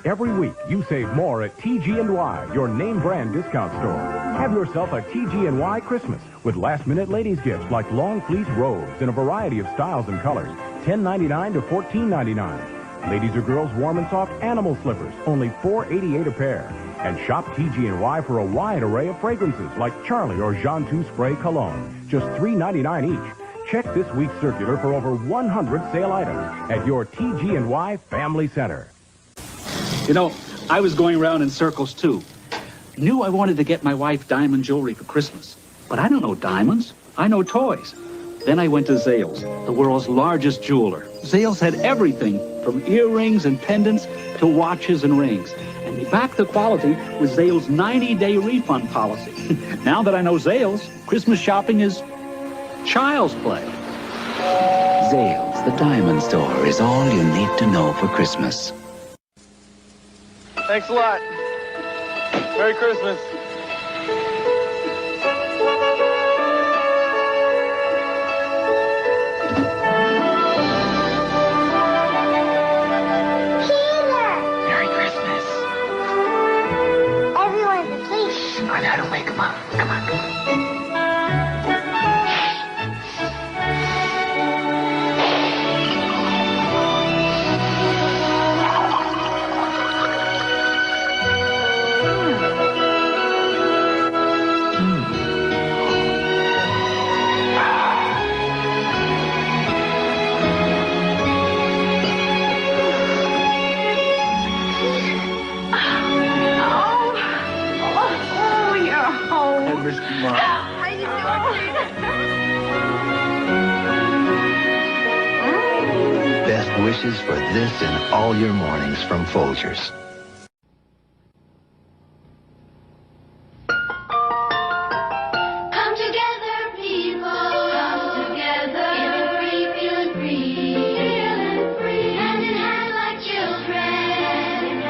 Every week, you save more at TG&Y, your name brand discount store. Have yourself a TG&Y Christmas with last-minute ladies' gifts like long fleece robes in a variety of styles and colors, $10.99 to $14.99. Ladies or girls warm and soft animal slippers, only $4.88 a pair. And shop TG&Y for a wide array of fragrances like Charlie or Jean Tout Spray Cologne, just $3.99 each. Check this week's circular for over 100 sale items at your TG&Y Family Center. You know, I was going around in circles, too. Knew I wanted to get my wife diamond jewelry for Christmas. But I don't know diamonds. I know toys. Then I went to Zales, the world's largest jeweler. Zales had everything from earrings and pendants to watches and rings. And they backed the quality with Zales' 90-day refund policy. Now that I know Zales, Christmas shopping is child's play. Zales, the diamond store, is all you need to know for Christmas. Thanks a lot. Merry Christmas. Merry Christmas. Everyone's asleep. I know how to wake them up. Come on, come on. How you doing? Best wishes for this and all your mornings from Folgers. Come together, people. Come together. Feeling free. Feeling free. Hand in hand like children.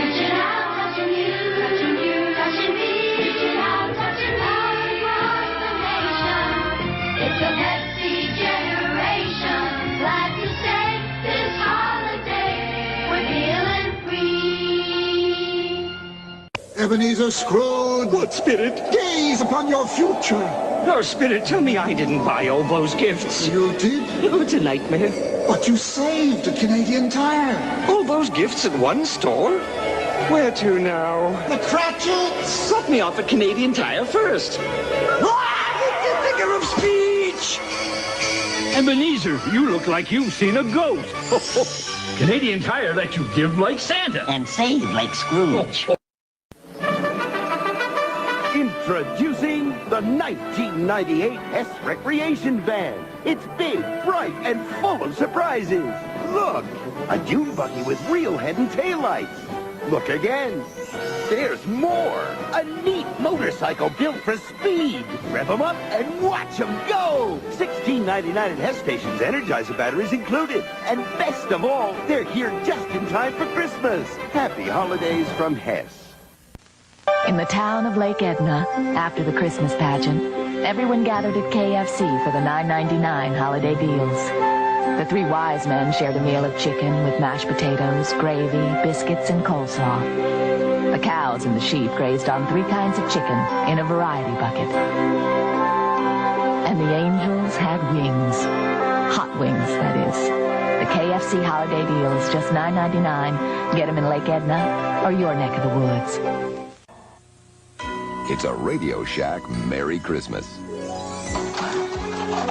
Reaching out, touching you, touching me. Reaching out, touching me. Across the nation. It's a Pepsi generation. Glad to say this holiday we're feeling free. Ebenezer Scrooge! What, Spirit? Gaze upon your future! Oh, Spirit, tell me I didn't buy all those gifts. You did? Oh, it's a nightmare. But you saved a Canadian Tire! All those gifts at one store? Where to now? The Cratchits! Let me off at Canadian Tire first. Figure of speech! Ebenezer, you look like you've seen a ghost. Canadian Tire lets you give like Santa. And save like Scrooge. Introducing the 1998 Hess Recreation Van. It's big, bright, and full of surprises. Look, a dune buggy with real head and taillights. Look again. There's more. A neat motorcycle built for speed. Rev them up and watch them go. $16.99 at Hess stations. Energizer batteries included. And best of all, they're here just in time for Christmas. Happy holidays from Hess. In the town of Lake Edna, after the Christmas pageant, everyone gathered at KFC for the $9.99 holiday deals. The three wise men shared a meal of chicken with mashed potatoes, gravy, biscuits, and coleslaw. The cows and the sheep grazed on 3 kinds of chicken in a variety bucket. And the angels had wings. Hot wings, that is. The KFC holiday deals, just $9.99. Get them in Lake Edna or your neck of the woods. It's a Radio Shack Merry Christmas.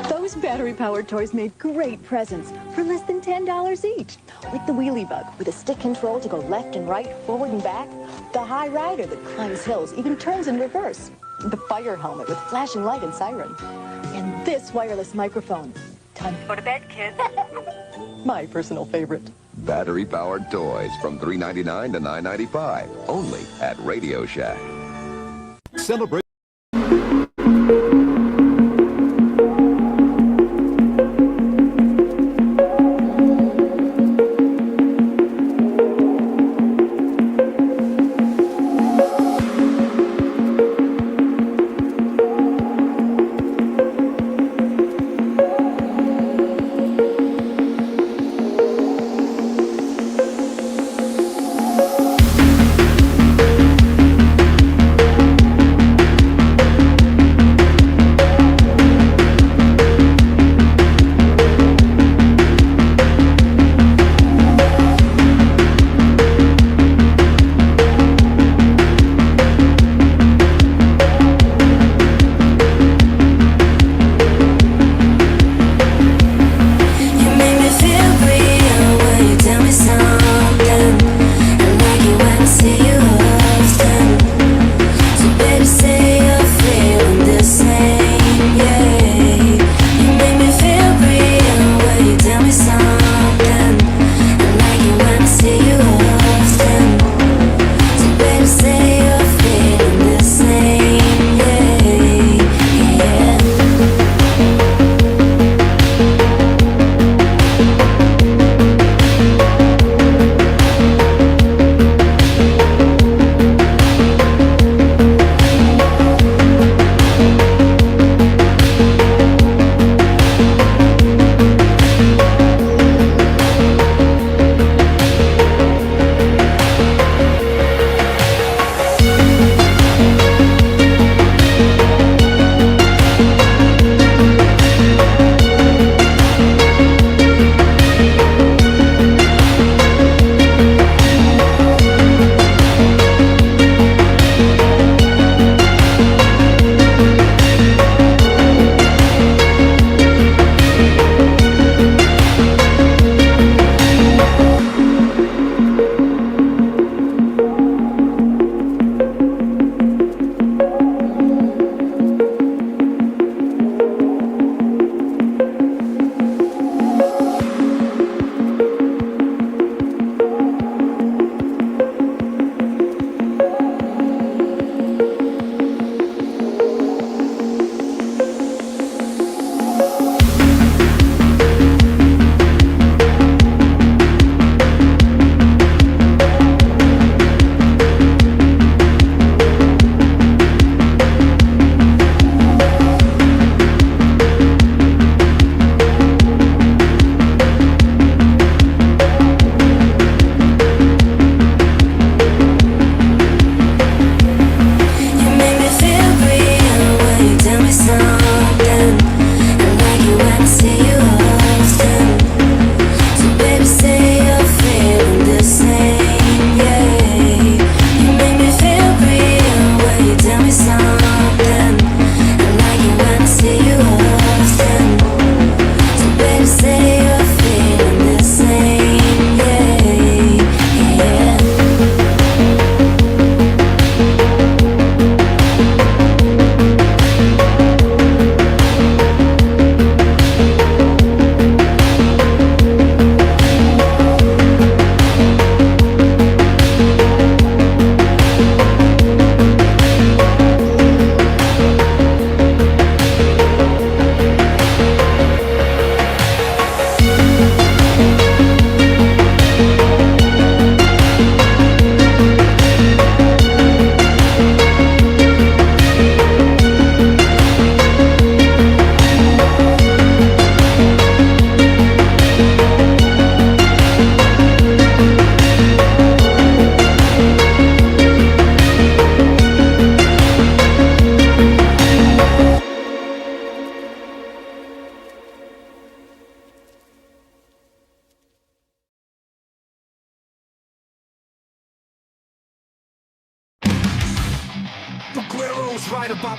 Those battery-powered toys made great presents for less than $10 each. Like the Wheelie Bug with a stick control to go left and right, forward and back. The High Rider that climbs hills, even turns in reverse. The Fire Helmet with flashing light and siren. And this wireless microphone. Time to go to bed, kids. My personal favorite. Battery-powered toys from $3.99 to $9.95. Only at Radio Shack. Celebrate.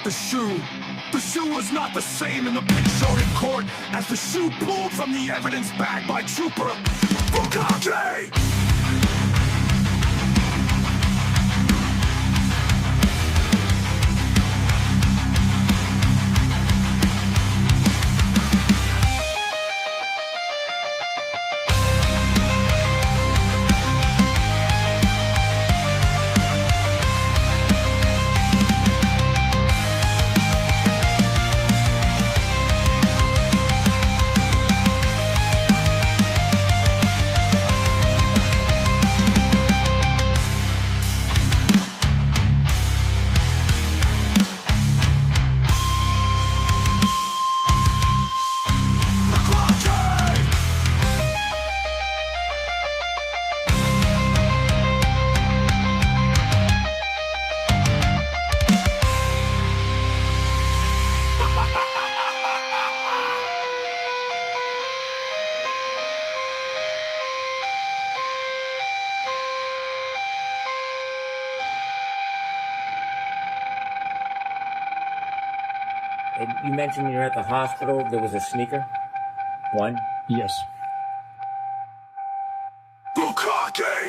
about the shoe. The shoe was not the same in the picture in court as the shoe pulled from the evidence bag by Trooper Bukake. And you mentioned you're at the hospital. There was a sneaker? One? Yes. Bukake!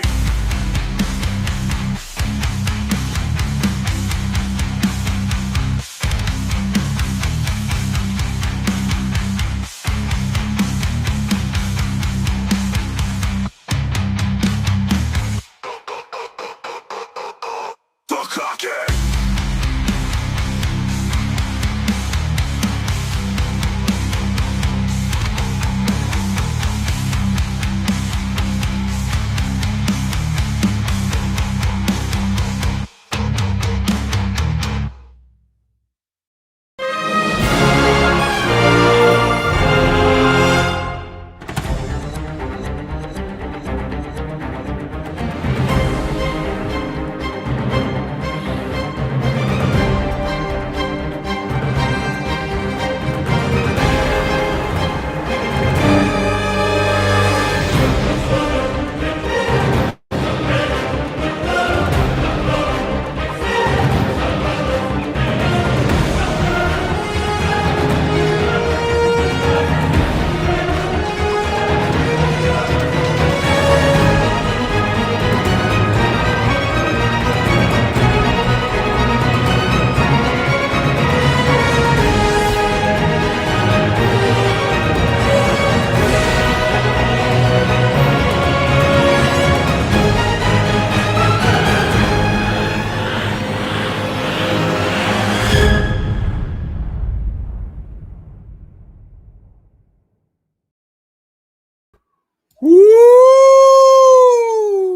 Woo!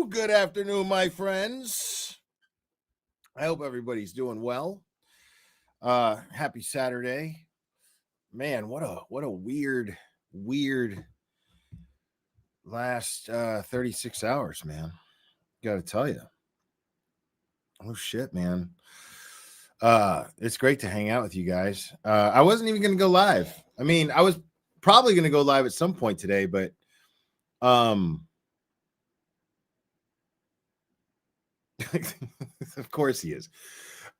Good afternoon, my friends. I hope everybody's doing well. Happy Saturday. Man, what a weird last 36 hours, man. Gotta tell you. Oh shit, man. It's great to hang out with you guys. I wasn't even gonna go live. I mean, I was probably gonna go live at some point today, but of course he is.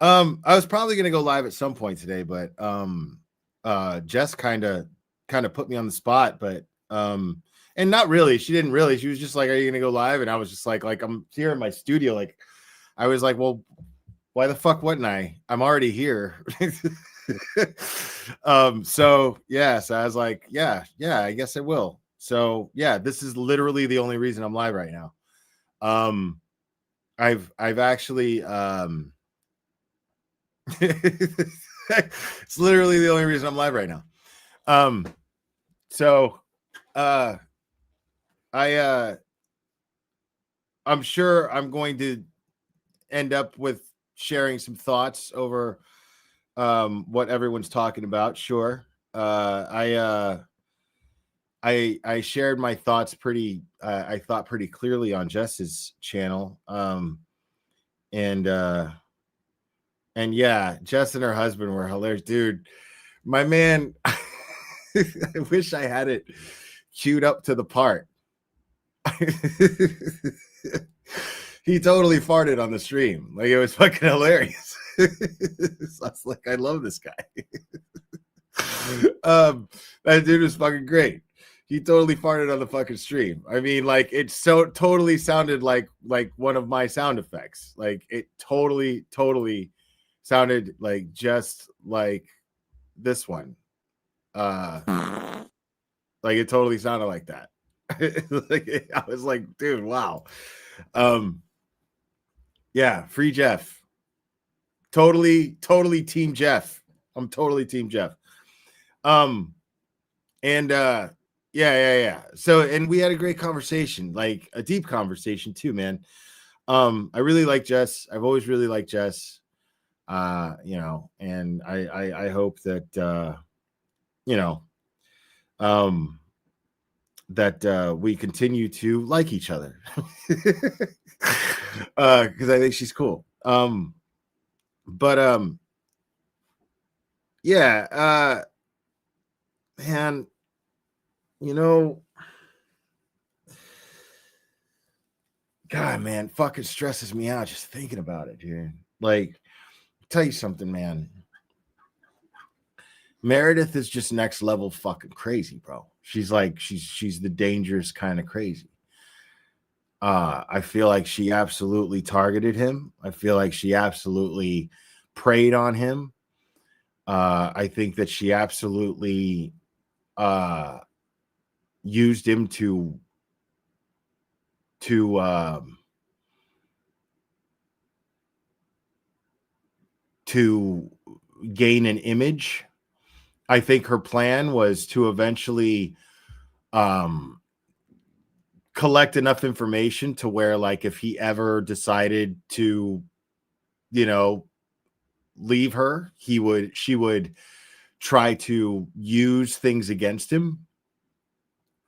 I was probably gonna go live at some point today, but Jess kind of put me on the spot, but and not really. She didn't really. She was just like, "Are you gonna go live?" And I was just like I'm here in my studio. Like, I was like, "Well, why the fuck wouldn't I? I'm already here." So I was like, yeah, I guess I will. So yeah, this is literally the only reason I'm live right now. I've actually it's literally the only reason I'm live right now. I'm sure I'm going to end up with sharing some thoughts over what everyone's talking about. Sure. I shared my thoughts pretty clearly on Jess's channel. And yeah, Jess and her husband were hilarious. Dude, my man, I wish I had it queued up to the part. He totally farted on the stream. Like, it was fucking hilarious. So I was like, I love this guy. That dude was fucking great. He totally farted on the fucking stream. I mean, like, it so totally sounded like one of my sound effects. Like, it totally sounded like just like this one. Like, it totally sounded like that. Like, I was like, dude, wow. Yeah, free Jeff. Totally team Jeff. I'm totally team Jeff. Yeah. So, and we had a great conversation, like a deep conversation too, man. I really like Jess. I've always really liked Jess. You know, and I hope that you know, that we continue to like each other. Because I think she's cool. Yeah, man, you know, God, man, fucking stresses me out just thinking about it, dude. Like, tell you something, man. Meredith is just next level fucking crazy, bro. She's like, she's the dangerous kind of crazy. I feel like she absolutely targeted him. I feel like she absolutely preyed on him. I think that she absolutely used him to gain an image. I think her plan was to eventually collect enough information to where, like, if he ever decided to, you know, leave her, she would try to use things against him.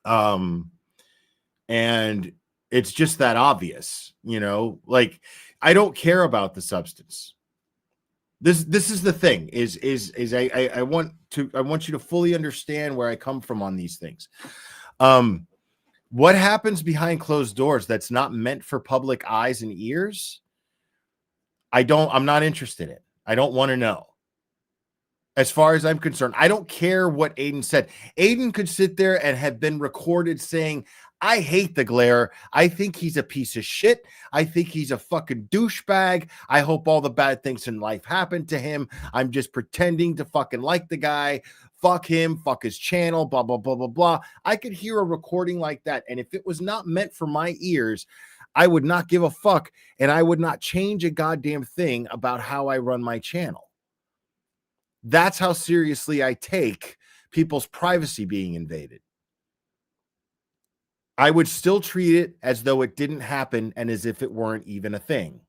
And it's just that obvious, you know, like, I don't care about the substance. This is the thing is I want you to fully understand where I come from on these things. What happens behind closed doors that's not meant for public eyes and ears, I'm not interested in. I don't want to know. As far as I'm concerned, I don't care what Aiden said. Aiden could sit there and have been recorded saying, I hate the Glare. I think he's a piece of shit. I think he's a fucking douchebag. I hope all the bad things in life happen to him. I'm just pretending to fucking like the guy. Fuck him. Fuck his channel. Blah, blah, blah, blah, blah. I could hear a recording like that. And if it was not meant for my ears, I would not give a fuck. And I would not change a goddamn thing about how I run my channel. That's how seriously I take people's privacy being invaded. I would still treat it as though it didn't happen and as if it weren't even a thing.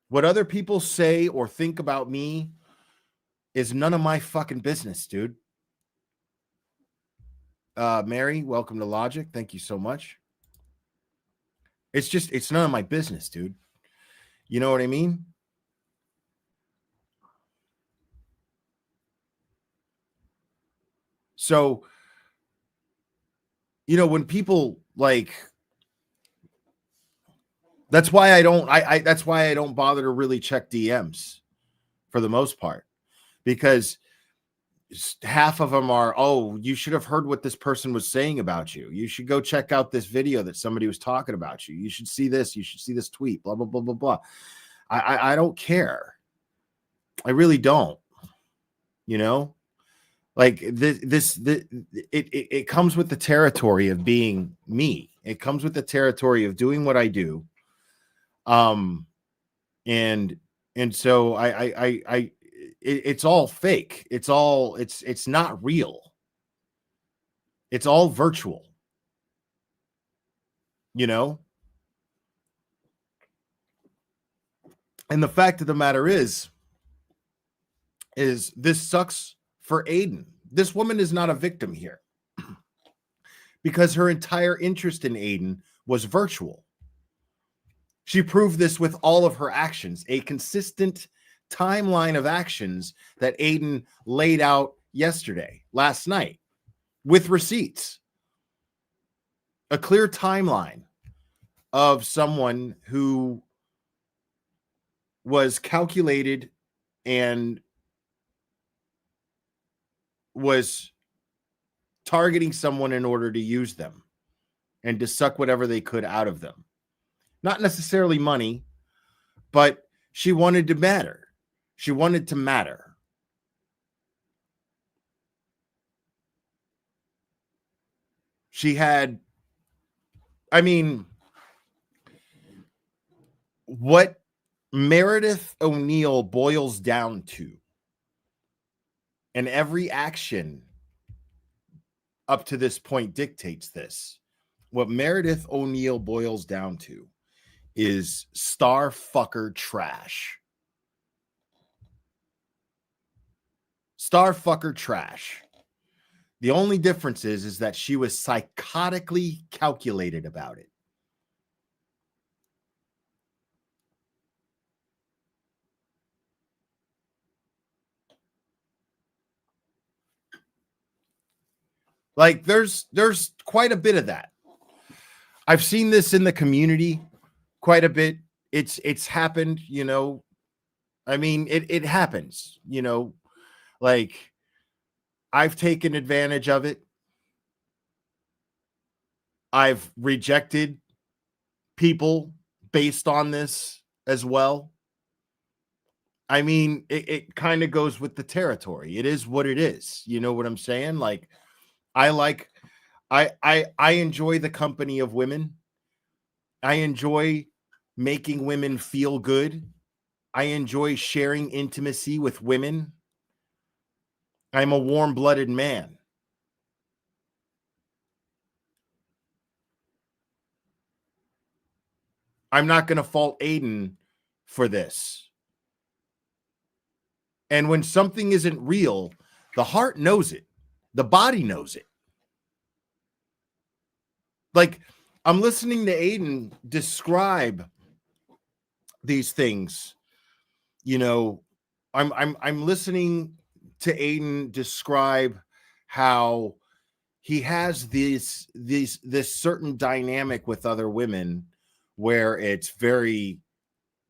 What other people say or think about me is none of my fucking business, dude. Mary, welcome to Logic. Thank you so much. It's none of my business, dude. You know what I mean? So, you know, when people like, that's why I don't bother to really check DMs for the most part, because half of them are, oh, you should have heard what this person was saying about you. You should go check out this video that somebody was talking about you. You should see this. You should see this tweet, blah, blah, blah, blah, blah. I don't care. I really don't, you know? Like it comes with the territory of being me. It comes with the territory of doing what I do. And so it's all fake. It's not real. It's all virtual. You know? And the fact of the matter is this sucks for Aiden. This woman is not a victim here because her entire interest in Aiden was virtual. She proved this with all of her actions, a consistent timeline of actions that Aiden laid out last night, with receipts. A clear timeline of someone who was calculated and was targeting someone in order to use them and to suck whatever they could out of them. Not necessarily money, but she wanted to matter. She wanted to matter. She had, I mean, what Meredith O'Neill boils down to, and every action up to this point dictates this. What Meredith O'Neill boils down to is star fucker trash. Star fucker trash. The only difference is that she was psychotically calculated about it. Like there's quite a bit of that. I've seen this in the community quite a bit. It's happened, you know. I mean, it happens, you know. Like I've taken advantage of it. I've rejected people based on this as well. I mean, it kind of goes with the territory. It is what it is. You know what I'm saying? Like I enjoy the company of women. I enjoy making women feel good. I enjoy sharing intimacy with women. I'm a warm-blooded man. I'm not going to fault Aiden for this. And when something isn't real, the heart knows it. The body knows it. Like, I'm listening to Aiden describe these things. You know, I'm listening to Aiden describe how he has this certain dynamic with other women where it's very,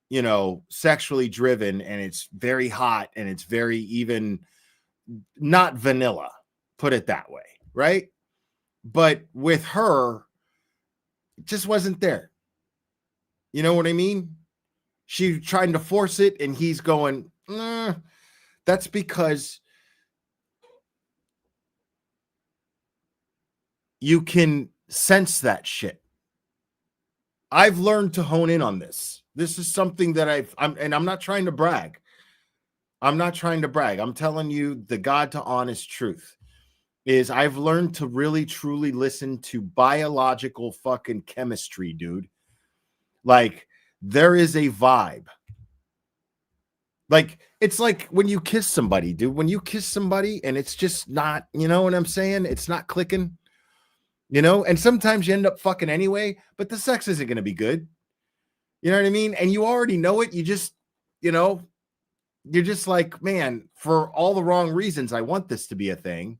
you know, sexually driven, and it's very hot, and it's very even not vanilla, put it that way, right? But with her, it just wasn't there. You know what I mean? She trying to force it, and he's going, that's because you can sense that shit. I've learned to hone in on this. This is something that I'm not trying to brag. I'm not trying to brag. I'm telling you the God to honest truth is I've learned to really truly listen to biological fucking chemistry, dude. Like there is a vibe. Like it's like when you kiss somebody, dude. When you kiss somebody and it's just not, you know what I'm saying? It's not clicking. You know, and sometimes you end up fucking anyway, but the sex isn't going to be good. You know what I mean? And you already know it. You just, you know, you're just like, man, for all the wrong reasons, I want this to be a thing.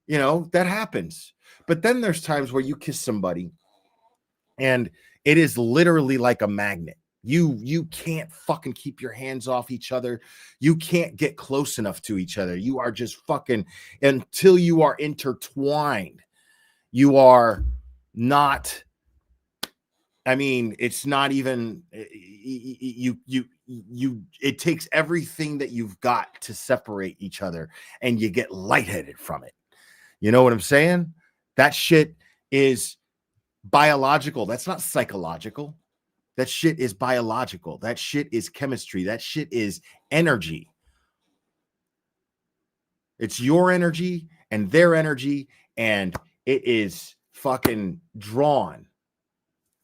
You know, that happens. But then there's times where you kiss somebody and it is literally like a magnet. You can't fucking keep your hands off each other. You can't get close enough to each other. You are just fucking until you are intertwined. You are not, I mean, it's not even, it takes everything that you've got to separate each other and you get lightheaded from it. You know what I'm saying? That shit is biological. That's not psychological. That shit is biological. That shit is chemistry. That shit is energy. It's your energy and their energy, and it is fucking drawn.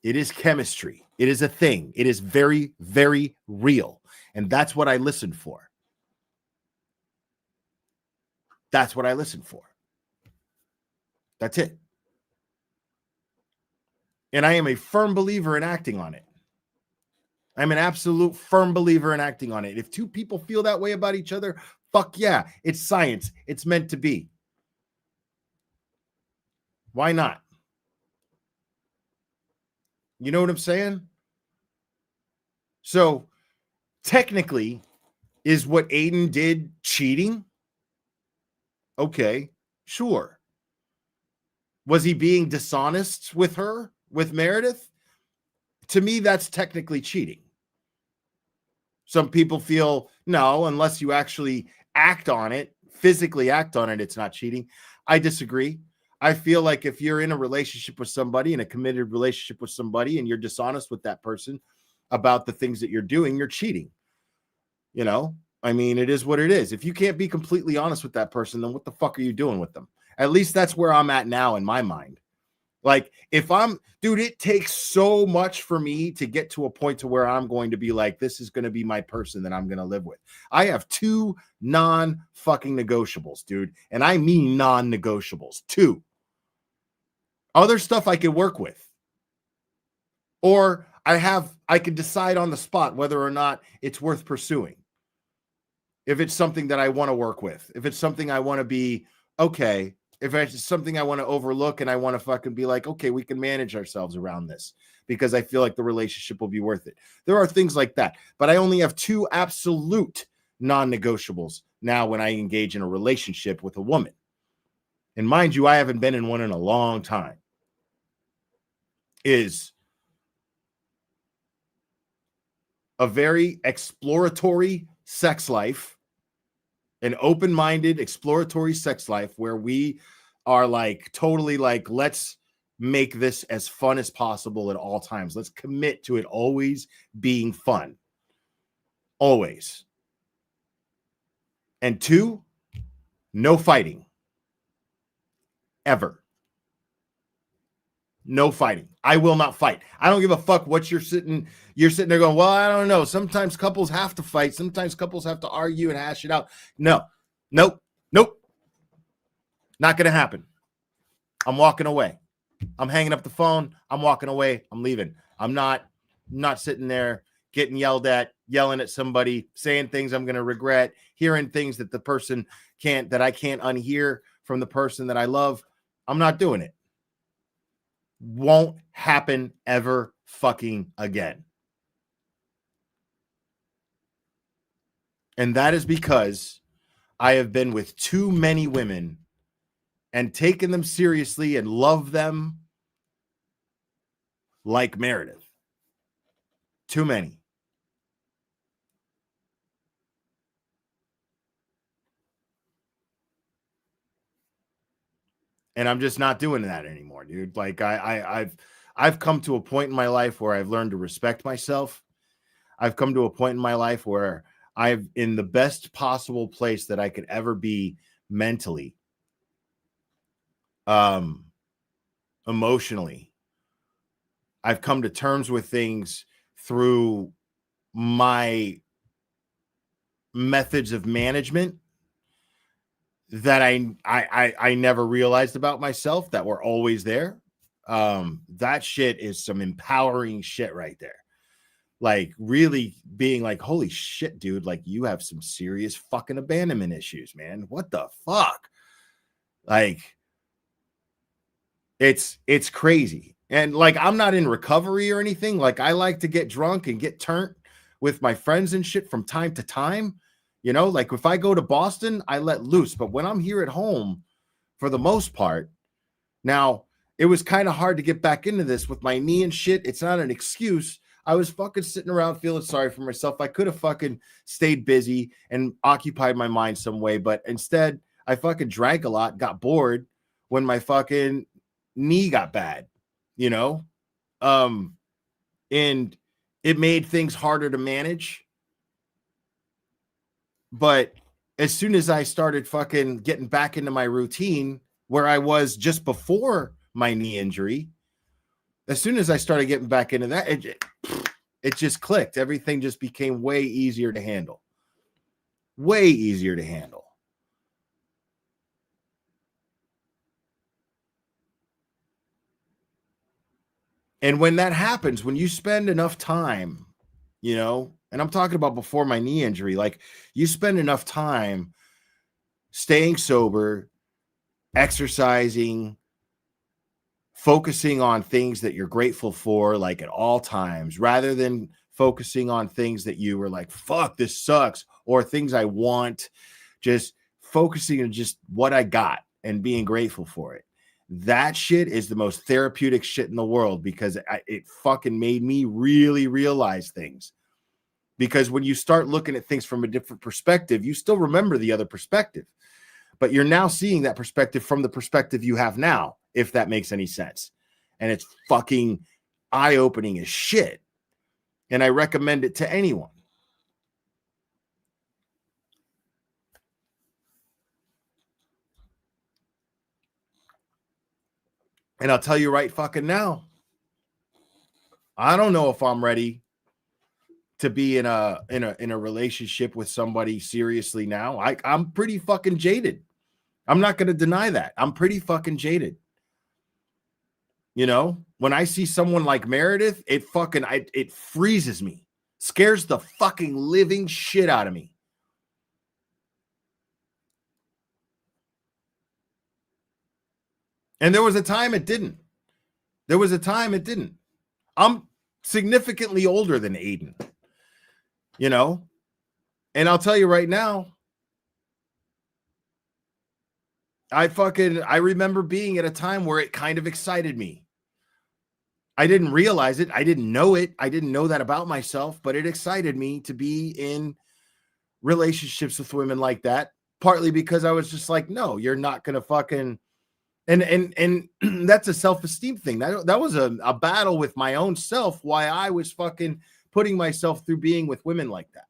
It is chemistry. It is a thing. It is very, very real. And that's what I listen for. That's what I listen for. That's it. And I am a firm believer in acting on it. I'm an absolute firm believer in acting on it. If two people feel that way about each other, fuck yeah. It's science. It's meant to be. Why not? You know what I'm saying? So technically, is what Aiden did cheating? Okay, sure. Was he being dishonest with her, with Meredith? To me, that's technically cheating. Some people feel, no, unless you actually act on it, physically act on it, it's not cheating. I disagree. I feel like if you're in a relationship with somebody, in a committed relationship with somebody, and you're dishonest with that person about the things that you're doing, you're cheating. You know, I mean, it is what it is. If you can't be completely honest with that person, then what the fuck are you doing with them? At least that's where I'm at now in my mind. Like, if I'm, dude, it takes so much for me to get to a point to where I'm going to be like, this is going to be my person that I'm going to live with. I have 2 non-fucking negotiables, dude. And I mean non-negotiables. 2. Other stuff I can work with. Or I can decide on the spot whether or not it's worth pursuing. If it's something that I want to work with. If it's something I want to be, okay. If it's something I want to overlook and I want to fucking be like, okay, we can manage ourselves around this because I feel like the relationship will be worth it. There are things like that, but I only have 2 absolute non-negotiables now when I engage in a relationship with a woman. And mind you, I haven't been in one in a long time. Is a very exploratory sex life. An open-minded, exploratory sex life where we are like totally like, let's make this as fun as possible at all times. Let's commit to it always being fun. Always. And 2, no fighting. Ever. No fighting. I will not fight. I don't give a fuck what you're sitting there going, well, I don't know. Sometimes couples have to fight. Sometimes couples have to argue and hash it out. No. Nope. Not going to happen. I'm walking away. I'm hanging up the phone. I'm walking away. I'm leaving. I'm not sitting there getting yelled at, yelling at somebody, saying things I'm going to regret, hearing things that that I can't unhear from the person that I love. I'm not doing it. Won't happen ever fucking again. And that is because I have been with too many women and taken them seriously and love them like Meredith. Too many. And I'm just not doing that anymore, dude. Like I've come to a point in my life where I've learned to respect myself. I've come to a point in my life where I'm in the best possible place that I could ever be mentally, emotionally. I've come to terms with things through my methods of management that I never realized about myself that were always there. That shit is some empowering shit right there. Like really being like, holy shit, dude, like you have some serious fucking abandonment issues, man. What the fuck? Like it's crazy. And like, I'm not in recovery or anything. Like I like to get drunk and get turned with my friends and shit from time to time. You know, like if I go to Boston, I let loose. But when I'm here at home, for the most part, now it was kind of hard to get back into this with my knee and shit. It's not an excuse. I was fucking sitting around feeling sorry for myself. I could have fucking stayed busy and occupied my mind some way. But instead, I fucking drank a lot, got bored when my fucking knee got bad, you know? And it made things harder to manage. But as soon as I started fucking getting back into my routine where I was just before my knee injury, as soon as I started getting back into that, it just clicked. Everything just became way easier to handle. Way easier to handle. And when that happens, when you spend enough time, you know, and I'm talking about before my knee injury, like you spend enough time staying sober, exercising, focusing on things that you're grateful for, like at all times, rather than focusing on things that you were like, fuck, this sucks, or things I want, just focusing on just what I got and being grateful for it. That shit is the most therapeutic shit in the world, because it fucking made me really realize things. Because when you start looking at things from a different perspective, you still remember the other perspective, but you're now seeing that perspective from the perspective you have now, if that makes any sense. And it's fucking eye-opening as shit. And I recommend it to anyone. And I'll tell you right fucking now, I don't know if I'm ready to be in a relationship with somebody seriously now. I'm pretty fucking jaded. I'm not going to deny that. I'm pretty fucking jaded. You know, when I see someone like Meredith, it freezes me, scares the fucking living shit out of me. And there was a time it didn't. I'm significantly older than Aiden, you know, and I'll tell you right now, I remember being at a time where it kind of excited me. I didn't realize it. I didn't know it. I didn't know that about myself, but it excited me to be in relationships with women like that, partly because I was just like, no, you're not going to fucking, and that's a self-esteem thing. That was a battle with my own self, why I was fucking putting myself through being with women like that.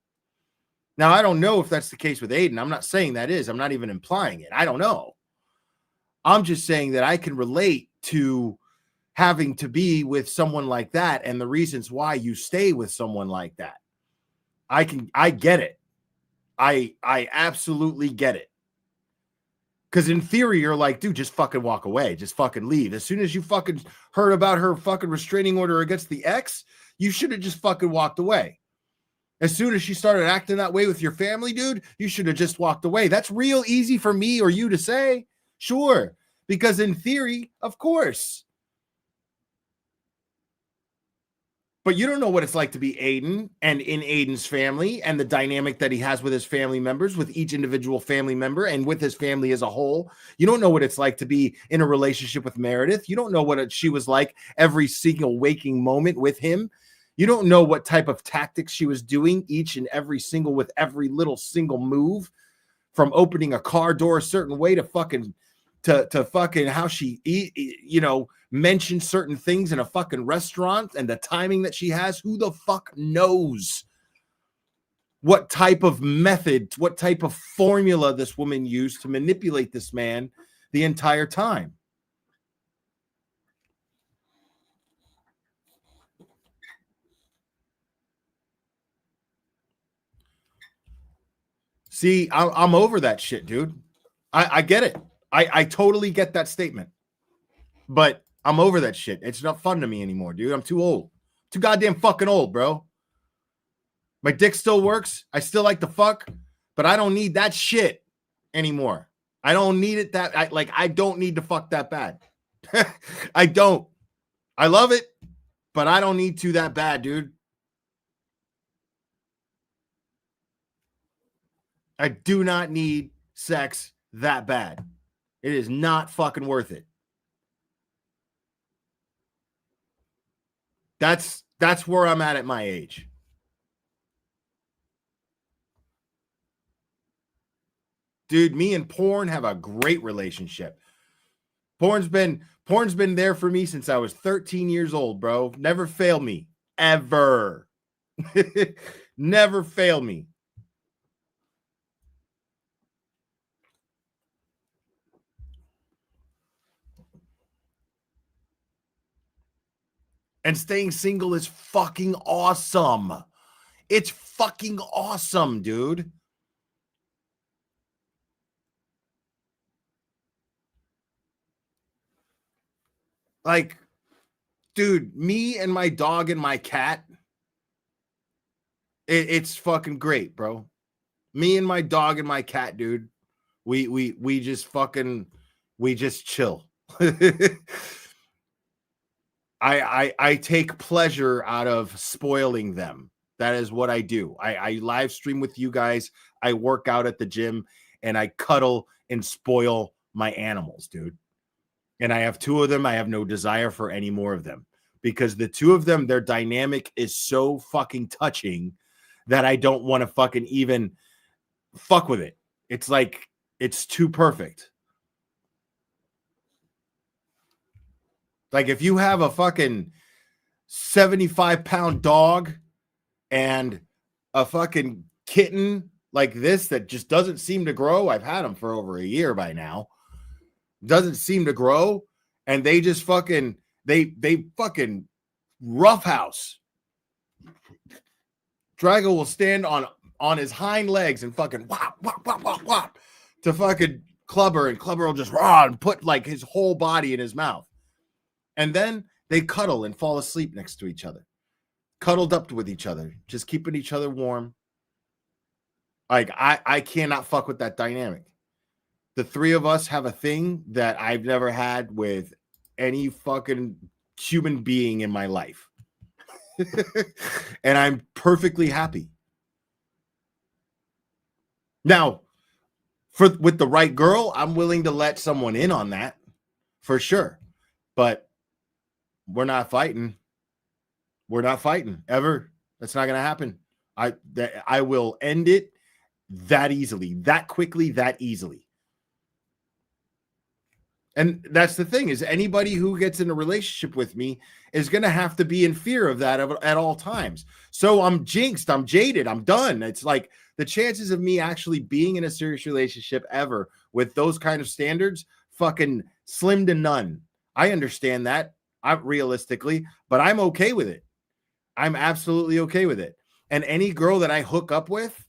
Now, I don't know if that's the case with Aiden. I'm not saying that is. I'm not even implying it. I don't know. I'm just saying that I can relate to having to be with someone like that and the reasons why you stay with someone like that. I get it. I absolutely get it. Because in theory, you're like, dude, just fucking walk away. Just fucking leave. As soon as you fucking heard about her fucking restraining order against the ex, you should have just fucking walked away. As soon as she started acting that way with your family, dude, you should have just walked away. That's real easy for me or you to say. Sure. Because in theory, of course. But you don't know what it's like to be Aiden and in Aiden's family and the dynamic that he has with his family members, with each individual family member and with his family as a whole. You don't know what it's like to be in a relationship with Meredith. You don't know what she was like every single waking moment with him. You don't know what type of tactics she was doing each and every single, with every little single move, from opening a car door a certain way to fucking how she mentioned certain things in a fucking restaurant and the timing that she has. Who the fuck knows what type of method, what type of formula this woman used to manipulate this man the entire time. See, I'm over that shit, dude. I get it. I totally get that statement. But I'm over that shit. It's not fun to me anymore, dude. I'm too old. Too goddamn fucking old, bro. My dick still works. I still like to fuck, but I don't need that shit anymore. I don't need it I don't need to fuck that bad. I don't. I love it, but I don't need to that bad, dude. I do not need sex that bad. It is not fucking worth it. That's where I'm at my age. Dude, me and porn have a great relationship. Porn's been there for me since I was 13 years old, bro. Never failed me. Ever. Never failed me. And staying single is fucking awesome. It's fucking awesome, dude. Like, dude, me and my dog and my cat, it's fucking great, bro. Me and my dog and my cat, dude. We just chill. I take pleasure out of spoiling them. That is what I do. I live stream with you guys. I work out at the gym and I cuddle and spoil my animals, dude. And I have 2 of them. I have no desire for any more of them because the 2 of them, their dynamic is so fucking touching that I don't want to fucking even fuck with it. It's like, it's too perfect. Like if you have a fucking 75-pound dog and a fucking kitten like this that just doesn't seem to grow. I've had them for over a year by now. Doesn't seem to grow. And they just fucking, they fucking roughhouse. Drago will stand on his hind legs and fucking whop, whop, whop, whop, whop to fucking Clubber, and Clubber will just raw and put like his whole body in his mouth. And then they cuddle and fall asleep next to each other. Cuddled up with each other, just keeping each other warm. Like I cannot fuck with that dynamic. The 3 of us have a thing that I've never had with any fucking human being in my life. And I'm perfectly happy. Now, with the right girl, I'm willing to let someone in on that for sure. But we're not fighting. We're not fighting ever. That's not going to happen. I will end it that easily, that quickly, that easily. And that's the thing, is anybody who gets in a relationship with me is going to have to be in fear of that at all times. So I'm jinxed. I'm jaded. I'm done. It's like the chances of me actually being in a serious relationship ever with those kind of standards, fucking slim to none. I understand that. I'm realistically, but I'm okay with it. I'm absolutely okay with it. And any girl that I hook up with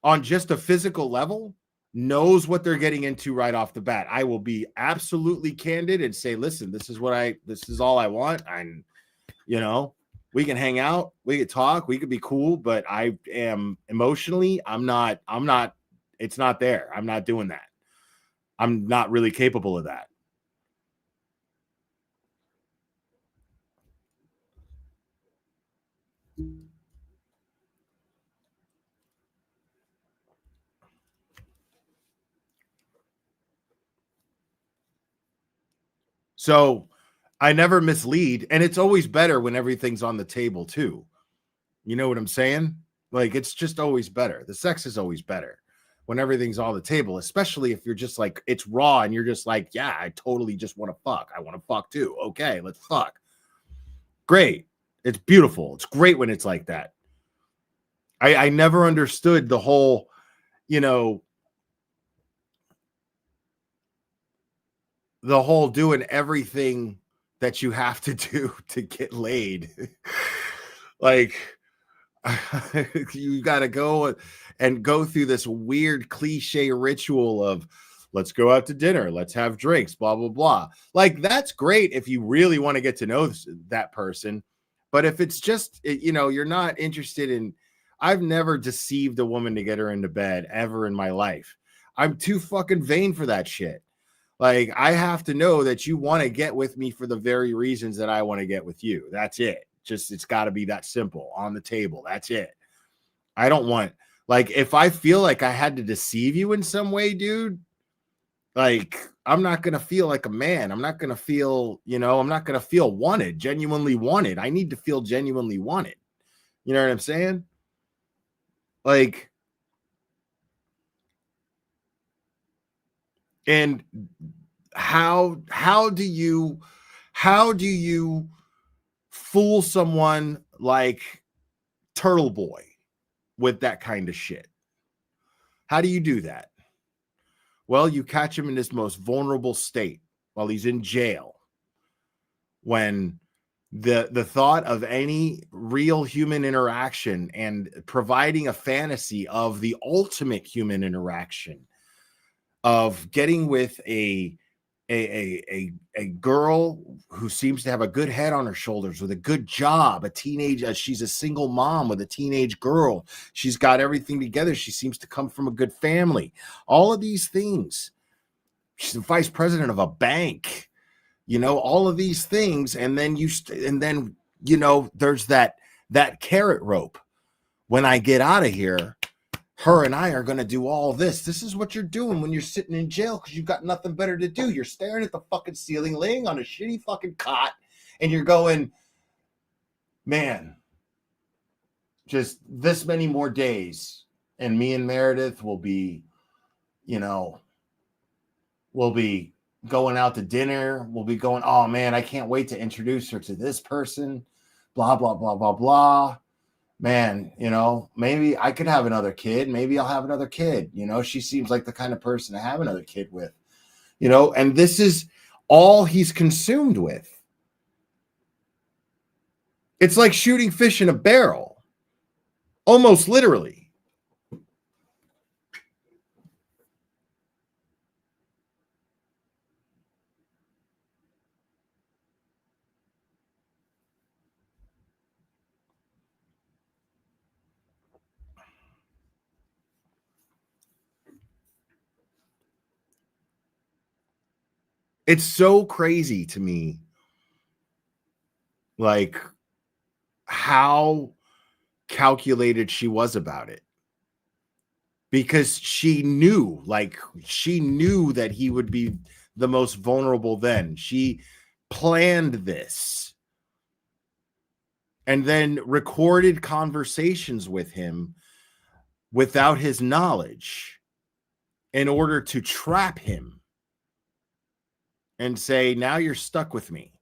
on just a physical level knows what they're getting into right off the bat. I will be absolutely candid and say, listen, this is all I want. And, we can hang out, we could talk, we could be cool, but I am emotionally, it's not there. I'm not doing that. I'm not really capable of that. So I never mislead, and it's always better when everything's on the table too. You know what I'm saying? Like, it's just always better. The sex is always better when everything's on the table, especially if you're just like, it's raw and you're just like, yeah, I totally just want to fuck. I want to fuck too. Okay, let's fuck. Great. It's beautiful. It's great when it's like that. I never understood the whole, the whole doing everything that you have to do to get laid. Like, you got to go through this weird cliche ritual of, let's go out to dinner, let's have drinks, blah, blah, blah. Like, that's great if you really want to get to know that person. But if it's just, you're not interested in, I've never deceived a woman to get her into bed ever in my life. I'm too fucking vain for that shit. Like, I have to know that you want to get with me for the very reasons that I want to get with you. That's it. Just, it's got to be that simple on the table. That's it. I don't want, like, if I feel like I had to deceive you in some way, dude, like, I'm not going to feel like a man. I'm not going to feel, I'm not going to feel wanted, genuinely wanted. I need to feel genuinely wanted. You know what I'm saying? Like, and how do you fool someone like Turtle Boy with that kind of shit? How do you do that? Well, you catch him in his most vulnerable state while he's in jail, when the thought of any real human interaction and providing a fantasy of the ultimate human interaction of getting with a girl who seems to have a good head on her shoulders with a good job, a teenage, she's a single mom with a teenage girl. She's got everything together. She seems to come from a good family. All of these things. She's the vice president of a bank. all of these things. And then there's that carrot rope. When I get out of here, her and I are going to do all this. This is what you're doing when you're sitting in jail because you've got nothing better to do. You're staring at the fucking ceiling, laying on a shitty fucking cot, and you're going, man, just this many more days, and me and Meredith will be, we'll be going out to dinner. We'll be going, oh, man, I can't wait to introduce her to this person, blah, blah, blah, blah, blah. Man, maybe I could have another kid. Maybe I'll have another kid. She seems like the kind of person to have another kid with, and this is all he's consumed with. It's like shooting fish in a barrel, almost literally. It's so crazy to me, like, how calculated she was about it. Because she knew that he would be the most vulnerable then. She planned this and then recorded conversations with him without his knowledge in order to trap him. And say, now you're stuck with me.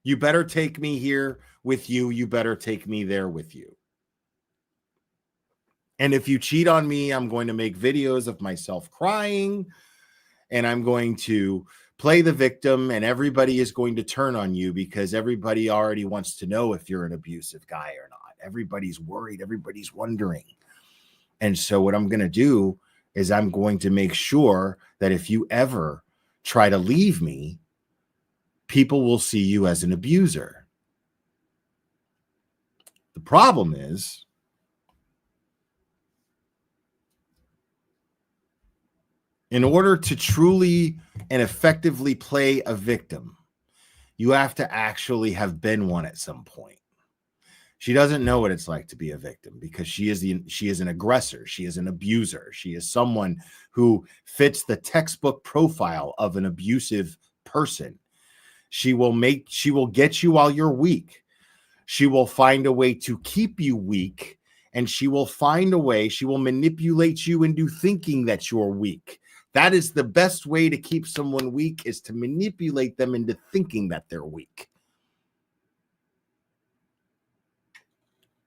You better take me here with you. You better take me there with you. And if you cheat on me, I'm going to make videos of myself crying. And I'm going to play the victim. And everybody is going to turn on you because everybody already wants to know if you're an abusive guy or not. Everybody's worried. Everybody's wondering. And so what I'm going to do is I'm going to make sure that if you ever try to leave me, people will see you as an abuser. The problem is, in order to truly and effectively play a victim, you have to actually have been one at some point. She doesn't know what it's like to be a victim because she is an aggressor. She is an abuser. She is someone who fits the textbook profile of an abusive person. She will get you while you're weak. She will find a way to keep you weak, and she will manipulate you into thinking that you're weak. That is the best way to keep someone weak, is to manipulate them into thinking that they're weak.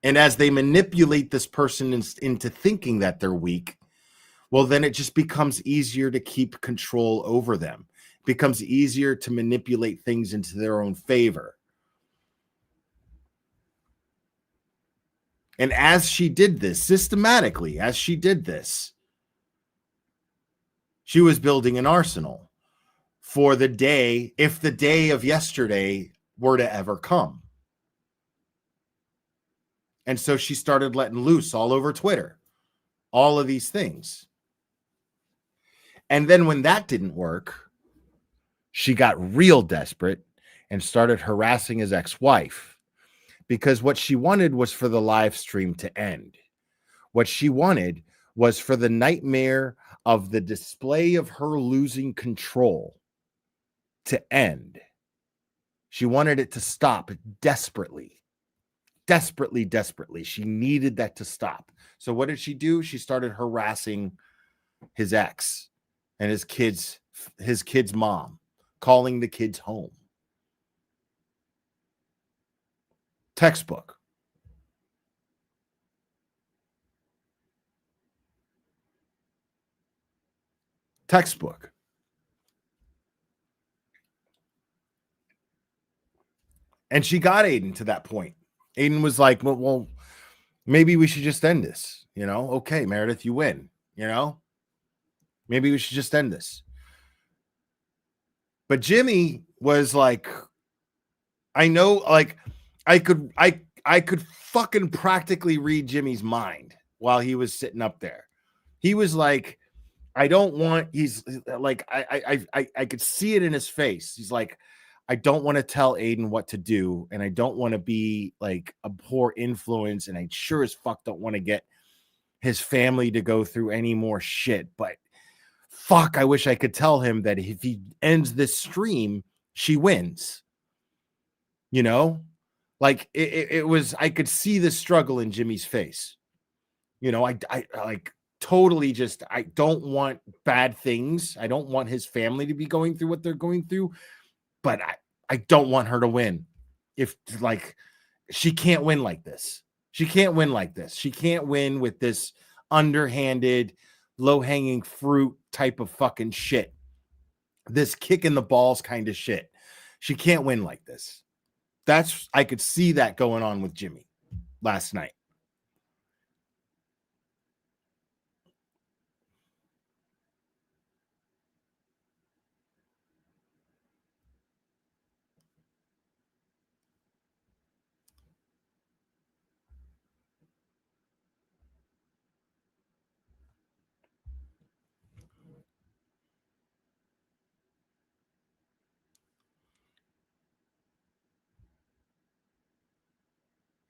And as they manipulate this person into thinking that they're weak, well, then it just becomes easier to keep control over them. It becomes easier to manipulate things into their own favor. And as she did this, systematically, she was building an arsenal for the day, if the day of yesterday were to ever come. And so she started letting loose all over Twitter, all of these things. And then when that didn't work, she got real desperate and started harassing his ex-wife, because what she wanted was for the live stream to end. What she wanted was for the nightmare of the display of her losing control to end. She wanted it to stop desperately. Desperately. She needed that to stop. So what did she do? She started harassing his ex and his kid's mom, calling the kids home. Textbook. And she got Aiden to that point. Aiden was like, well, maybe we should just end this. Okay, Meredith, you win. Maybe we should just end this. But Jimmy was like, I know, like, I could fucking practically read Jimmy's mind while he was sitting up there. He was like, I don't want, he's like, I could see it in his face. He's like, I don't want to tell Aiden what to do, and I don't want to be like a poor influence, and I sure as fuck don't want to get his family to go through any more shit. But fuck, I wish I could tell him that if he ends this stream, she wins. You know, like it was, I could see the struggle in Jimmy's face. You know, I like totally just, I don't want bad things. I don't want his family to be going through what they're going through, but I don't want her to win. If like, she can't win like this. She can't win like this. She can't win with this underhanded, low-hanging fruit type of fucking shit. This kick in the balls kind of shit. She can't win like this. I could see that going on with Jimmy last night.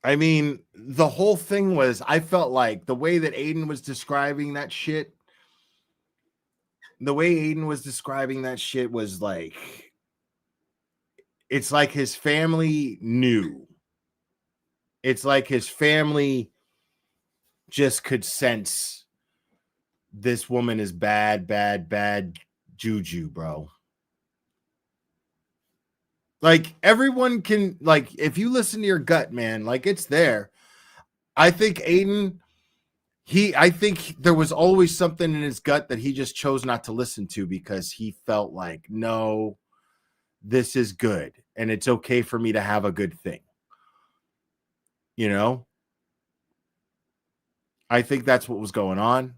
I mean, the whole thing was, I felt like the way that Aiden was describing that shit, was like, it's like his family knew. It's like his family just could sense this woman is bad juju, bro. Like, everyone can, like, if you listen to your gut, man, like, it's there. I think Aiden, I think there was always something in his gut that he just chose not to listen to because he felt like, no, this is good. And it's okay for me to have a good thing. You know? I think that's what was going on.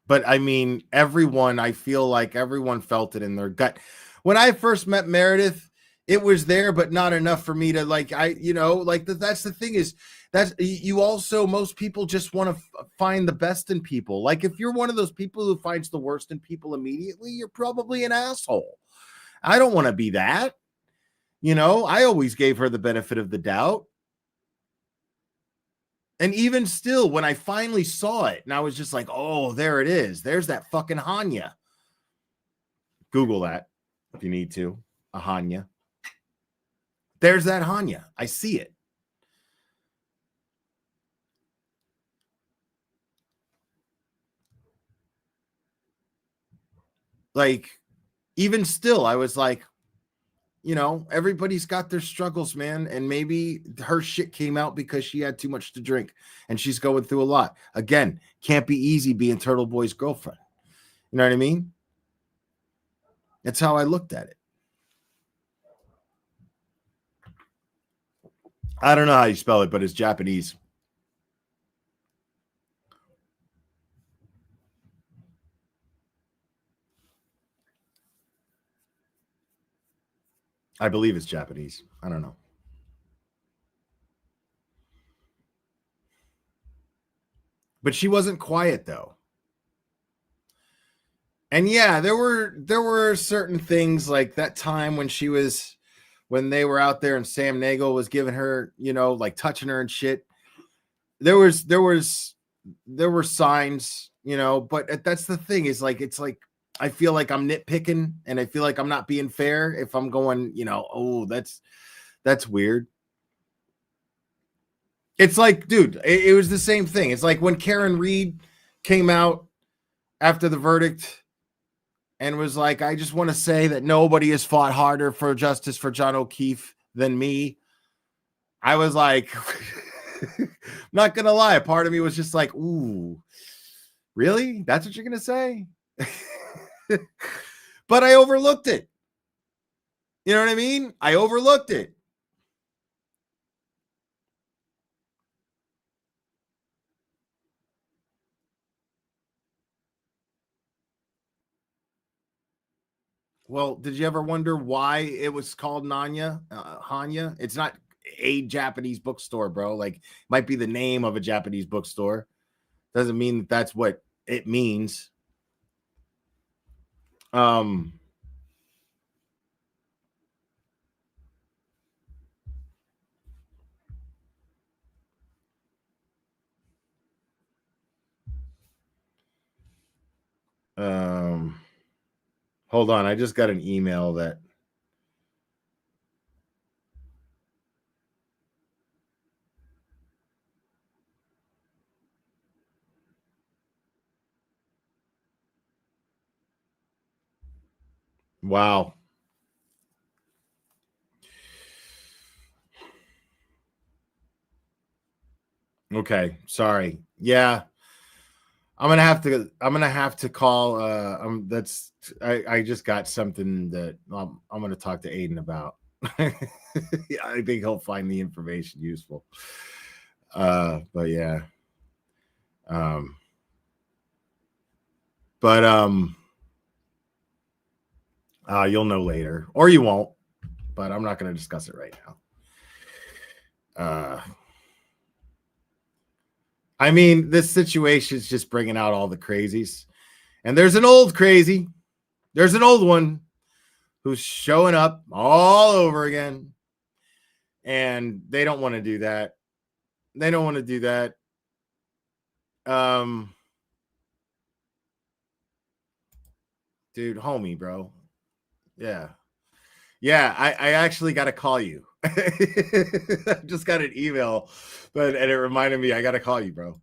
But I mean, I feel like everyone felt it in their gut. When I first met Meredith, it was there, but not enough for me to like, that's the thing is that's you also, most people just want to find the best in people. Like if you're one of those people who finds the worst in people immediately, you're probably an asshole. I don't want to be that. You know, I always gave her the benefit of the doubt. And even still, when I finally saw it, and I was just like, oh, there it is. There's that fucking Hanya. Google that if you need to. A Hanya. There's that Hanya. I see it. Like, even still, I was like, you know, everybody's got their struggles, man. And maybe her shit came out because she had too much to drink and she's going through a lot. Again, can't be easy being Turtle Boy's girlfriend. You know what I mean? That's how I looked at it. I don't know how you spell it, but it's Japanese. I believe it's Japanese. I don't know. But she wasn't quiet though. And yeah, there were certain things like that time when they were out there and Sam Nagel was giving her, you know, like touching her and shit. There were signs, you know, but that's the thing is like, it's like, I feel like I'm nitpicking and I feel like I'm not being fair if I'm going, you know, oh, that's weird. It's like, dude, it was the same thing. It's like when Karen Reed came out after the verdict and was like, I just want to say that nobody has fought harder for justice for John O'Keefe than me. I was like, not going to lie. A part of me was just like, ooh, really? That's what you're going to say? But I overlooked it. You know what I mean? I overlooked it. Well, did you ever wonder why it was called Hanya? It's not a Japanese bookstore, bro. Like, might be the name of a Japanese bookstore. Doesn't mean that's what it means. Hold on, I just got an email that wow. Okay, sorry. Yeah. I'm gonna have to call. I just got something that I'm gonna talk to Aiden about. Yeah, I think he'll find the information useful. But yeah. You'll know later, or you won't. But I'm not gonna discuss it right now. I mean, this situation is just bringing out all the crazies. And there's an old crazy. There's an old one who's showing up all over again. And they don't want to do that. They don't want to do that. Dude, homie, bro. Yeah. Yeah, I actually got to call you. I just got an email, and it reminded me I got to call you, bro.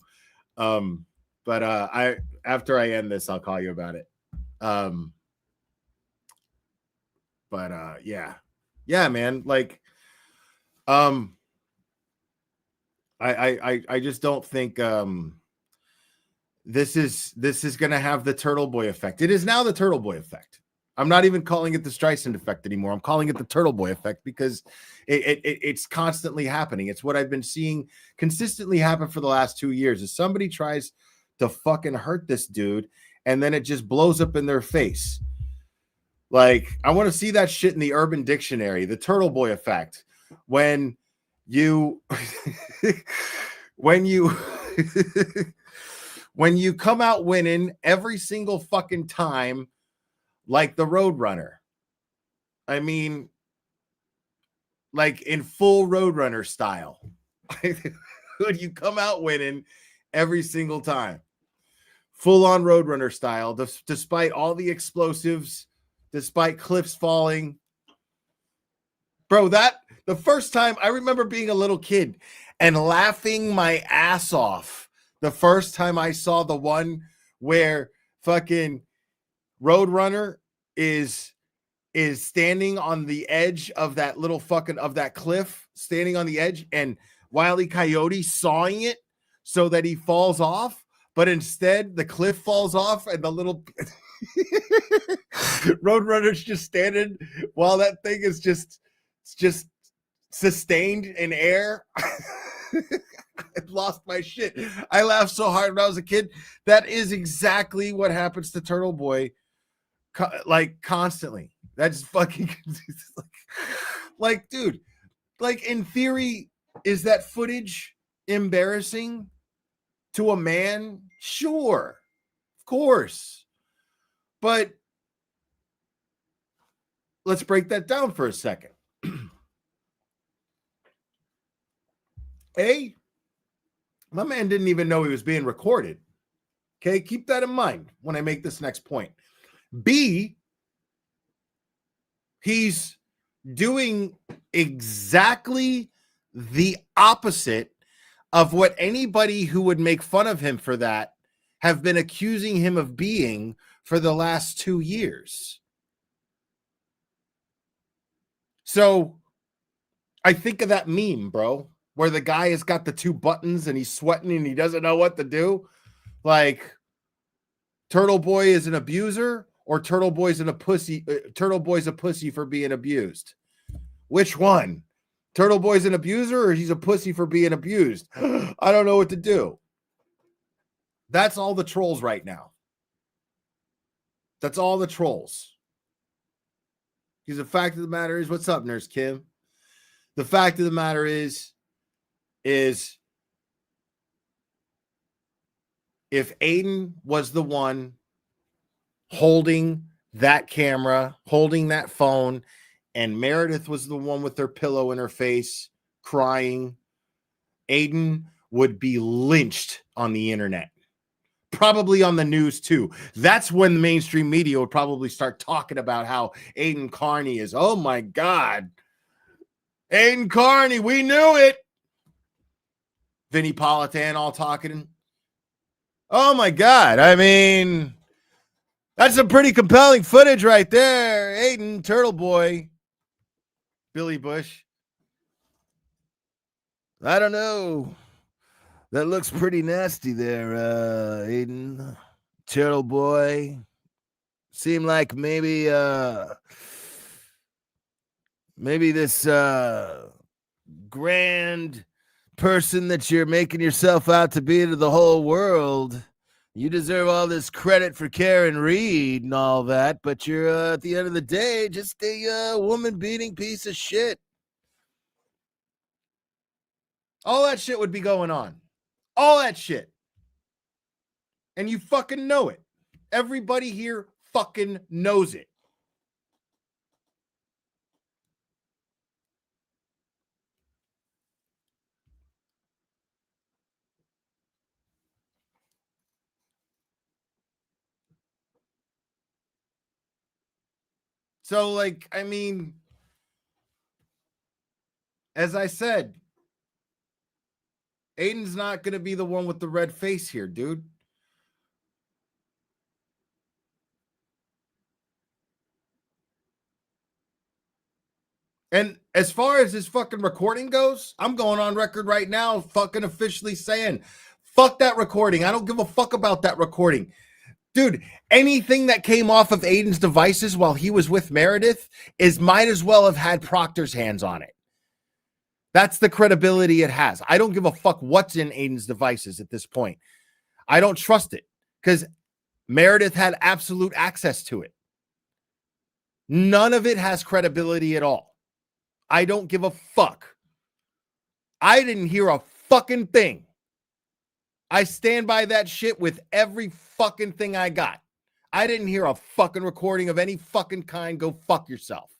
But after I end this, I'll call you about it. Yeah, man. Like, I just don't think this is gonna have the Turtle Boy effect. It is now the Turtle Boy effect. I'm not even calling it the Streisand effect anymore. I'm calling it the Turtle Boy effect because it's constantly happening. It's what I've been seeing consistently happen for the last 2 years. Is somebody tries to fucking hurt this dude and then it just blows up in their face. Like, I want to see that shit in the Urban Dictionary, the Turtle Boy effect. When you when you come out winning every single fucking time, like the Roadrunner. I mean, like in full Roadrunner style. When you come out winning every single time. Full on Roadrunner style, despite all the explosives, despite cliffs falling. Bro, the first time I remember being a little kid and laughing my ass off the first time I saw the one where fucking Roadrunner is standing on the edge of that little fucking of that cliff, standing on the edge, and Wile E. Coyote sawing it so that he falls off, but instead the cliff falls off and the little Roadrunner's just standing while that thing is just sustained in air. I lost my shit. I laughed so hard when I was a kid. That is exactly what happens to Turtle Boy, like constantly. That's fucking like, dude, like in theory, is that footage embarrassing to a man? Sure, of course. But let's break that down for a second. A, my man didn't even know he was being recorded. Okay, keep that in mind when I make this next point. B, he's doing exactly the opposite of what anybody who would make fun of him for that have been accusing him of being for the last 2 years. So I think of that meme, bro, where the guy has got the 2 buttons and he's sweating and he doesn't know what to do. Like, Turtle Boy is an abuser or Turtle Boy's a pussy. Turtle Boy's a pussy for being abused. Which one? Turtle Boy's an abuser or he's a pussy for being abused? I don't know what to do. That's all the trolls right now. That's all the trolls. Because the fact of the matter is, what's up, Nurse Kim? The fact of the matter is if Aiden was the one holding that camera, holding that phone, and Meredith was the one with her pillow in her face, crying, Aiden would be lynched on the internet. Probably on the news too. That's when the mainstream media would probably start talking about how Aiden Carney is. Oh my God. Aiden Carney, we knew it. Vinnie Politan all talking. Oh my God. I mean, that's some pretty compelling footage right there. Aiden, Turtle Boy, Billy Bush. I don't know. That looks pretty nasty there, Aiden. Turtle Boy. Seemed like maybe this grand person that you're making yourself out to be to the whole world. You deserve all this credit for Karen Reed and all that, but you're at the end of the day just a woman-beating piece of shit. All that shit would be going on. All that shit. And you fucking know it. Everybody here fucking knows it. So, like, I mean, as I said, Aiden's not going to be the one with the red face here, dude. And as far as his fucking recording goes, I'm going on record right now fucking officially saying, fuck that recording. I don't give a fuck about that recording. Dude, anything that came off of Aiden's devices while he was with Meredith might as well have had Proctor's hands on it. That's the credibility it has. I don't give a fuck what's in Aiden's devices at this point. I don't trust it because Meredith had absolute access to it. None of it has credibility at all. I don't give a fuck. I didn't hear a fucking thing. I stand by that shit with every fucking thing I got. I didn't hear a fucking recording of any fucking kind. Go fuck yourself.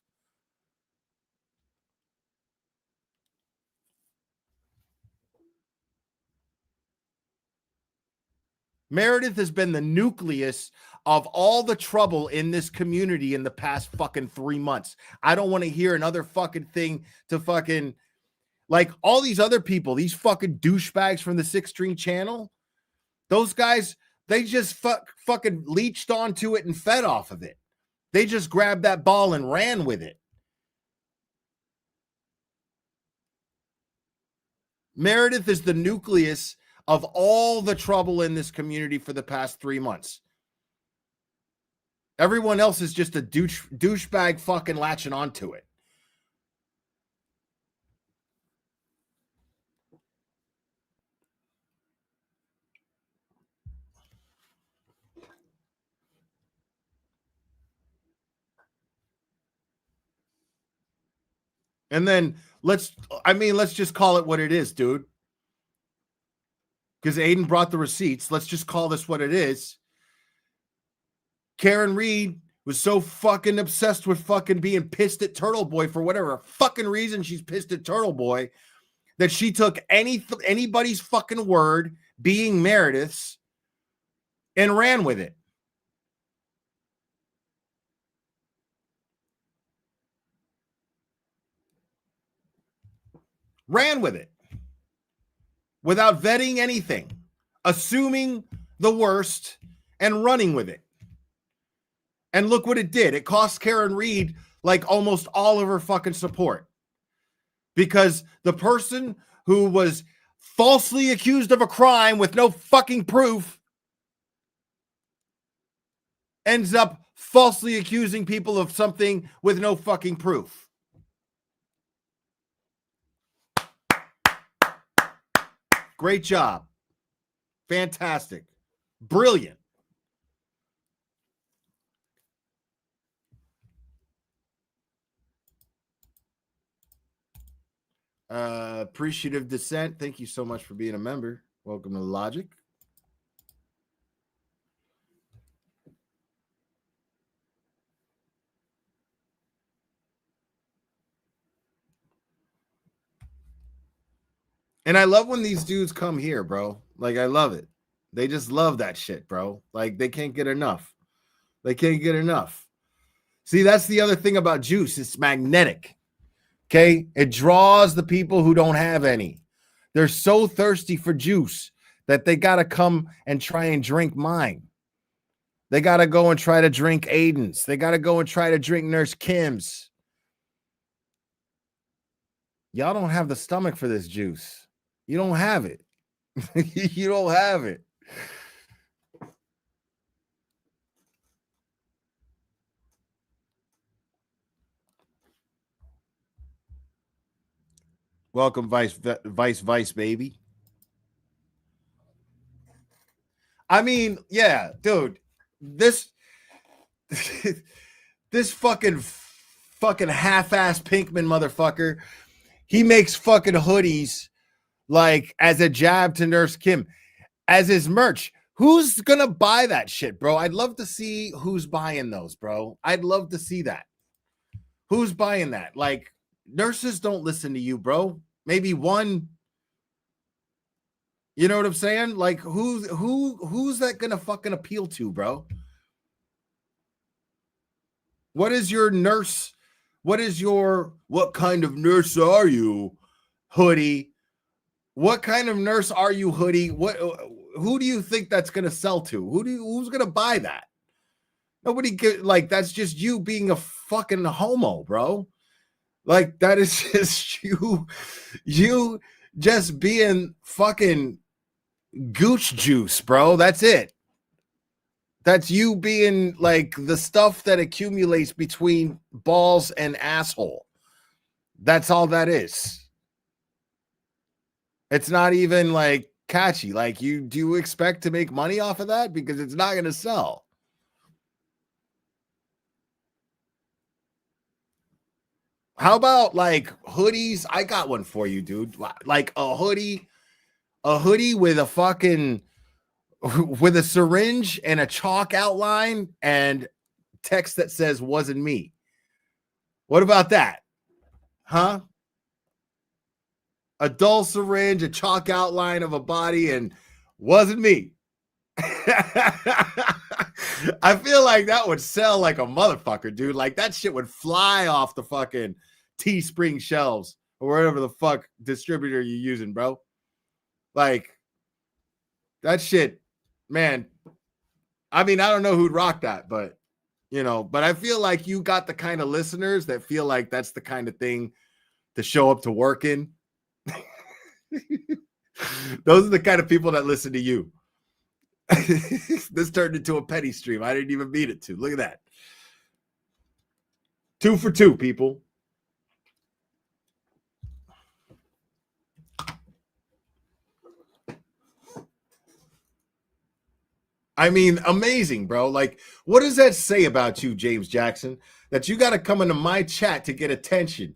Meredith has been the nucleus of all the trouble in this community in the past fucking 3 months. I don't want to hear another fucking thing to fucking, like all these other people, these fucking douchebags from the 6th String channel. Those guys, they just fucking leached onto it and fed off of it. They just grabbed that ball and ran with it. Meredith is the nucleus of all the trouble in this community for the past 3 months. Everyone else is just a douchebag fucking latching onto it. And then let's just call it what it is, dude. Because Aiden brought the receipts. Let's just call this what it is. Karen Reed was so fucking obsessed with fucking being pissed at Turtle Boy for whatever fucking reason she's pissed at Turtle Boy that she took anybody's fucking word, being Meredith's, and ran with it. Ran with it. Without vetting anything, assuming the worst and running with it. And look what it did. It cost Karen Reed like almost all of her fucking support. Because the person who was falsely accused of a crime with no fucking proof ends up falsely accusing people of something with no fucking proof. Great job. Fantastic. Brilliant. Appreciative Dissent. Thank you so much for being a member. Welcome to Logic. And I love when these dudes come here, bro. Like, I love it. They just love that shit, bro. Like, they can't get enough. They can't get enough. See, that's the other thing about juice. It's magnetic. Okay? It draws the people who don't have any. They're so thirsty for juice that they got to come and try and drink mine. They got to go and try to drink Aiden's. They got to go and try to drink Nurse Kim's. Y'all don't have the stomach for this juice. You don't have it. You don't have it. Welcome, Vice, baby. I mean, yeah, dude, this fucking half-ass Pinkman motherfucker, he makes fucking hoodies like as a jab to Nurse Kim, as his merch. Who's gonna buy that shit, bro? I'd love to see who's buying those, bro. I'd love to see that. Who's buying that? Like, nurses don't listen to you, bro. Maybe one. You know what I'm saying? Like, who's that gonna fucking appeal to, bro? What is your nurse? What is your what kind of nurse are you hoodie? What kind of nurse are you hoodie? Who do you think that's gonna sell to? Who's gonna buy that? Nobody like, that's just you being a fucking homo, bro. Like, that is just you just being fucking gooch juice, bro. That's it. That's you being like the stuff that accumulates between balls and asshole. That's all that is. It's not even like catchy. Like, do you expect to make money off of that? Because it's not going to sell. How about like hoodies? I got one for you, dude. Like a hoodie with a fucking with a syringe and a chalk outline and text that says "wasn't me." What about that? Huh? A dull syringe, a chalk outline of a body, and wasn't me. I feel like that would sell like a motherfucker, dude. Like, that shit would fly off the fucking Teespring shelves or wherever the fuck distributor you're using, bro. Like, that shit, man. I mean, I don't know who'd rock that, but but I feel like you got the kind of listeners that feel like that's the kind of thing to show up to work in. Those are the kind of people that listen to you. This turned into a petty stream. I didn't even mean it to. Look at that. 2 for 2, people. I mean, amazing, bro. Like, what does that say about you, James Jackson? That you got to come into my chat to get attention.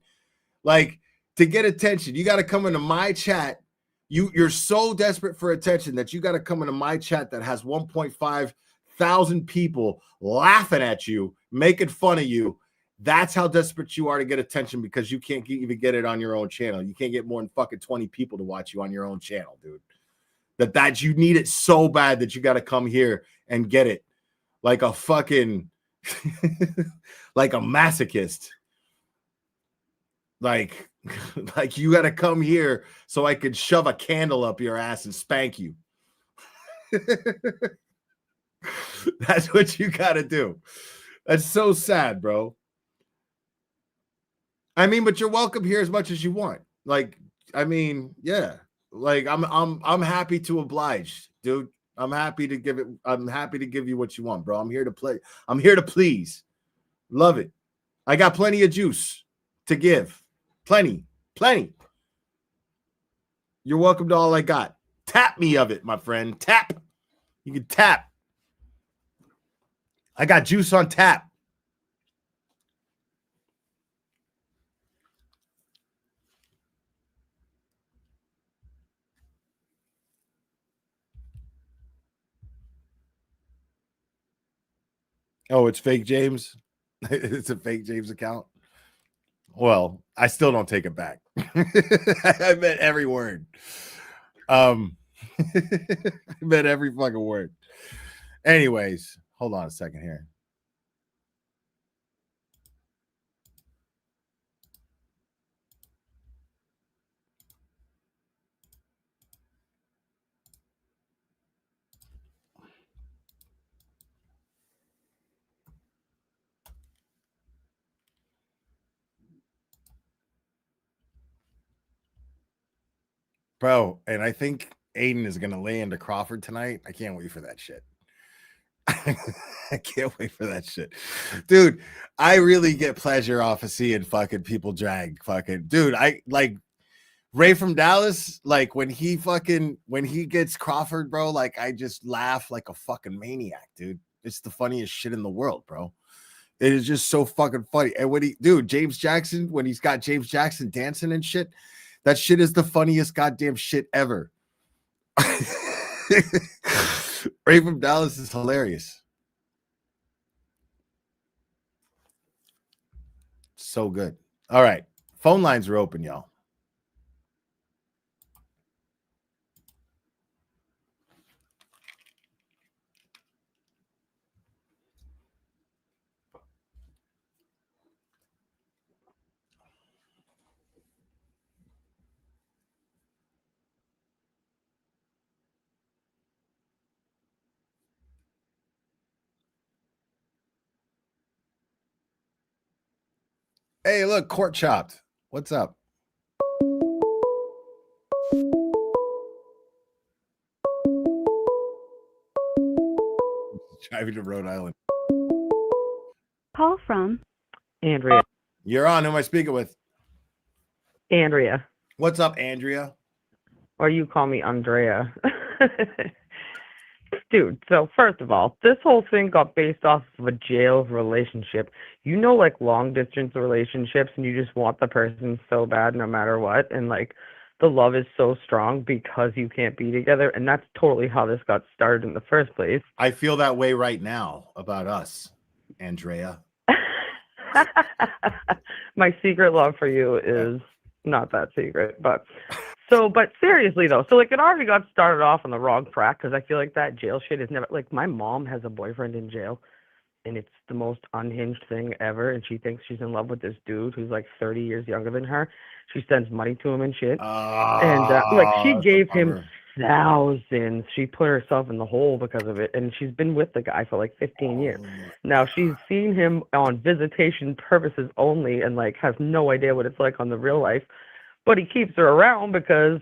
Like, to get attention, you got to come into my chat. You're so desperate for attention that you got to come into my chat that has 1.5 thousand people laughing at you, making fun of you. That's how desperate you are to get attention, because you can't even get it on your own channel. You can't get more than fucking 20 people to watch you on your own channel, dude. That you need it so bad that you got to come here and get it like a fucking like a masochist. Like you got to come here so I could shove a candle up your ass and spank you. That's what you got to do. That's so sad, bro. I mean, but you're welcome here as much as you want. Like, I mean, yeah. Like, I'm happy to oblige, dude. I'm happy to give you what you want, bro. I'm here to play. I'm here to please. Love it. I got plenty of juice to give. Plenty. You're welcome to all I got. Tap me of it, my friend. Tap. You can tap. I got juice on tap. Oh, it's fake James. It's a fake James account. Well, I still don't take it back. I meant every word. I meant every fucking word. Anyways, hold on a second here. Bro, and I think Aiden is going to lay into Crawford tonight. I can't wait for that shit. I can't wait for that shit. Dude, I really get pleasure off of seeing fucking people drag fucking. Dude, I like Ray from Dallas, like when he gets Crawford, bro, like I just laugh like a fucking maniac, dude. It's the funniest shit in the world, bro. It is just so fucking funny. And when James Jackson, when he's got James Jackson dancing and shit, that shit is the funniest goddamn shit ever. Ray from Dallas is hilarious. So good. All right. Phone lines are open, y'all. Hey, look, Court Chopped. What's up? Driving to Rhode Island. Call from Andrea. You're on. Who am I speaking with? Andrea. What's up, Andrea? Or you call me Andrea. Dude, so first of all, this whole thing got based off of a jail relationship. You know, like long distance relationships, and you just want the person so bad no matter what. And like the love is so strong because you can't be together. And that's totally how this got started in the first place. I feel that way right now about us, Andrea. My secret love for you is not that secret, but seriously though, so like it already got started off on the wrong track because I feel like that jail shit is never like my mom has a boyfriend in jail and it's the most unhinged thing ever, and she thinks she's in love with this dude who's like 30 years younger than her. She sends money to him and shit, and like she gave him thousands. She put herself in the hole because of it, and she's been with the guy for like 15 years. Now she's seen him on visitation purposes only and like has no idea what it's like on the real life, but he keeps her around because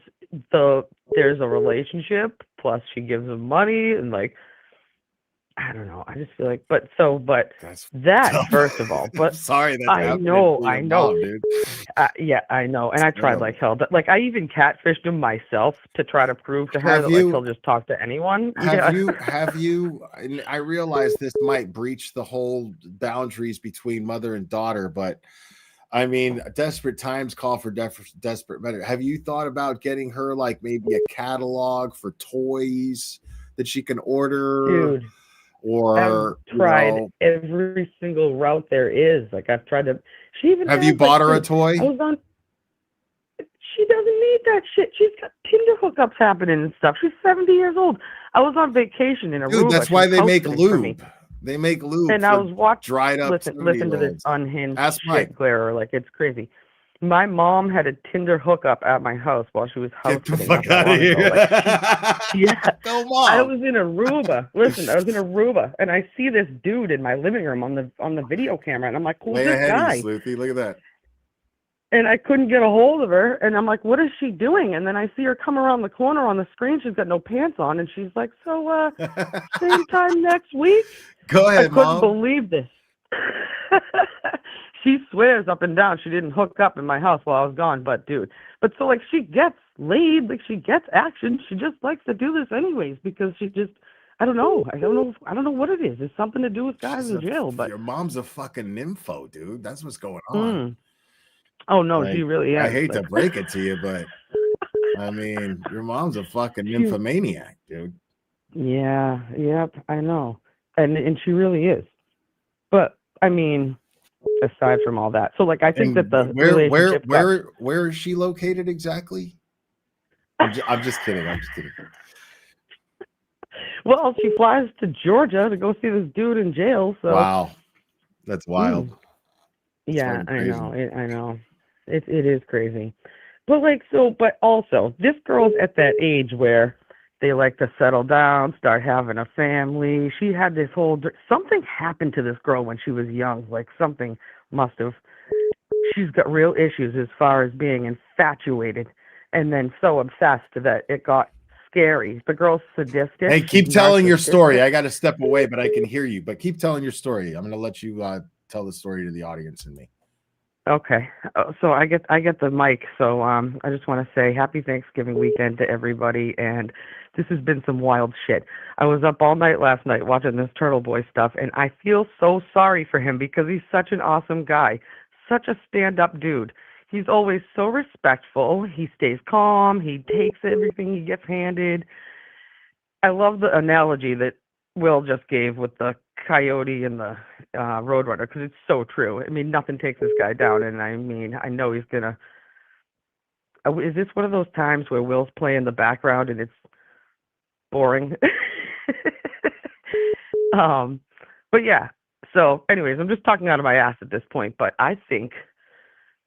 there's a relationship, plus she gives him money, and like I don't know. I just feel like, first of all, but sorry, that's I know, dude. Yeah, I know, and I tried like hell. But like, I even catfished him myself to try to prove to her that like he'll just talk to anyone. Have you? I realize this might breach the whole boundaries between mother and daughter, but I mean, desperate times call for desperate measures. Have you thought about getting her like maybe a catalog for toys that she can order? Dude. Or I've tried every single route there is. Like I've tried to. She even have you bought her a toy? She doesn't need that shit. She's got Tinder hookups happening and stuff. She's 70 years old. I was on vacation in Aruba. Dude, that's why they make lube. They make lube. And I was watching. Dried up. Listen to this unhinged shit glare. Like it's crazy. My mom had a Tinder hookup at my house while she was house sitting. Get the fuck out of here. Yeah. Go on. I was in Aruba. Listen, I was in Aruba and I see this dude in my living room on the video camera, and I'm like, who's this guy? Sleuthy. Look at that. And I couldn't get a hold of her, and I'm like, what is she doing? And then I see her come around the corner on the screen. She's got no pants on, and she's like, so same time next week? Go ahead, Mom. I couldn't believe this. She swears up and down she didn't hook up in my house while I was gone, but so like she gets laid, like she gets action. She just likes to do this anyways because she just, I don't know what it is. It's something to do with guys in jail. But your mom's a fucking nympho, dude. That's what's going on. Oh no, she really is. I hate to break it to you, but I mean, your mom's a fucking nymphomaniac, dude. Yeah, yep, I know, and she really is. But I mean, aside from all that. So like I think And that the where relationship where is she located exactly? I'm just kidding. I'm just kidding. well, she flies to Georgia to go see this dude in jail. So Wow, that's wild. yeah, fucking I crazy. know. I know. It is crazy. But like so, but also this girl's at that age where they like to settle down, start having a family. She had this whole something happened to this girl when she was young. Like something must have. She's got real issues as far as being infatuated and then so obsessed that it got scary. The girl's sadistic. Hey, keep she's telling your story. narcissistic. I got to step away, but I can hear you. But keep telling your story. I'm going to let you tell the story to the audience and me. Okay, so I get the mic. So I just want to say happy Thanksgiving weekend to everybody, and this has been some wild shit. I was up all night last night watching this Turtle Boy stuff, and I feel so sorry for him because he's such an awesome guy, such a stand-up dude. He's always so respectful. He stays calm. He takes everything he gets handed. I love the analogy that Will just gave with the coyote and the roadrunner because it's so true. I mean, nothing takes this guy down, and I mean, I know he's gonna. Is this one of those times where Will's playing in the background and it's boring? But yeah. So, anyways, I'm just talking out of my ass at this point, but I think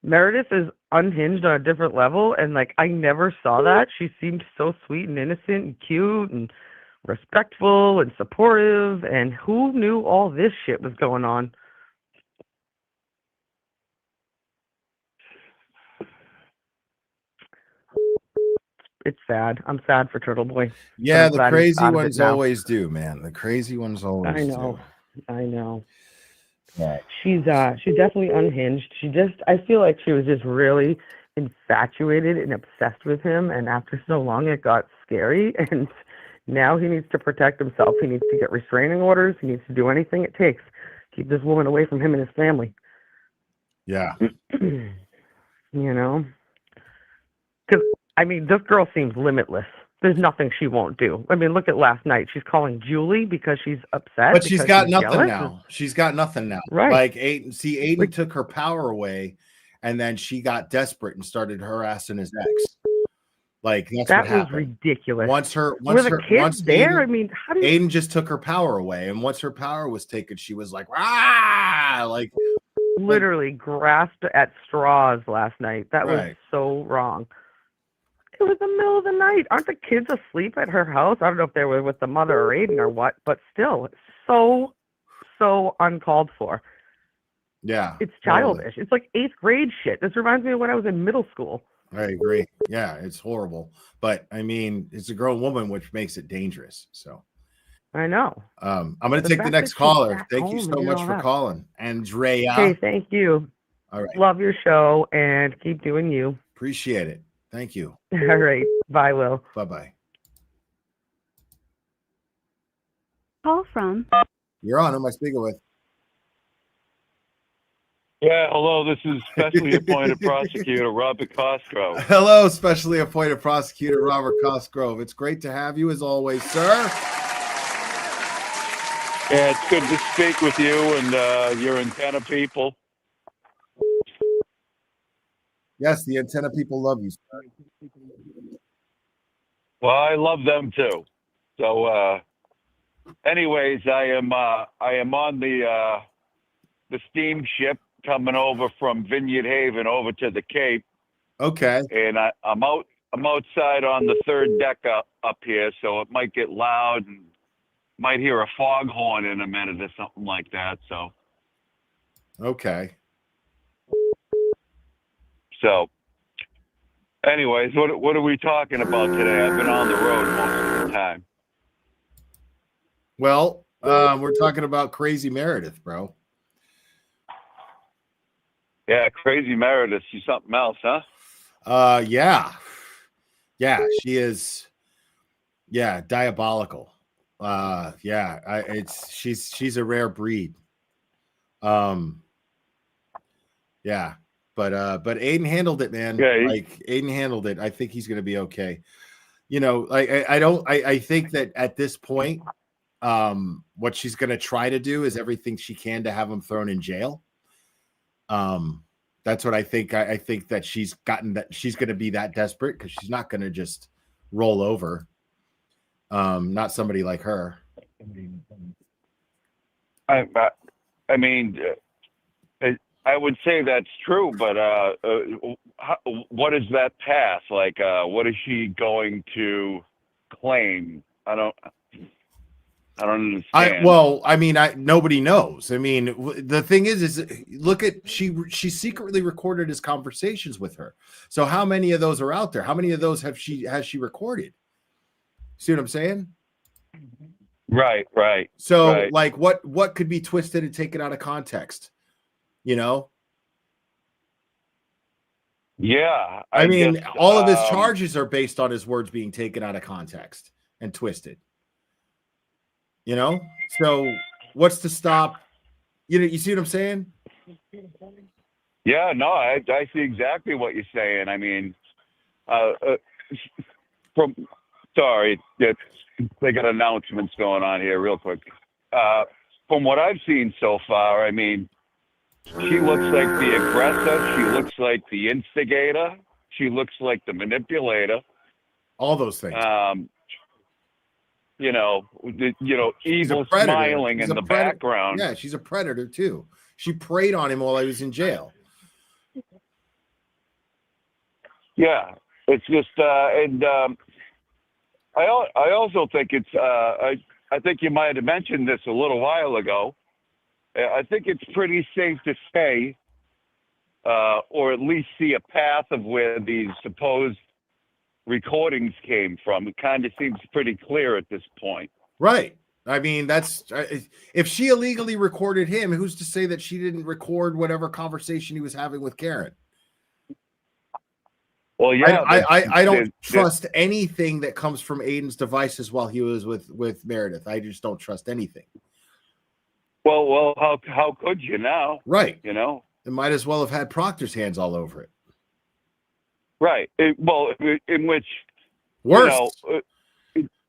Meredith is unhinged on a different level, and like I never saw that. She seemed so sweet and innocent and cute and respectful and supportive, and who knew all this shit was going on? It's sad. I'm sad for Turtle Boy. Yeah, the crazy ones always do, man. The crazy ones always I know. do. I know. Yeah. She's definitely unhinged. I feel like she was just really infatuated and obsessed with him, and after so long it got scary, and now he needs to protect himself. He needs to get restraining orders. He needs to do anything it takes to keep this woman away from him and his family. Yeah. You know? Because, I mean, this girl seems limitless. There's nothing she won't do. I mean, look at last night. She's calling Julie because she's upset. But she's got nothing jealous. now. She's got nothing now. Right. Like Aiden took her power away, and then she got desperate and started harassing his ex. Like that's that what was happened. ridiculous. Were the kids there? Aiden, I mean, how do you... Aiden just took her power away, and once her power was taken, she was like, "Ah!" Like literally grasped at straws last night. That was Right. so wrong. It was the middle of the night. Aren't the kids asleep at her house? I don't know if they were with the mother or Aiden or what, but still, it's so uncalled for. Yeah, It's childish. It's like 8th grade shit. This reminds me of when I was in middle school. I agree. Yeah, it's horrible. But I mean, it's a grown woman, which makes it dangerous. So I know. I'm going to The take the fact next that she's caller. back Thank you home so and much all for that. calling, Andrea. Hey, thank you. All right, Love your show and keep doing you. appreciate it. Thank you. All right. Bye, Will. Bye-bye. Call from. You're on. Who am I speaking with? Yeah, hello. This is specially appointed prosecutor Robert Cosgrove. Hello, specially appointed prosecutor Robert Cosgrove. It's great to have you as always, sir. Yeah, it's good to speak with you and your antenna people. Yes, the antenna people love you, sir. Well, I love them too. So, anyways, I am on the steamship coming over from Vineyard Haven over to the Cape. Okay. And I'm outside on the third deck up here, so it might get loud and might hear a foghorn in a minute or something like that. So. Okay. So, anyways, what are we talking about today? I've been on the road most of the time. Well, we're talking about Crazy Meredith, bro. Yeah, Crazy Meredith. She's something else, huh? Yeah, she is. Yeah, diabolical. She's a rare breed. Yeah. But Aiden handled it, man. Yeah, Aiden handled it. I think he's going to be okay. You know, I think that at this point, what she's going to try to do is everything she can to have him thrown in jail. That's what I think. I think that she's gotten that she's going to be that desperate because she's not going to just roll over. Not somebody like her. I mean, I would say that's true, but what is that path? Like, what is she going to claim? I don't understand. Nobody knows. I mean, the thing is look at she secretly recorded his conversations with her. So how many of those are out there? How many of those has she recorded? See what I'm saying? Right. So right. like what could be twisted and taken out of context? You know? Yeah. I mean, guess, all of his charges are based on his words being taken out of context and twisted. You know? So what's to stop? You see what I'm saying? Yeah, no, I see exactly what you're saying. I mean, they got announcements going on here real quick. From what I've seen so far, I mean, she looks like the aggressor. She looks like the instigator. She looks like the manipulator. All those things. Evil smiling in the background. Yeah, she's a predator too. She preyed on him while he was in jail. Yeah, it's just, and I also think it's. I think you might have mentioned this a little while ago. I think it's pretty safe to say, or at least see a path of where these supposed recordings came from. It kind of seems pretty clear at this point. Right. I mean, that's if she illegally recorded him, who's to say that she didn't record whatever conversation he was having with Karen? Well, yeah, I don't trust anything that comes from Aiden's devices while he was with Meredith. I just don't trust anything. Well, how could you now? Right. You know, it might as well have had Proctor's hands all over it. Right. In which, worse.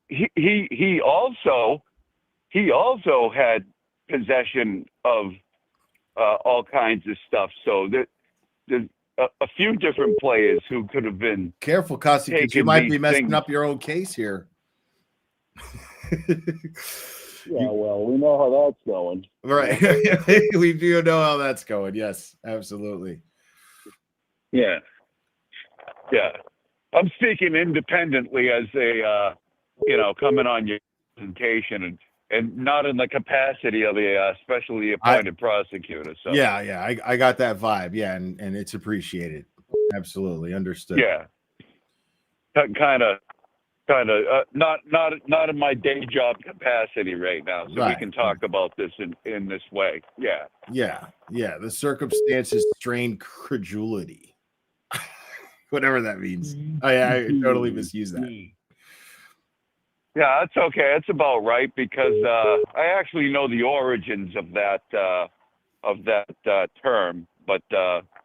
He also had possession of all kinds of stuff. So there's a few different players who could have been careful, Kasi, because you might be messing up your own case here. Yeah, well, we know how that's going. Right. We do know how that's going. Yes, absolutely. Yeah. Yeah. I'm speaking independently as a, coming on your presentation and not in the capacity of a specially appointed prosecutor. So yeah, I got that vibe. Yeah, and it's appreciated. Absolutely understood. Yeah. Kind of, not in my day job capacity right now, so we can talk about this in this way. Yeah. The circumstances strained credulity, whatever that means. I totally misused that. Yeah, that's okay. That's about right because I actually know the origins of that term, but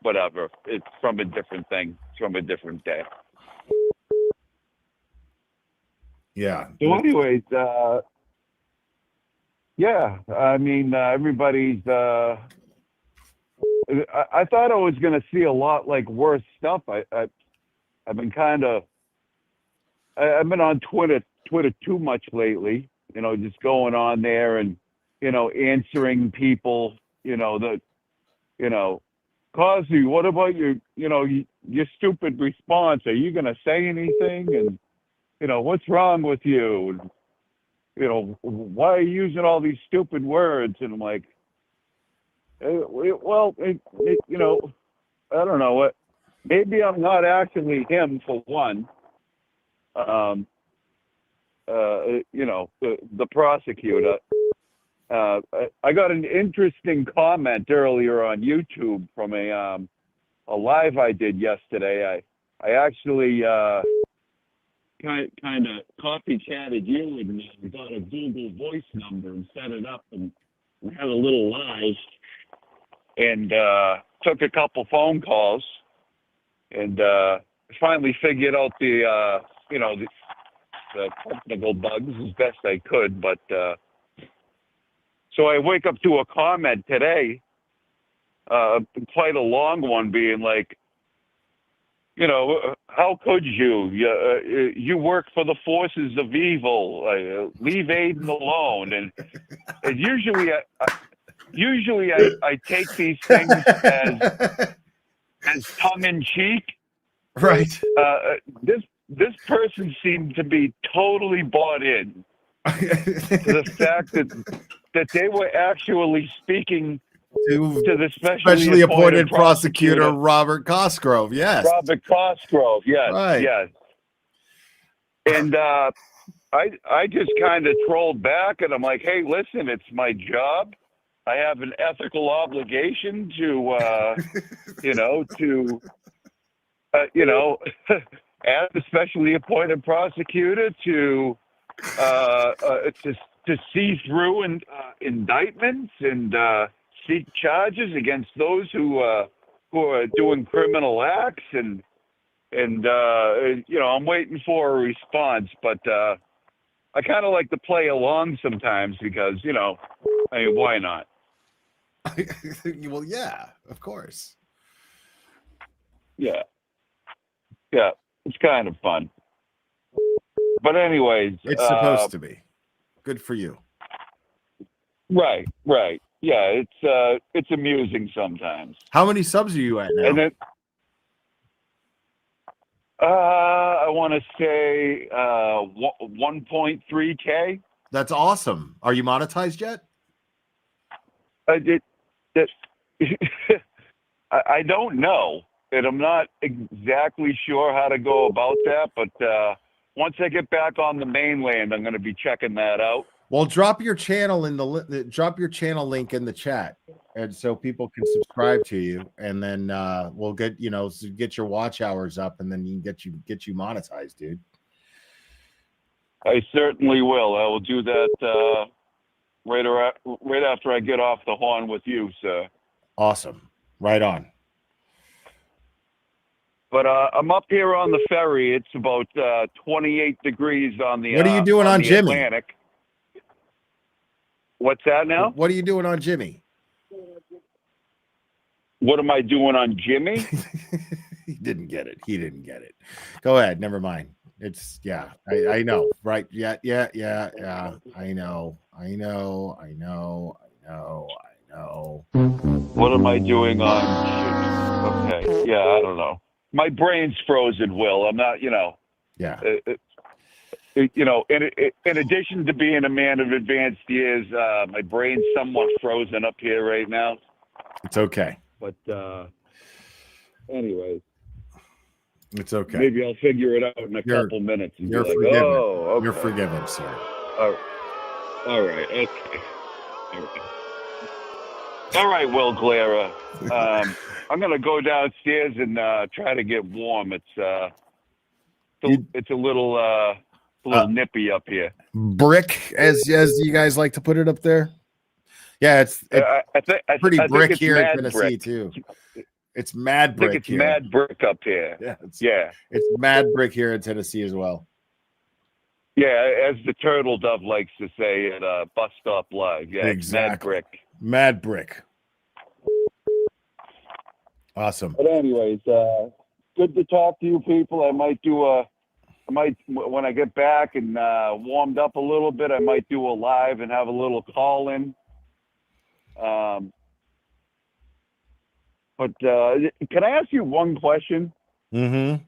whatever. It's from a different thing. It's from a different day. Yeah. So anyways, I mean, everybody's, I thought I was going to see a lot worse stuff. I've been I've been on Twitter too much lately, just going on there and, answering people, Cosby, what about your stupid response? Are you going to say anything? And, what's wrong with you? And, why are you using all these stupid words? And I'm like, I don't know what. Maybe I'm not actually him for one. The prosecutor. I got an interesting comment earlier on YouTube from a live I did yesterday. I actually kind of copy chatted you and got a Google voice number and set it up and had a little live and took a couple phone calls and finally figured out the technical bugs as best I could. But so I wake up to a comment today quite a long one, being like, you know, how could you? You work for the forces of evil. Leave Aiden alone. And usually I take these things as tongue in cheek. Right. This person seemed to be totally bought in to the fact that they were actually speaking to the specially appointed prosecutor Robert Cosgrove. Yes. Robert Cosgrove. Yes. Right. Yes. And I just kind of trolled back, and I'm like, hey, listen, it's my job. I have an ethical obligation to, as the specially appointed prosecutor to see through indictments and seek charges against those who are doing criminal acts, and I'm waiting for a response, but I kind of like to play along sometimes because why not? Well, yeah, of course. Yeah, it's kind of fun. But anyways, it's supposed to be good for you. Right. Yeah, it's amusing sometimes. How many subs are you at now? And then, I want to say 1.3K. That's awesome. Are you monetized yet? I don't know, and I'm not exactly sure how to go about that. But once I get back on the mainland, I'm going to be checking that out. Well, drop your channel in drop your channel link in the chat, and so people can subscribe to you, and then we'll get your watch hours up, and then you can get you monetized, dude. I certainly will. I will do that right after I get off the horn with you, sir. Awesome. Right on. But I'm up here on the ferry. It's about 28 degrees on the. What are you doing on Jimmy? Atlantic. What's that now? What are you doing on Jimmy? What am I doing on Jimmy? He didn't get it. Go ahead. Never mind. It's I know. Right. Yeah. I know. What am I doing on Jimmy? Okay. Yeah, I don't know. My brain's frozen, Will. I'm not, Yeah. In addition to being a man of advanced years, my brain's somewhat frozen up here right now. It's okay. But anyways, it's okay. Maybe I'll figure it out in a couple minutes. And you're be like, forgiven. Oh, okay. You're forgiven, sir. All right. Okay. All right, Will Glera. I'm gonna go downstairs and try to get warm. It's a little nippy up here. Brick, as you guys like to put it up there. Yeah, it's pretty brick here in Tennessee too. It's mad brick. I think it's here. mad brick up here. Yeah, it's mad brick here in Tennessee as well. Yeah, as the Turtle Dove likes to say at Bus Stop Live. Yeah, exactly. It's mad brick. Awesome. But anyways, good to talk to you people. I might when I get back and warmed up a little bit, I might do a live and have a little call in. But can I ask you one question? Mm-hmm.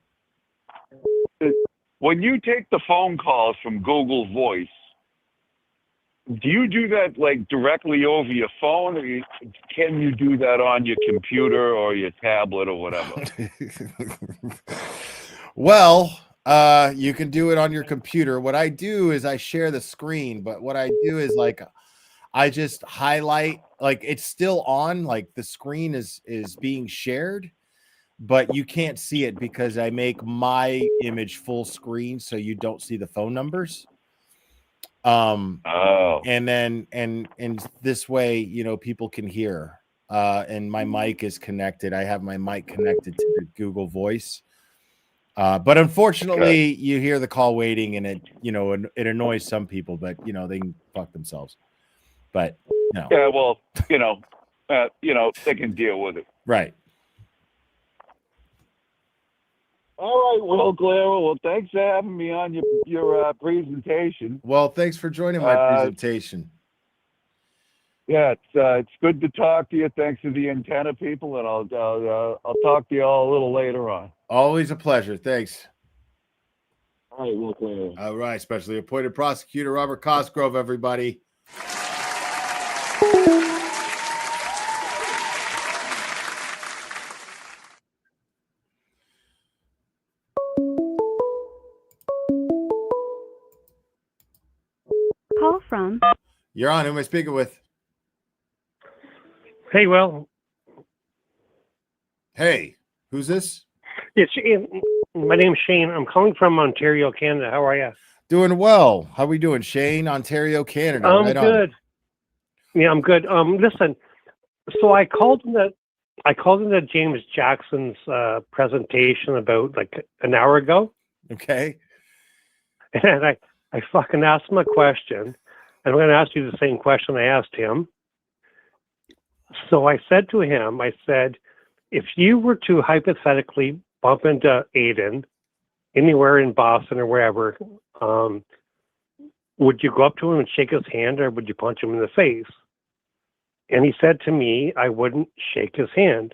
When you take the phone calls from Google Voice, do you do that like directly over your phone, or can you do that on your computer or your tablet or whatever? Well, you can do it on your computer. What I do is I share the screen, but what I do is I just highlight, it's still on, the screen is being shared, but you can't see it because I make my image full screen so you don't see the phone numbers. And then and this way, people can hear. And my mic is connected. I have my mic connected to the Google Voice. But unfortunately, you hear the call waiting, and it annoys some people, but they can fuck themselves. But yeah, well, they can deal with it. Right. All right, Will Glera. Well, thanks for having me on your presentation. Well, thanks for joining my presentation. Yeah, it's good to talk to you. Thanks to the antenna people, and I'll talk to you all a little later on. Always a pleasure. Thanks. All right, Will Glera. All right, specially appointed prosecutor Robert Cosgrove, everybody. Call from. You're on. Who am I speaking with? Hey, Will. Hey, who's this? My name's Shane. I'm calling from Ontario, Canada. How are you? Doing well. How we doing, Shane? Ontario, Canada. I'm right good. On. Yeah, I'm good. Listen. So I called into James Jackson's presentation about like an hour ago. Okay. And I fucking asked him a question, and I'm going to ask you the same question I asked him. So I said to him, if you were to hypothetically bump into Aiden anywhere in Boston or wherever, would you go up to him and shake his hand, or would you punch him in the face? And he said to me, I wouldn't shake his hand.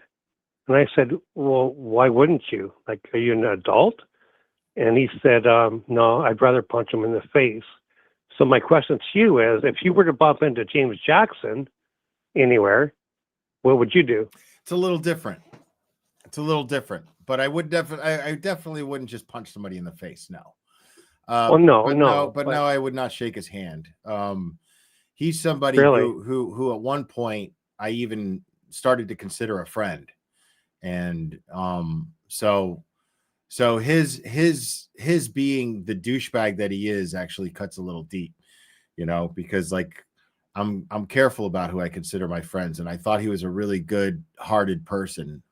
And I said, well, why wouldn't you? Like, are you an adult? And he said, no, I'd rather punch him in the face. So my question to you is, if you were to bump into James Jackson anywhere, what would you do? It's a little different. But I would I definitely wouldn't just punch somebody in the face. No. But I would not shake his hand. He's somebody really? who at one point I even started to consider a friend. And so his being the douchebag that he is actually cuts a little deep, because like I'm careful about who I consider my friends, and I thought he was a really good-hearted person.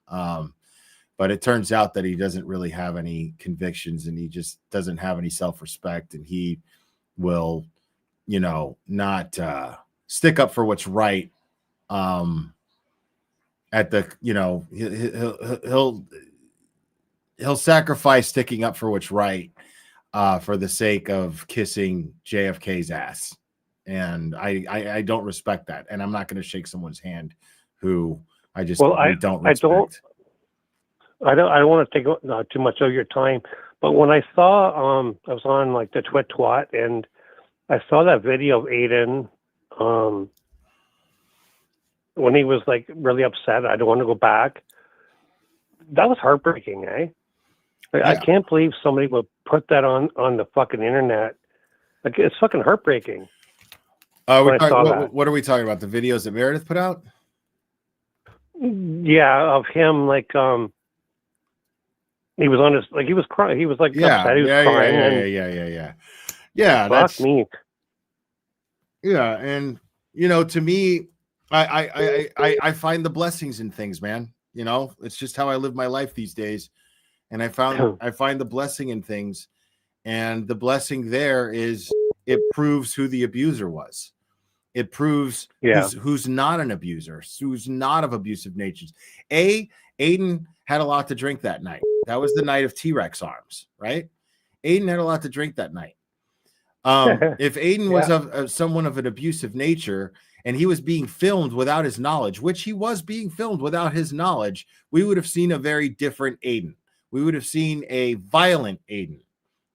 But it turns out that he doesn't really have any convictions, and he just doesn't have any self-respect, and he will, not stick up for what's right. At the, he'll sacrifice sticking up for what's right for the sake of kissing JFK's ass. And I don't respect that. And I'm not going to shake someone's hand who I don't respect. I don't want to take too much of your time, but when I saw, I was on like the Twit, and I saw that video of Aiden, when he was like really upset, I don't want to go back. That was heartbreaking, eh? Yeah. I can't believe somebody would put that on the fucking internet. Like, it's fucking heartbreaking. What are we talking about? The videos that Meredith put out? Yeah, of him, like, he was on his, like, he was crying. He was like upset. He was crying. Yeah. Fuck me. Yeah, and to me, I find the blessings in things, man. It's just how I live my life these days. And I find the blessing in things, and the blessing there is it proves who the abuser was. It proves who's not an abuser, who's not of abusive natures. Aiden had a lot to drink that night. That was the night of T-Rex arms, right? Aiden had a lot to drink that night. If Aiden was of someone of an abusive nature, and he was being filmed without his knowledge, which he was being filmed without his knowledge, we would have seen a very different Aiden. We would have seen a violent Aiden.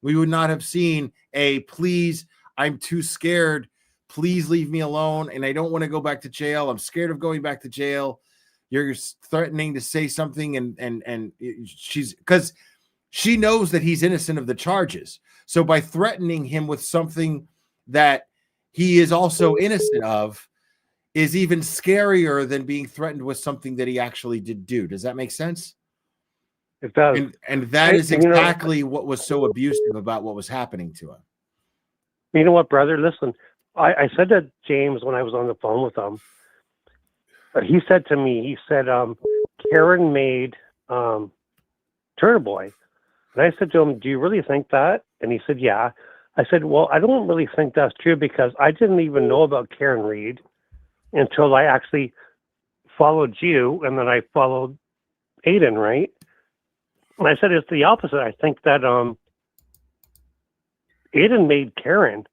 We would not have seen a, please, I'm too scared, please leave me alone, and I don't want to go back to jail. I'm scared of going back to jail. You're threatening to say something, and she's, because she knows that he's innocent of the charges. So by threatening him with something that he is also innocent of is even scarier than being threatened with something that he actually did do. Does that make sense? It does. And that is exactly what was so abusive about what was happening to him. You know what, brother? Listen, I said to James when I was on the phone with him, he said to me, he said, Karen made Turner Boy. And I said to him, do you really think that? And he said, yeah. I said, well, I don't really think that's true, because I didn't even know about Karen Reed until I actually followed you, and then I followed Aiden, right? And I said it's the opposite. I think that Aiden made Karen,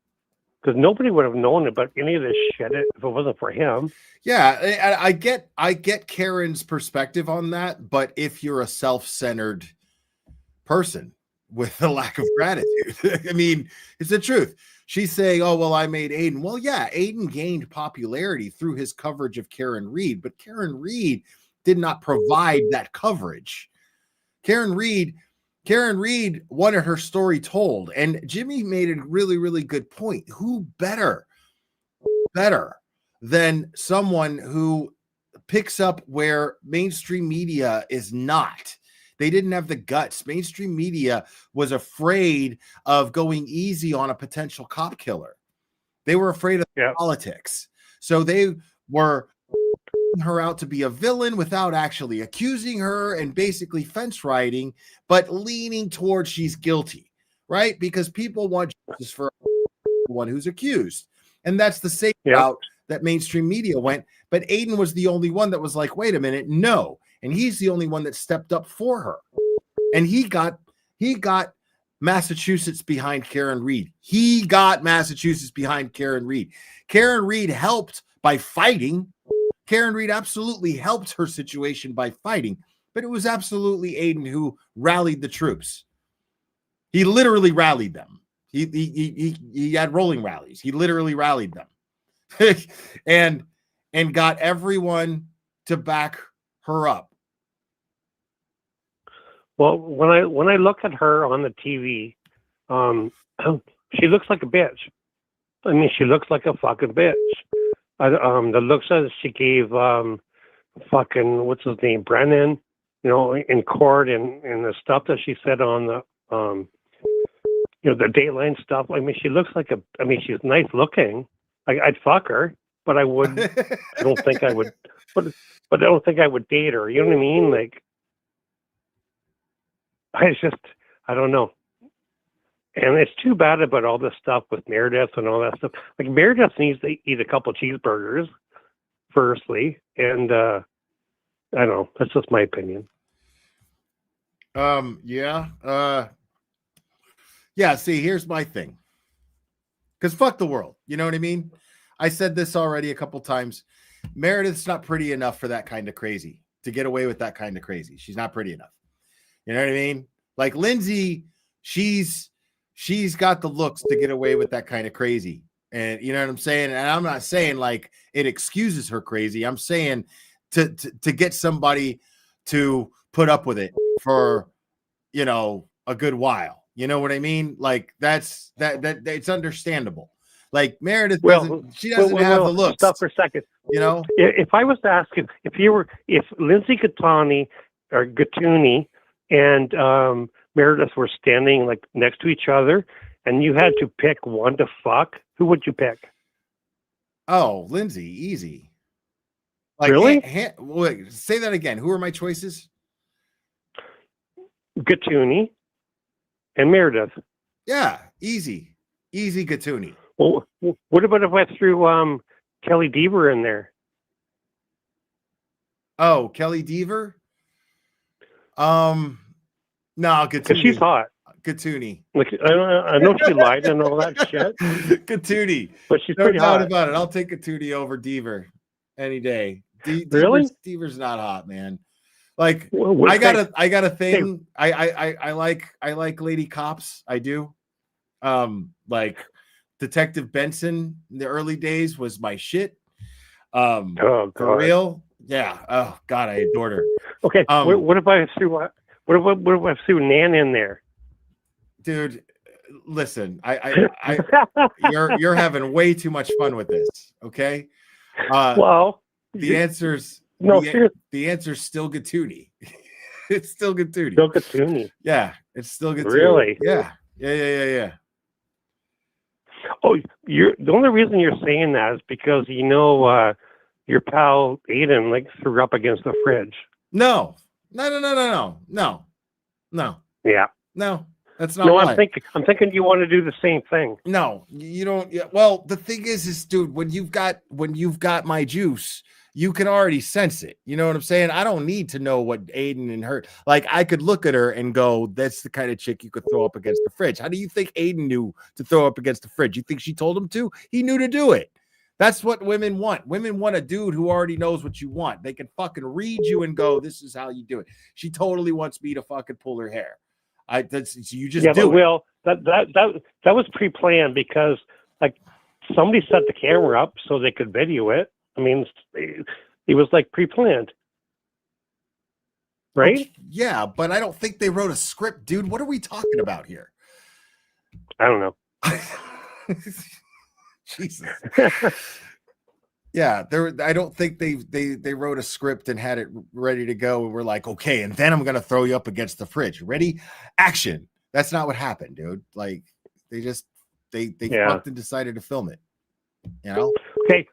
because nobody would have known about any of this shit if it wasn't for him. Yeah, I get Karen's perspective on that, but if you're a self-centered person with a lack of gratitude, I mean, it's the truth. She's saying, oh, well, I made Aiden. Well, yeah, Aiden gained popularity through his coverage of Karen Reed, but Karen Reed did not provide that coverage. Karen Reed wanted her story told, and Jimmy made a really, really good point. Who better than someone who picks up where mainstream media is not? They didn't have the guts. Mainstream media was afraid of going easy on a potential cop killer. They were afraid of politics. So they were putting her out to be a villain without actually accusing her and basically fence riding, but leaning towards she's guilty, right? Because people want justice for one who's accused. And that's the same route that mainstream media went. But Aiden was the only one that was like, wait a minute, no. And he's the only one that stepped up for her. And he got Massachusetts behind Karen Reed. He got Massachusetts behind Karen Reed. Karen Reed helped by fighting. Karen Reed absolutely helped her situation by fighting, but it was absolutely Aiden who rallied the troops. He literally rallied them. He had rolling rallies. He literally rallied them and got everyone to back her up. Well, when I look at her on the TV, she looks like a bitch. I mean, she looks like a fucking bitch. The looks that she gave fucking, what's his name, Brennan, you know, in court, and the stuff that she said on the you know, the Dateline stuff. I mean, she looks like she's nice looking. I'd fuck her, but I wouldn't. I don't think I would. But I don't think I would date her. You know what I mean? Like, I don't know. And it's too bad about all this stuff with Meredith and all that stuff. Like, Meredith needs to eat a couple cheeseburgers, firstly. And I don't know. That's just my opinion. Yeah, see, here's my thing. Because fuck the world. You know what I mean? I said this already a couple times. Meredith's not pretty enough for that kind of crazy, to get away with that kind of crazy. She's not pretty enough. You know what I mean? Like Lindsay, she's got the looks to get away with that kind of crazy. And you know what I'm saying? And I'm not saying like it excuses her crazy. I'm saying to get somebody to put up with it for, you know, a good while. You know what I mean? Like that's it's understandable. Like Meredith doesn't have the looks. Stop for a second. You know, if I was to ask if Lindsay Gattani or Gattuni and Meredith were standing like next to each other, and you had to pick one to fuck, who would you pick? Oh, Lindsay, easy. Like, really? Wait, say that again. Who are my choices? Gattuni and Meredith. Yeah, easy Gattuni. Well, what about if I threw Kelly Deaver in there? Oh, Kelly Deaver? No, Gattuni. She's hot. Gattuni. Like, I know she lied and all that shit. Gattuni. But she's no pretty doubt hot. about it. I'll take Gattuni over Deaver any day. Really? Deaver's not hot, man. Like, Well, I got a thing. I like lady cops. I do. Like Detective Benson in the early days was my shit. For real. Yeah. Oh God, I adored her. Okay. What if I threw Nan in there? Dude, listen, you're having way too much fun with this. Okay. Well, the answer's the answer's still Gattuni. It's still Gattuni. Still Gattuni. Yeah, it's still Gattuni. Really? Yeah. Oh, the only reason you're saying that is because you know your pal Aiden like threw up against the fridge. No. Yeah. No, that's not. No, why. I'm thinking you want to do the same thing. No, you don't. Yeah, well, the thing is, dude, when you've got my juice, you can already sense it. You know what I'm saying? I don't need to know what Aiden and her, like, I could look at her and go, that's the kind of chick you could throw up against the fridge. How do you think Aiden knew to throw up against the fridge? You think she told him to? He knew to do it. That's what women want. Women want a dude who already knows what you want. They can fucking read you and go, this is how you do it. She totally wants me to fucking pull her hair. You just do it. Will, that was pre-planned because like somebody set the camera up so they could video it. I mean, it was like pre-planned, right? Yeah, but I don't think they wrote a script, dude. What are we talking about here? I don't know. Jesus. Yeah, I don't think they wrote a script and had it ready to go. And we're like, okay, and then I'm gonna throw you up against the fridge. Ready? Action. That's not what happened, dude. Like they fucked and decided to film it. You know? Okay,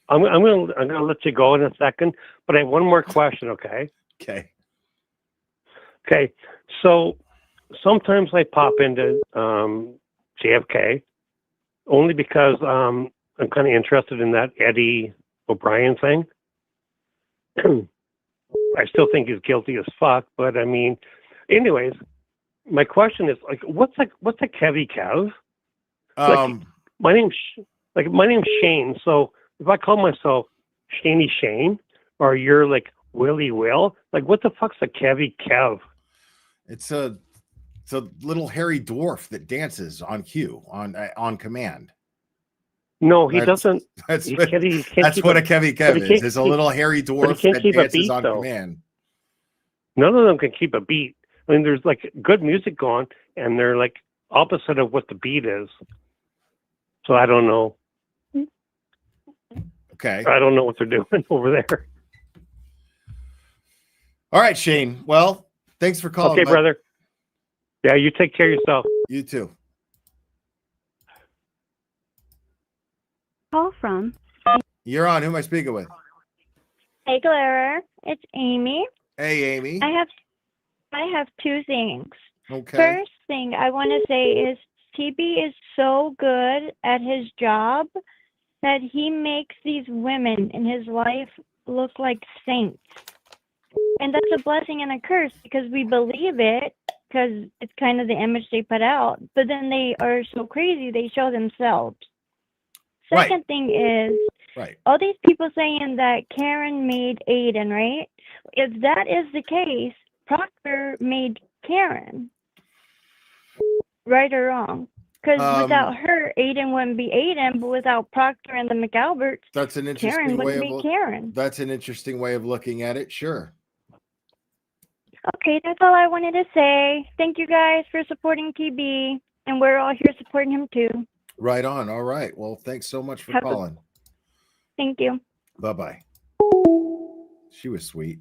I'm gonna let you go in a second, but I have one more question. Okay. Okay. So sometimes I pop into JFK only because I'm kind of interested in that Eddie O'Brien thing. I still think he's guilty as fuck, but I mean, anyways, my question is like, what's a Kevy Kev? My name's Shane. So if I call myself Shaney Shane, or you're like Willie Will, like what the fuck's a Kevy Kev? It's a little hairy dwarf that dances on cue, on command. No, he doesn't. That's what a Kevy Kev is. Is a little hairy dwarf that dances on command. None of them can keep a beat. I mean, there's like good music going, and they're like opposite of what the beat is. So I don't know. Okay. I don't know what they're doing over there. All right, Shane. Well, thanks for calling. Okay, brother. Yeah, you take care of yourself. You too. Call from. You're on. Who am I speaking with? Hey, Clara. It's Amy. Hey, Amy. I have two things. Okay. First thing I want to say is TB is so good at his job that he makes these women in his life look like saints. And that's a blessing and a curse because we believe it because it's kind of the image they put out. But then they are so crazy, they show themselves. Second thing is, all these people saying that Karen made Aiden, right? If that is the case, Proctor made Karen. Right or wrong? Because without her, Aiden wouldn't be Aiden, but without Proctor and the McAlberts, that's an interesting Karen wouldn't be Karen. That's an interesting way of looking at it. Sure. Okay, that's all I wanted to say. Thank you guys for supporting TB, and we're all here supporting him too. Right on. All right. Well, thanks so much for calling. Thank you. Bye-bye. She was sweet.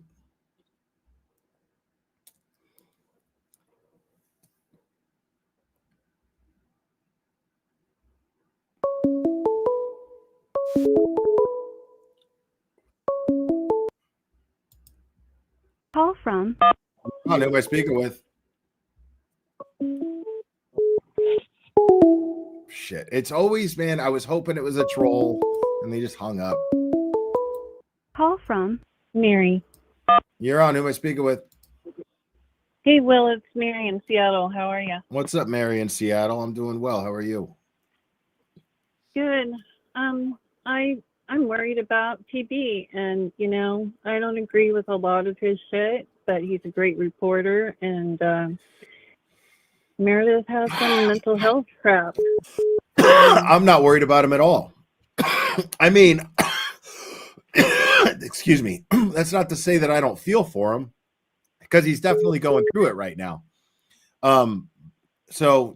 Call from. Oh, who am I speaking with? Shit. It's always, man, I was hoping it was a troll and they just hung up. Call from. Mary. You're on. Who am I speaking with? Hey, Will, it's Mary in Seattle. How are you? What's up, Mary in Seattle? I'm doing well. How are you? Good. I'm worried about TB, and I don't agree with a lot of his shit, but he's a great reporter, and Meredith has some mental health crap. I'm not worried about him at all. I mean, excuse me. That's not to say that I don't feel for him, because he's definitely going through it right now. So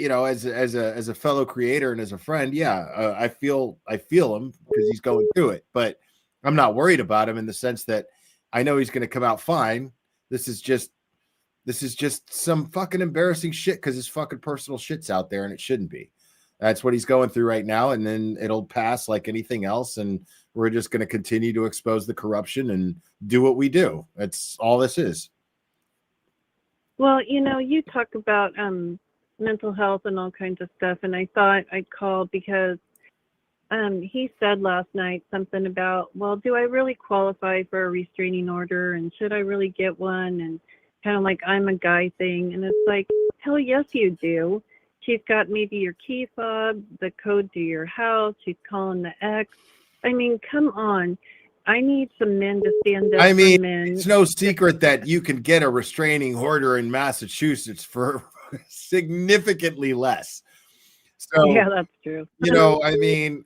as a fellow creator and as a friend, I feel him because he's going through it, but I'm not worried about him in the sense that I know he's going to come out fine. This is just some fucking embarrassing shit because his fucking personal shit's out there and it shouldn't be. That's what he's going through right now, and then it'll pass like anything else, and we're just going to continue to expose the corruption and do what we do. That's all this is. Well, you talk about mental health and all kinds of stuff, and I thought I'd call because he said last night something about, well, do I really qualify for a restraining order, and should I really get one? And kind of like I'm a guy thing. And it's like, hell yes, you do. She's got maybe your key fob, the code to your house. She's calling the ex. I mean, come on. I need some men to stand up I mean, for men. it's no secret that you can get a restraining order in Massachusetts for significantly less. So, Yeah, that's true. you know, I mean,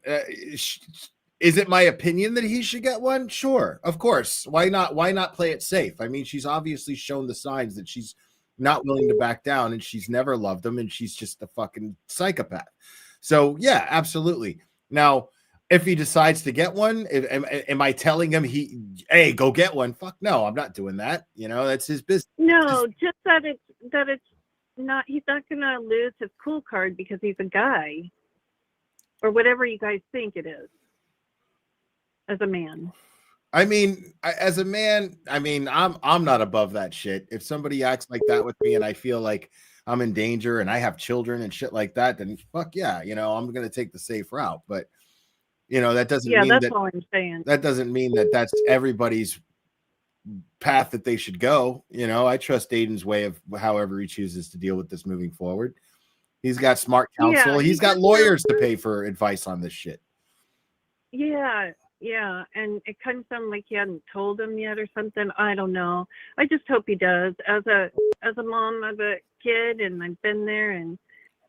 is it my opinion that he should get one? Sure, of course. Why not? Why not play it safe? I mean, she's obviously shown the signs that she's not willing to back down, and she's never loved him, and she's just a fucking psychopath. So, yeah, absolutely. Now, if he decides to get one, am I telling him hey, go get one? Fuck no, I'm not doing that. You know, that's his business. No, just that it's not, he's not gonna lose his cool card because he's a guy, or whatever you guys think it is. As a man, I mean, as a man, I mean, I'm not above that shit. If somebody acts like that with me and I feel like I'm in danger and I have children and shit like that, then fuck yeah, you know, I'm gonna take the safe route. But you know, that doesn't mean that's that, all I'm saying. that doesn't mean that that's everybody's path that they should go. You know, I trust Aiden's way of however he chooses to deal with this moving forward. He's got smart counsel. He's got lawyers to pay for advice on this shit. Yeah, and it kind of sounded like he hadn't told him yet or something. I don't know. I just hope he does. As a mom of a kid, and I've been there, and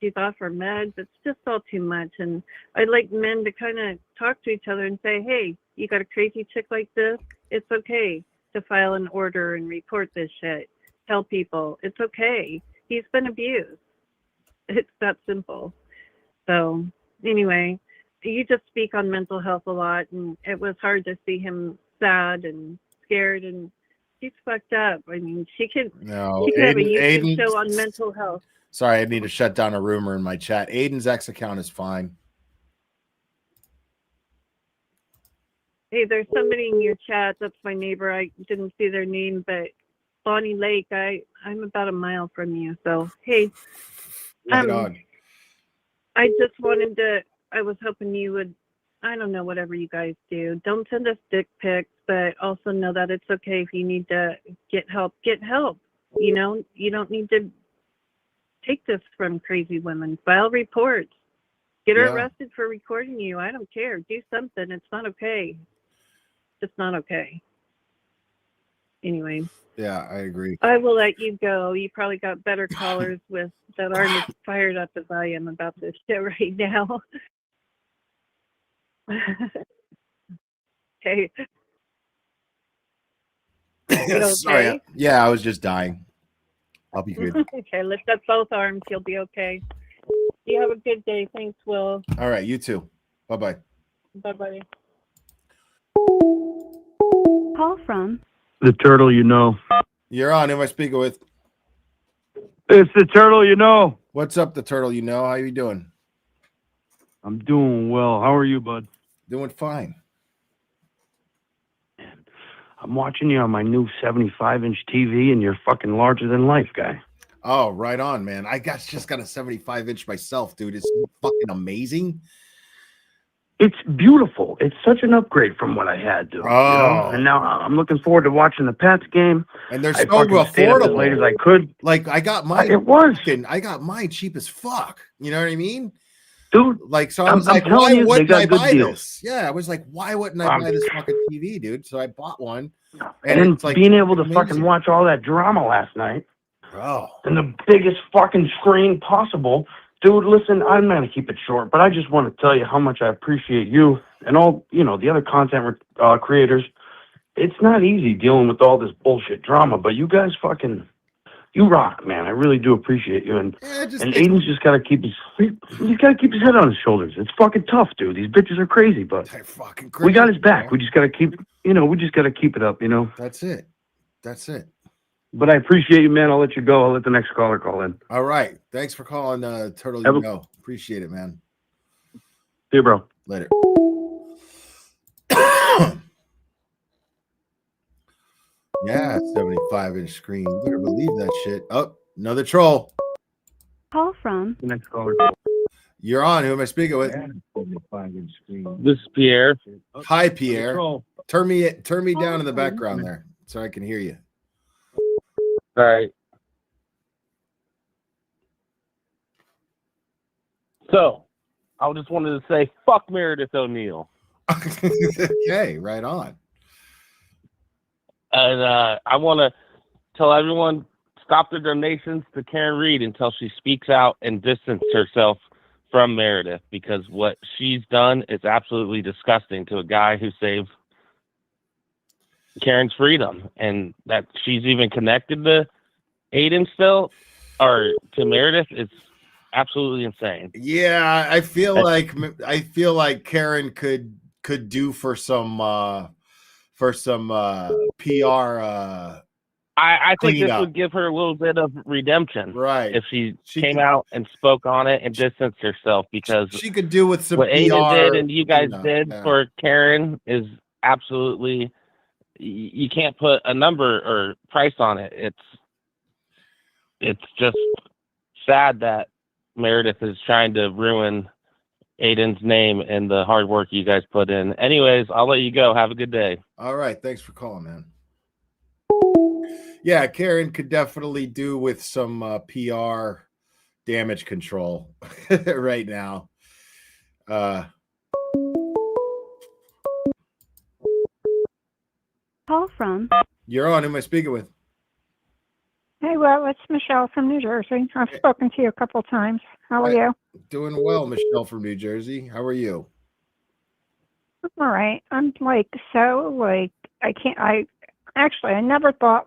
she's off her meds. It's just all too much. And I'd like men to kind of talk to each other and say, hey, you got a crazy chick like this? It's okay to file an order and report this shit. Tell people it's okay. He's been abused. It's that simple. So anyway, you just speak on mental health a lot, and it was hard to see him sad and scared, and she's fucked up. I mean, she could have a YouTube show on mental health. Sorry, I need to shut down a rumor in my chat. Aiden's ex account is fine. Hey, there's somebody in your chat. That's my neighbor. I didn't see their name, but Bonnie Lake, I'm about a mile from you. So, hey, Right on. I just wanted to, I was hoping you would, I don't know, whatever you guys do. Don't send us dick pics, but also know that it's okay if you need to get help. Get help. You know, you don't need to take this from crazy women. File reports. Get her arrested for recording you. I don't care. Do something. It's not okay. It's not okay. Anyway. Yeah, I agree. I will let you go. You probably got better callers with that aren't as fired up as I am about this shit right now. Okay. Sorry. Yeah, I was just dying. I'll be good. Okay, lift up both arms. You'll be okay. You have a good day. Thanks, Will. All right, you too. Bye-bye. Bye-bye. Call from The turtle you know. You're on. Who am I speaking with? It's the turtle you know. What's up, the turtle you know? How you doing? I'm doing well. How are you, bud? Doing fine. I'm watching you on my new 75-inch TV, and you're fucking larger than life, guy. Oh, right on, man. Just got a 75-inch myself, dude. It's fucking amazing. It's beautiful. It's such an upgrade from what I had, dude. Oh. You know? And now I'm looking forward to watching the Pats game. And they're I so fucking stayed up as affordable. late as I could. Like, I got mine. I got mine cheap as fuck. You know what I mean? Dude, like, so I was like, telling why you, wouldn't they got I good buy deals. this? Yeah, I was like, why wouldn't I buy this fucking TV, dude? So I bought one. And then it's like being able to amazing. fucking watch all that drama last night. Bro. And the biggest fucking screen possible. Dude, listen, I'm going to keep it short, but I just want to tell you how much I appreciate you and all, you know, the other content creators. It's not easy dealing with all this bullshit drama, but you guys fucking, you rock, man. I really do appreciate you. And Aiden's just got to keep he's got to keep his head on his shoulders. It's fucking tough, dude. These bitches are crazy, but we got his back. We just got to keep, we just got to keep it up, That's it. That's it. But I appreciate you, man. I'll let you go. I'll let the next caller call in. All right. Thanks for calling, Turtle. Have You a- know. Appreciate it, man. See you, bro. Later. Yeah, 75-inch screen. You better believe that shit. Oh, another troll. Call from The next caller. You're on. Who am I speaking with? This is Pierre. Hi, Pierre. Turn me down in the background there so I can hear you. All right. So, I just wanted to say, fuck Meredith O'Neill. Okay, right on. And I want to tell everyone, stop their donations to Karen Reed until she speaks out and distance herself from Meredith, because what she's done is absolutely disgusting to a guy who saved Karen's freedom. And that she's even connected to Aiden still, or to Meredith, it's absolutely insane. Yeah, I feel like Karen could do for some PR. I think this cleanup. would give her a little bit of redemption, right? If she came out and spoke on it and distanced herself, because she could do with some what Aiden PR, did and you guys cleanup, did yeah. for Karen is absolutely, you can't put a number or price on it. It's just sad that Meredith is trying to ruin Aiden's name and the hard work you guys put in. Anyways, I'll let you go. Have a good day. All right, thanks for calling, man. Yeah, Karen could definitely do with some PR damage control right now. Call from. You're on. Who am I speaking with? Hey, well, it's Michelle from New Jersey. I've spoken to you a couple times. How are you? Doing well, Michelle from New Jersey. How are you? All right. I'm I never thought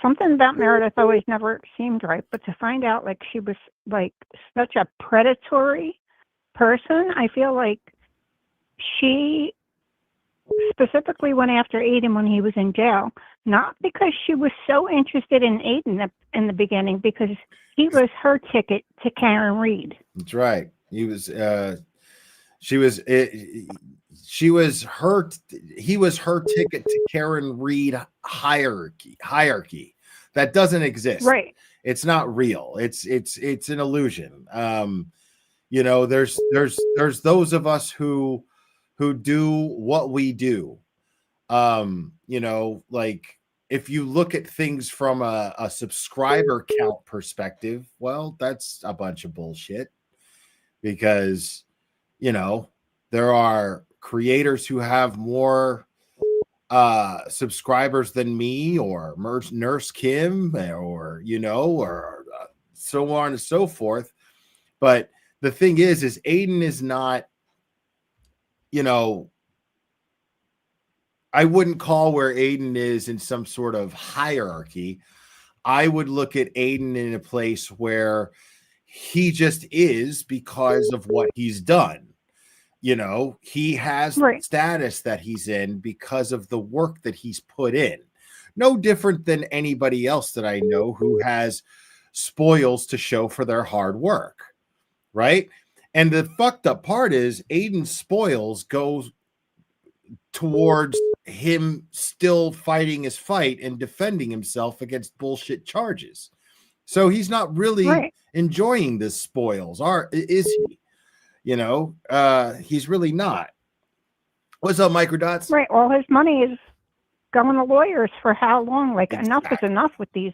something about Meredith always never seemed right, but to find out she was such a predatory person, I feel like she specifically went after Aiden when he was in jail, not because she was so interested in Aiden in the beginning, because he was her ticket to Karen Reed. That's right. He was he was her ticket to Karen Reed hierarchy that doesn't exist. Right. It's not real. It's an illusion. There's those of us who do what we do. If you look at things from a subscriber count perspective, well, that's a bunch of bullshit, because there are creators who have more subscribers than me, or Nurse Kim, or so on and so forth. But the thing is Aiden is not, I wouldn't call where Aiden is in some sort of hierarchy. I would look at Aiden in a place where he just is because of what he's done. He has the status that he's in because of the work that he's put in. No different than anybody else that I know who has spoils to show for their hard work, right? And the fucked up part is Aiden's spoils goes towards him still fighting his fight and defending himself against bullshit charges. So he's not really enjoying the spoils, is he? He's really not. What's up, Microdots? Right. All his money is going to lawyers for how long? Enough is enough with these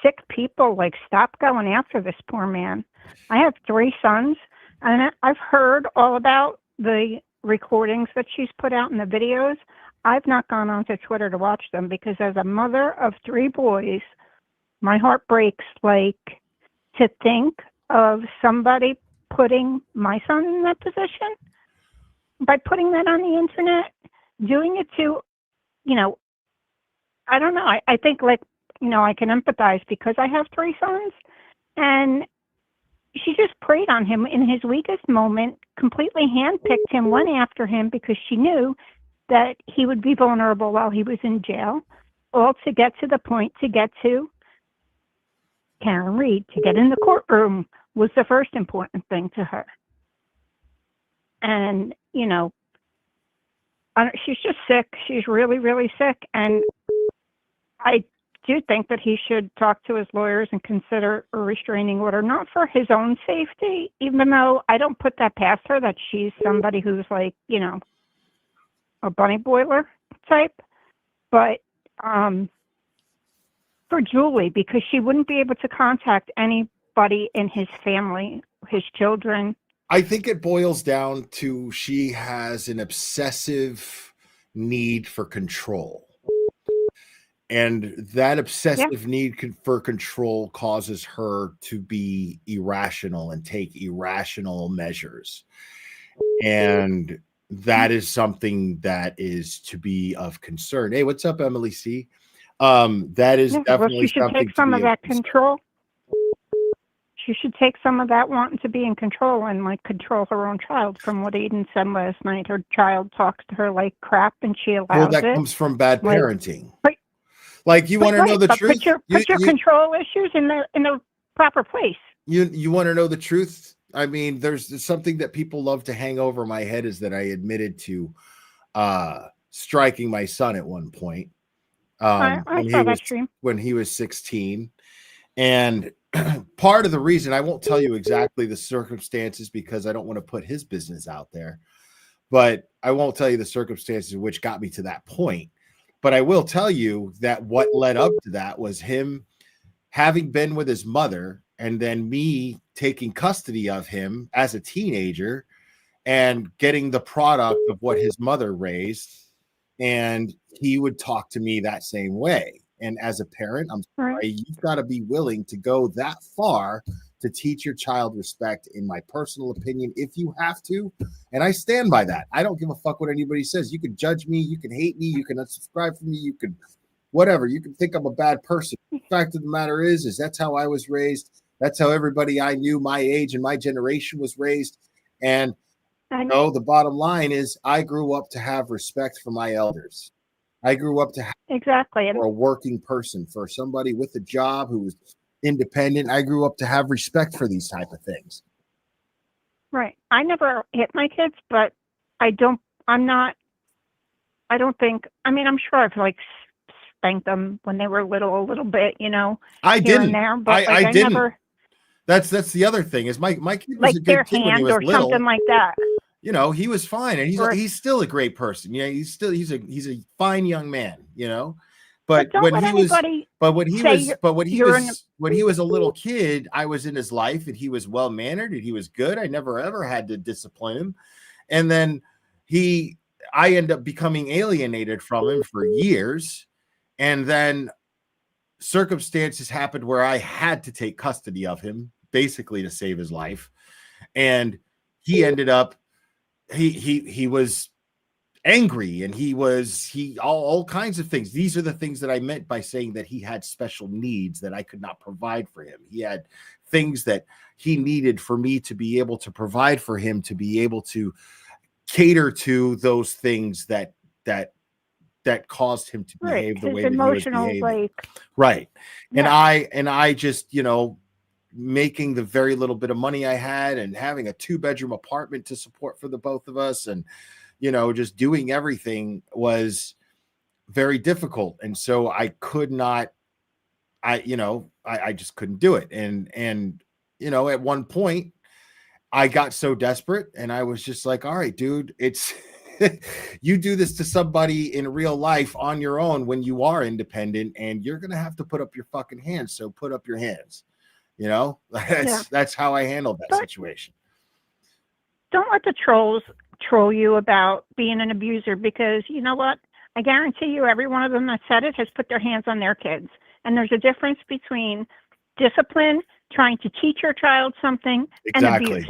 sick people. Stop going after this poor man. I have 3 sons, and I've heard all about the recordings that she's put out in the videos. I've not gone onto Twitter to watch them because, as a mother of 3 boys, my heart breaks. To think of somebody putting my son in that position by putting that on the internet, doing it to, I don't know. I think I can empathize because I have 3 sons, and she just preyed on him in his weakest moment, completely handpicked him, went after him because she knew that he would be vulnerable while he was in jail, all to get to the point to get to Karen Reed, to get in the courtroom was the first important thing to her. And, she's just sick. She's really, really sick. And I do think that he should talk to his lawyers and consider a restraining order, not for his own safety, even though I don't put that past her, that she's somebody who's like, you know, a bunny boiler type, but for Julie, because she wouldn't be able to contact anybody in his family, his children. I think it boils down to she has an obsessive need for control. And that obsessive need for control causes her to be irrational and take irrational measures. And that is something that is to be of concern. Hey, what's up, Emily C? That is definitely she should something take some to of be that control. She should take some of that wanting to be in control and like control her own child. From what Aiden said last night, her child talks to her like crap, and she allows well, that it. comes from bad Like, parenting. but- Like you but want to know right, the but truth? Put your control issues in the proper place. You want to know the truth? I mean, there's something that people love to hang over my head is that I admitted to striking my son at one point. I saw that stream. When he was 16. And part of the reason, I won't tell you exactly the circumstances because I don't want to put his business out there, but I won't tell you the circumstances which got me to that point. But I will tell you that what led up to that was him having been with his mother and then me taking custody of him as a teenager and getting the product of what his mother raised. And he would talk to me that same way. And as a parent, I'm sorry, you've got to be willing to go that far to teach your child respect, in my personal opinion, if you have to. And I stand by that. I don't give a fuck what anybody says. You can judge me, you can hate me, you can unsubscribe from me, you can whatever. You can think I'm a bad person. The fact of the matter is that's how I was raised. That's how everybody I knew my age and my generation was raised. And you know, the bottom line is I grew up to have respect for my elders. I grew up to have exactly for a working person, for somebody with a job who was independent. I grew up to have respect for these type of things. Right. I never hit my kids, but I don't think, I mean, I'm sure I've like spanked them when they were little, a little bit, you know, I here didn't. and there, but I like, didn't. never, That's the other thing is my kid was like a their good kid when he hand was or little. something like that. You know, he was fine, and Or- he's still a great person. Yeah, he's a fine young man. You know, but don't when let he was, anybody when he say was a little kid, I was in his life, and he was well mannered, and he was good. I never ever had to discipline him, and then I end up becoming alienated from him for years, and then circumstances happened where I had to take custody of him, basically to save his life, and he ended up. He was angry, and he all kinds of things. These are the things that I meant by saying that he had special needs that I could not provide for him. He had things that he needed for me to be able to provide for him, to be able to cater to those things that caused him to behave the way that he was behaving. Right. Yeah. And I just, you know, making the very little bit of money I had and having a 2-bedroom apartment to support for the both of us, and, you know, just doing everything was very difficult. And so I could not, I just couldn't do it. And, you know, at one point I got so desperate and I was just like, all right, dude, it's, you do this to somebody in real life on your own when you are independent, and you're going to have to put up your fucking hands. So put up your hands. You know, that's how I handled that situation. Don't let the trolls troll you about being an abuser, because you know what? I guarantee you every one of them that said it has put their hands on their kids. And there's a difference between discipline, trying to teach your child something, and abuse.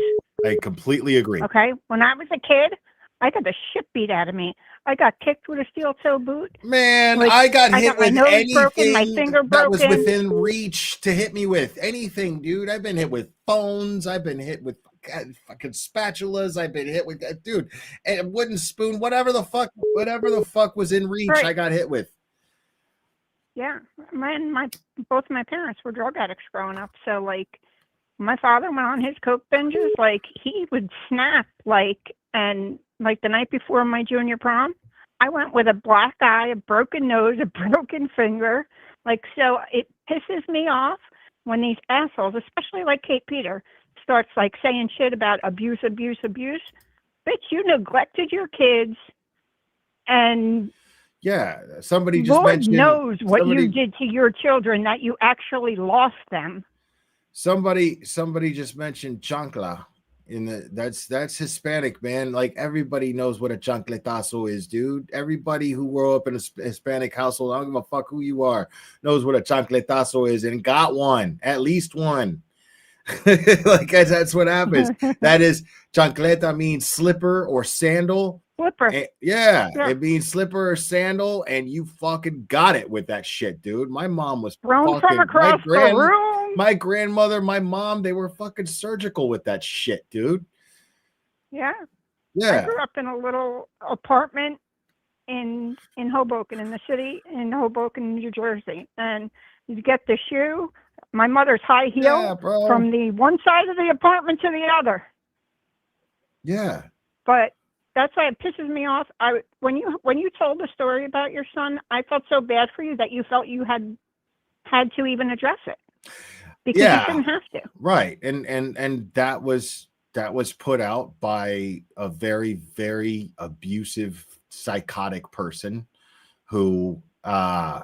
I completely agree. Okay? When I was a kid, I got the shit beat out of me. I got kicked with a steel toe boot. Man, Like, I got hit my with nose anything broken, my finger that was broken. within reach to hit me with. Anything, dude. I've been hit with phones. I've been hit with fucking spatulas. I've been hit with dude, and a wooden spoon, whatever the fuck was in reach, Right. I got hit with. Yeah, both my parents were drug addicts growing up. So like, my father went on his coke binges. Like he would snap. And the night before my junior prom, I went with a black eye, a broken nose, a broken finger. Like, so it pisses me off when these assholes, especially like Kate Peter, starts like saying shit about abuse. Bitch, you neglected your kids, and Yeah, somebody just Lord mentioned. knows what somebody, you did to your children, that you actually lost them. Somebody just mentioned chancla. That's Hispanic, man. Like everybody knows what a chancletazo is, dude. Everybody who grew up in a Hispanic household, I don't give a fuck who you are, knows what a chancletazo is and got one, at least one. Like that's what happens. That is, chancleta means slipper or sandal. Slipper. Yeah, Yeah. it means slipper or sandal, and you fucking got it with that shit, dude. My mom was Thrown from fucking across the room. my grandmother, my mom, they were fucking surgical with that shit, dude. Yeah. I Yeah. grew up in a little apartment in Hoboken, in the city, in Hoboken, New Jersey. And you get the shoe, my mother's high heel, Yeah, bro. from the one side of the apartment to the other. Yeah. But that's why it pisses me off. When you told the story about your son, I felt so bad for you that you felt you had to even address it, because you shouldn't have to. Right. And that was put out by a very, very abusive, psychotic person who now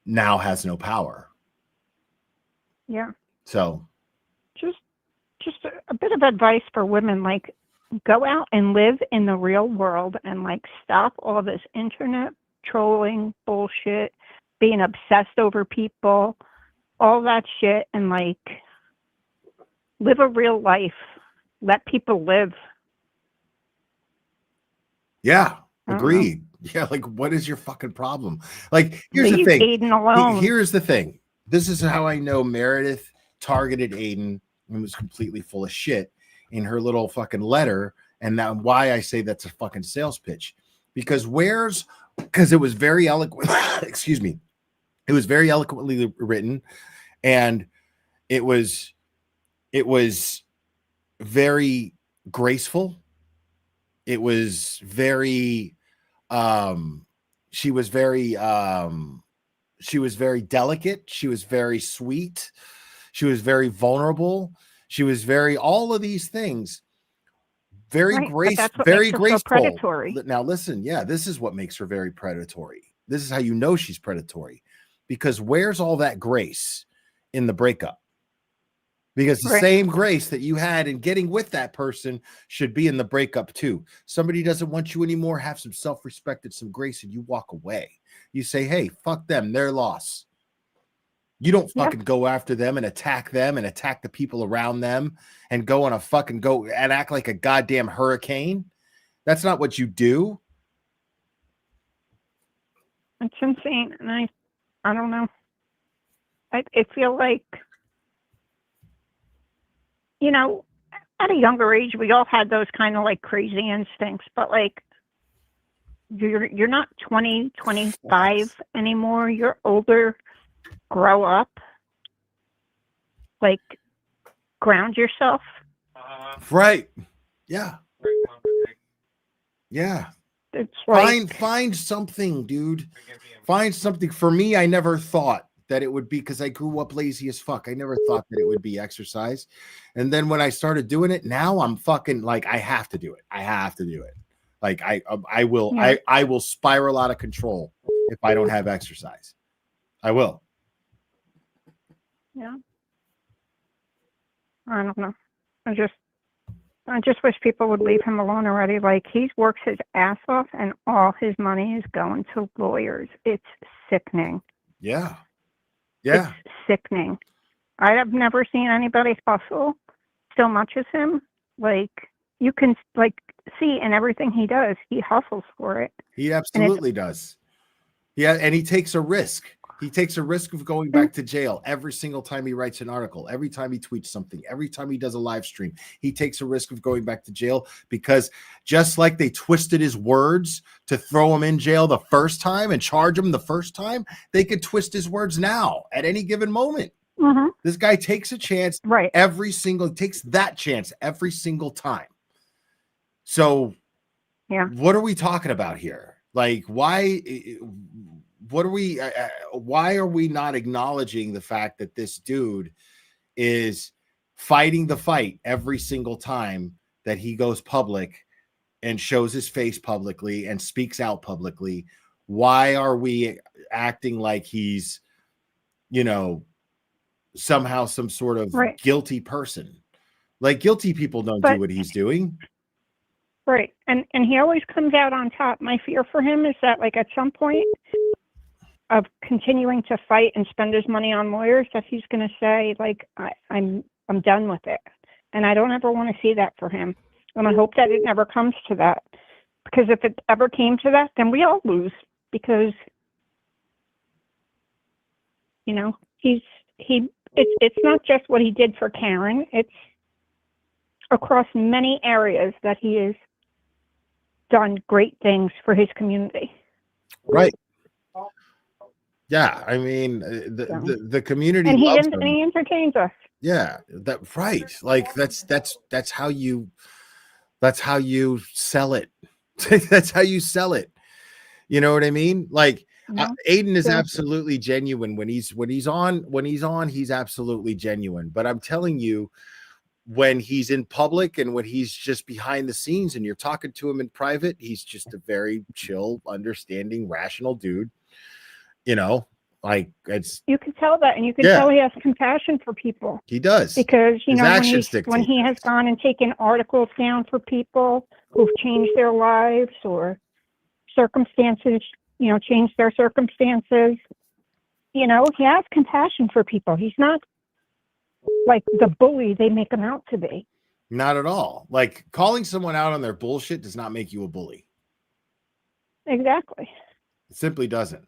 has no power. Yeah. So Just a bit of advice for women, like, go out and live in the real world and like stop all this internet trolling bullshit, being obsessed over people, all that shit, and like live a real life. Let people live. yeah, I don't agreed. Yeah, like what is your fucking problem? Like here's Leave the thing. Aiden alone. Here's the thing. This is how I know Meredith targeted Aiden and was completely full of shit in her little fucking letter, and that why I say that's a fucking sales pitch. Because it was very eloquent. Excuse me. It was very eloquently written, and it was very graceful. It was very she was very delicate. She was very sweet. She was very vulnerable. She was very all of these things. Very Right, but that's what very makes her so graceful. predatory. Now listen, yeah, this is what makes her very predatory. This is how you know she's predatory, because where's all that grace in the breakup? Because the Right. same grace that you had in getting with that person should be in the breakup too. Somebody doesn't want you anymore, have some self-respect and some grace, and you walk away. You say, hey, fuck them, their loss. You don't fucking go after them and attack the people around them and go and act like a goddamn hurricane. That's not what you do. It's insane, and I don't know. I feel like, you know, at a younger age, we all had those kind of like crazy instincts, but like, you're not 20, 25 anymore. You're older. Grow up. Like, ground yourself. Right. Yeah. Yeah. It's like, Find something, dude. Find something. For me, I never thought that it would be, because I grew up lazy as fuck. I never thought that it would be exercise. And then when I started doing it, now I'm fucking like, I have to do it. I have to do it. Like I will, Yeah. I will spiral out of control if I don't have exercise. I will. yeah. I don't know. I just wish people would leave him alone already. Like, he works his ass off and all his money is going to lawyers. It's sickening. Yeah. Yeah. It's sickening. I have never seen anybody hustle so much as him. Like, you can like see in everything he does, he hustles for it. He absolutely does. Yeah, and he takes a risk. He takes a risk of going back to jail every single time he writes an article, every time he tweets something, every time he does a live stream. He takes a risk of going back to jail, because just like they twisted his words to throw him in jail the first time and charge him the first time, they could twist his words now at any given moment. Mm-hmm. This guy takes a chance right takes that chance every single time. So yeah, what are we talking about here? Like, why what are we? Why are we not acknowledging the fact that this dude is fighting the fight every single time that he goes public and shows his face publicly and speaks out publicly? Why are we acting like he's, somehow some sort of guilty person? Like, guilty people don't do what he's doing. Right. And he always comes out on top. My fear for him is that, like, at some point of continuing to fight and spend his money on lawyers, that he's going to say, like, I'm done with it. And I don't ever want to see that for him. And I hope that it never comes to that. Because if it ever came to that, then we all lose. Because, it's not just what he did for Karen. It's across many areas that he has done great things for his community. Right. Yeah, I mean, the community and loves him. And he entertains us. Yeah, like that's how you sell it. That's how you sell it. You know what I mean? Like, Aiden is absolutely genuine when he's on, he's absolutely genuine. But I'm telling you, when he's in public and when he's just behind the scenes and you're talking to him in private, he's just a very chill, understanding, rational dude. Like, you can tell that, and you can tell he has compassion for people. He does, because when he has gone and taken articles down for people who've changed their lives or circumstances, changed their circumstances. He has compassion for people. He's not like the bully they make him out to be. Not at all. Like, calling someone out on their bullshit does not make you a bully. Exactly. It simply doesn't.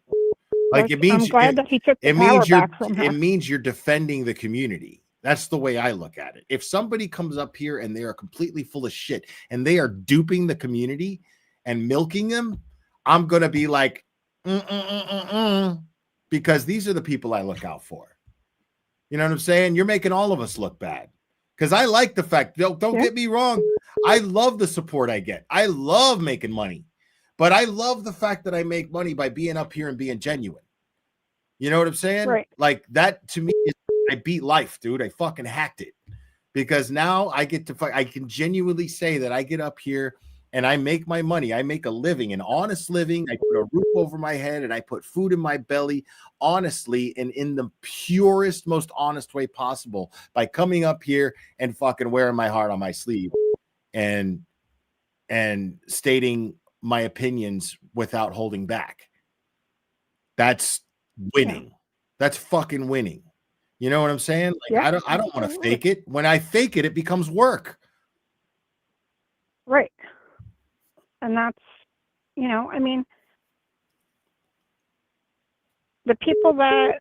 Like, it means I'm glad that he took the power back from her. It means you're defending the community. That's the way I look at it. If somebody comes up here and they are completely full of shit and they are duping the community and milking them, I'm going to be like, because these are the people I look out for. You know what I'm saying? You're making all of us look bad. Because I like the fact, don't get me wrong, I love the support I get. I love making money. But I love the fact that I make money by being up here and being genuine. You know what I'm saying? Right. Like, that to me is, I beat life, dude. I fucking hacked it. Because now I get to I can genuinely say that I get up here and I make my money. I make a living, an honest living. I put a roof over my head and I put food in my belly, honestly, and in the purest, most honest way possible, by coming up here and fucking wearing my heart on my sleeve and stating my opinions without holding back. That's winning. That's fucking winning. You know what I'm saying? Like, I don't want to fake it. When I fake it, it becomes work. Right. And that's, I mean, the people that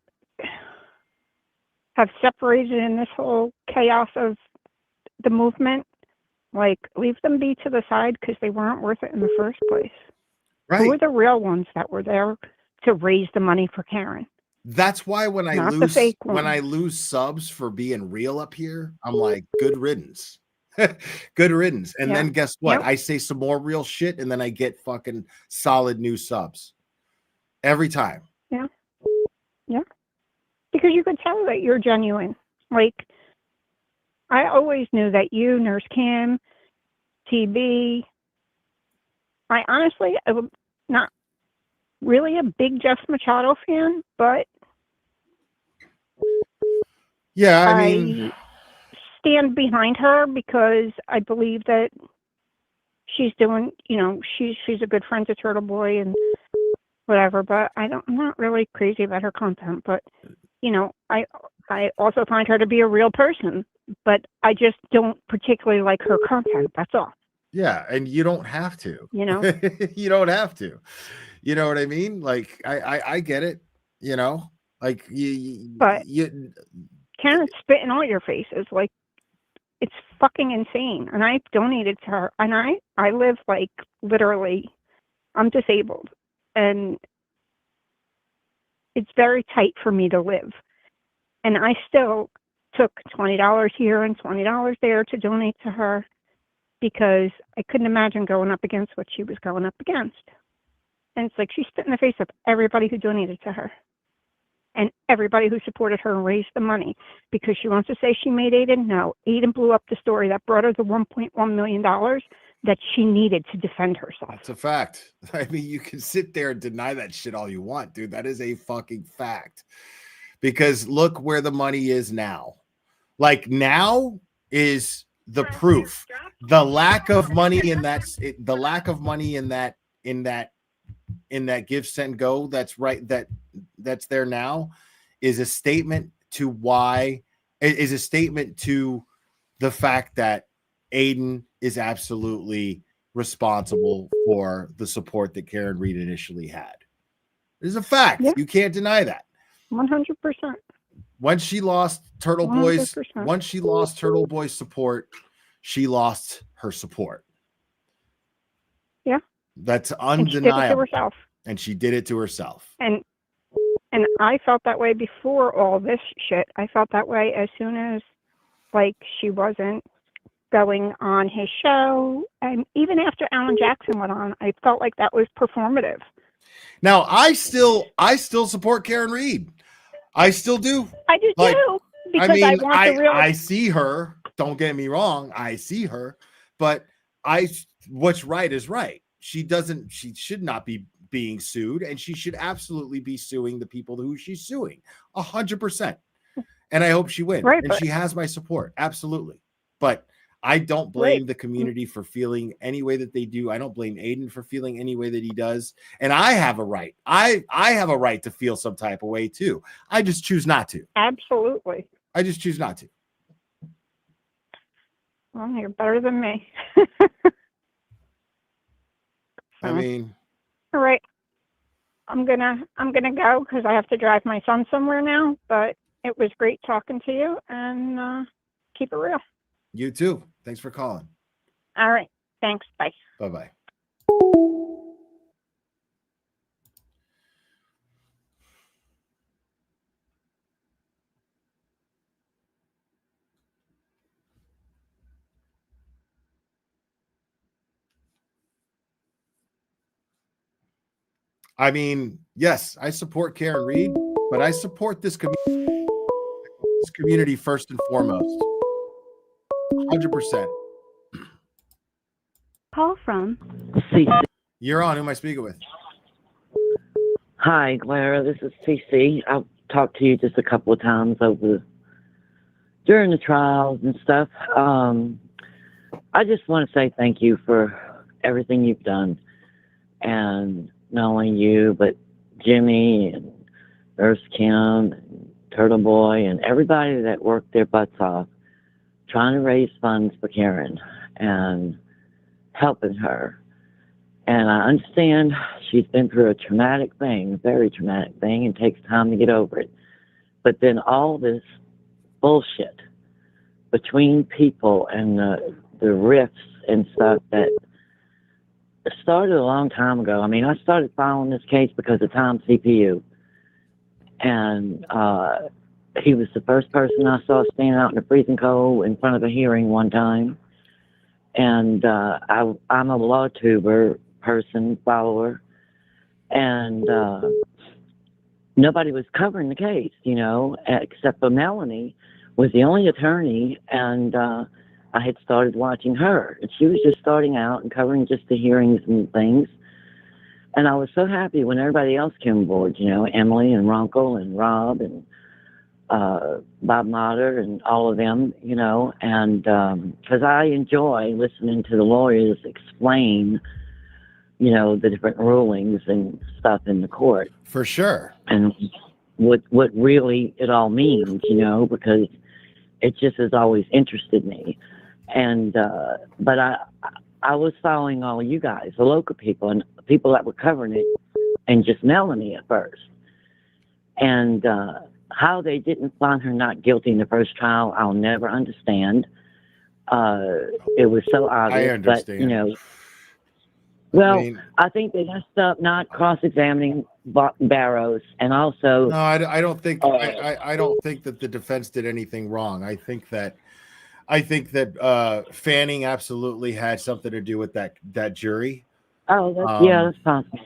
have separated in this whole chaos of the movement, like, leave them be to the side, because they weren't worth it in the first place. Right. Who are the real ones that were there to raise the money for Karen? That's why when I lose subs for being real up here, I'm like, good riddance. Good riddance. And then guess what? I say some more real shit and then I get fucking solid new subs every time. Yeah. Yeah. Because you could tell that you're genuine. Like, I always knew that you, Nurse Kim, TB, I am not really a big Jeff Machado fan, but yeah, I mean, stand behind her because I believe that she's doing, she's a good friend to Turtle Boy and whatever, but I'm not really crazy about her content, but I also find her to be a real person, but I just don't particularly like her content. That's all. Yeah, and you don't have to. You don't have to. You know what I mean? Like, I get it. Like but Karen's spit in all your faces. Like, it's fucking insane. And I donated to her, and I live, like, literally, I'm disabled, and it's very tight for me to live. And I still took $20 here and $20 there to donate to her, because I couldn't imagine going up against what she was going up against. And it's like she spit in the face of everybody who donated to her and everybody who supported her and raised the money because she wants to say she made Aiden. No, Aiden blew up the story that brought her the $1.1 million that she needed to defend herself. That's a fact. I mean, you can sit there and deny that shit all you want, dude. That is a fucking fact. Because look where the money is now. Like now is the proof. The lack of money in that give, send, go that's right that's there now is a statement to why is a statement to the fact that Aiden is absolutely responsible for the support that Karen Reed initially had. It is a fact. Yeah. You can't deny that. 100%. Once she lost Turtle 100%. Boy's support, she lost her support. Yeah. That's undeniable. And she did it to herself. And And I felt that way before all this shit. I felt that way as soon as, like, she wasn't going on his show. And even after Alan Jackson went on, I felt like that was performative. Now, I still support Karen Reed. I still do. I do too. Because I want the real. I see her. Don't get me wrong. I see her. But what's right is right. She should not be being sued, and she should absolutely be suing the people who she's suing 100%. And I hope she wins. Right, and she has my support. Absolutely. But I don't blame the community for feeling any way that they do. I don't blame Aiden for feeling any way that he does. And I have a right. I have a right to feel some type of way too. I just choose not to. Absolutely. I just choose not to. Well, you're better than me. I mean, all right. I'm gonna go because I have to drive my son somewhere now. But it was great talking to you, and keep it real. You too. Thanks for calling. All right. Thanks. Bye. Bye-bye. I mean, yes, I support Karen Reed, but I support this community first and foremost. 100%. Call from CC. You're on. Who am I speaking with? Hi, Clara. This is CC. I've talked to you just a couple of times during the trials and stuff. I just want to say thank you for everything you've done. And not only you, but Jimmy and Nurse Kim and Turtle Boy and everybody that worked their butts off trying to raise funds for Karen and helping her. And I understand she's been through a traumatic thing, very traumatic thing, and takes time to get over it. But then all this bullshit between people and the rifts and stuff that started a long time ago. I mean, I started following this case because of Tom CPU. And he was the first person I saw stand out in the freezing cold in front of a hearing one time. And I'm a law tuber person, follower. And nobody was covering the case, except for Melanie was the only attorney. And I had started watching her. And she was just starting out and covering just the hearings and things. And I was so happy when everybody else came aboard, Emily and Runkle and Rob and Bob Motter and all of them, and because I enjoy listening to the lawyers explain, the different rulings and stuff in the court. For sure. And what really it all means, because it just has always interested me. And but I was following all you guys, the local people and people that were covering it, and just Melanie at first. And how they didn't find her not guilty in the first trial, I'll never understand. It was so obvious. I understand. But, well, I think they messed up not cross-examining Barrows, and also. No, I don't think. I don't think that the defense did anything wrong. I think that Fanning absolutely had something to do with that jury. Oh, that's possible.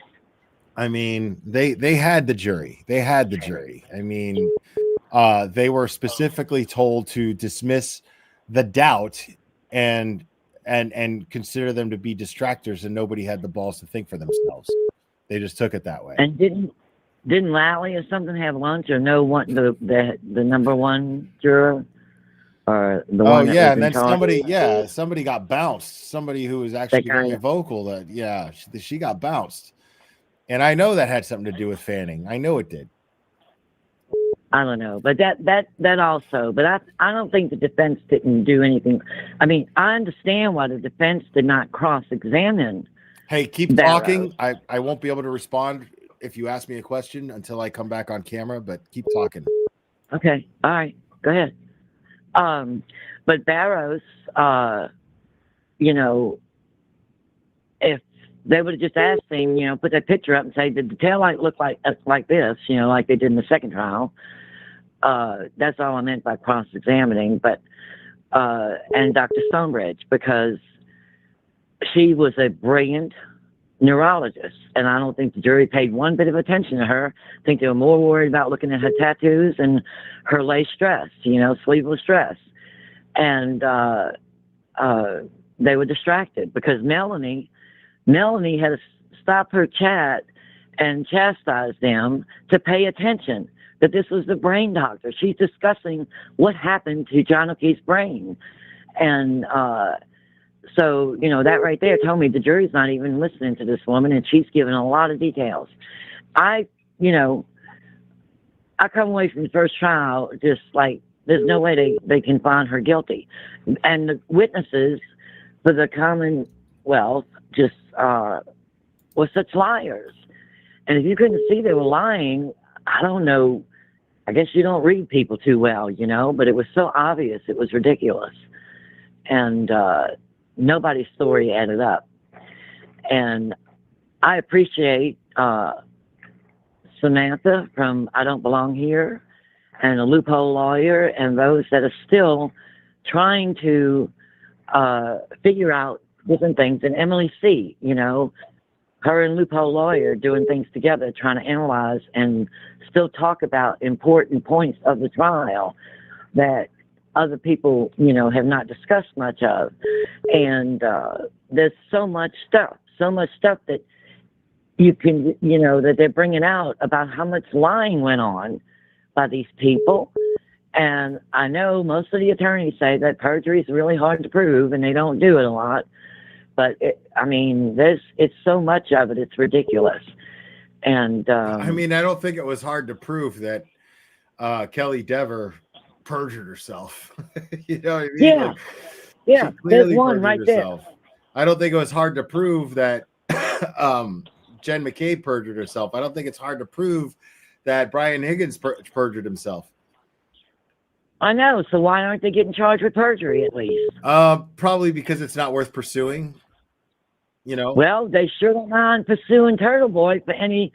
I mean, they had the jury. They had the jury. I mean, they were specifically told to dismiss the doubt and consider them to be distractors, and nobody had the balls to think for themselves. They just took it that way. And didn't Lally or something have lunch or know what the number one juror or the one? Oh yeah, and then somebody got bounced. Somebody who was actually very kinda- vocal. That she got bounced, and I know that had something to do with Fanning. I know it did. I don't know, but that also. But I don't think the defense didn't do anything. I mean, I understand why the defense did not cross-examine. Hey, keep talking. I won't be able to respond if you ask me a question until I come back on camera, but keep talking. Okay, all right, go ahead. But Barrows, you know, if they would have just asked him, you know, put that picture up and say, did the taillight look like this, you know, like they did in the second trial? That's all I meant by cross-examining. But and Dr. Stonebridge, because she was a brilliant neurologist, and I don't think the jury paid one bit of attention to her. I think they were more worried about looking at her tattoos and her lace dress, you know, sleeveless dress. And they were distracted because Melanie had to stop her chat and chastise them to pay attention, that this was the brain doctor. She's discussing what happened to John O'Keefe's brain. And so, you know, that right there told me the jury's not even listening to this woman, and she's giving a lot of details. I come away from the first trial just like, there's no way they can find her guilty. And the witnesses for the Commonwealth just were such liars. And if you couldn't see they were lying, I don't know, I guess you don't read people too well, you know, but it was so obvious, it was ridiculous. And nobody's story added up. And I appreciate Samantha from I Don't Belong Here and a Loophole Lawyer and those that are still trying to figure out different things. And Emily C., you know, her and Loophole Lawyer doing things together, trying to analyze and still talk about important points of the trial that other people, you know, have not discussed much of. And there's so much stuff that you can, you know, that they're bringing out about how much lying went on by these people. And I know most of the attorneys say that perjury is really hard to prove and they don't do it a lot. But it's so much of it, it's ridiculous. And I mean, I don't think it was hard to prove that Kelly Dever perjured herself. You know what I mean? Yeah. Like, yeah. There's one right herself. There. I don't think it was hard to prove that Jen McCabe perjured herself. I don't think it's hard to prove that Brian Higgins perjured himself. I know. So why aren't they getting charged with perjury at least? Probably because it's not worth pursuing. You know. Well, they sure don't mind pursuing Turtle Boy for any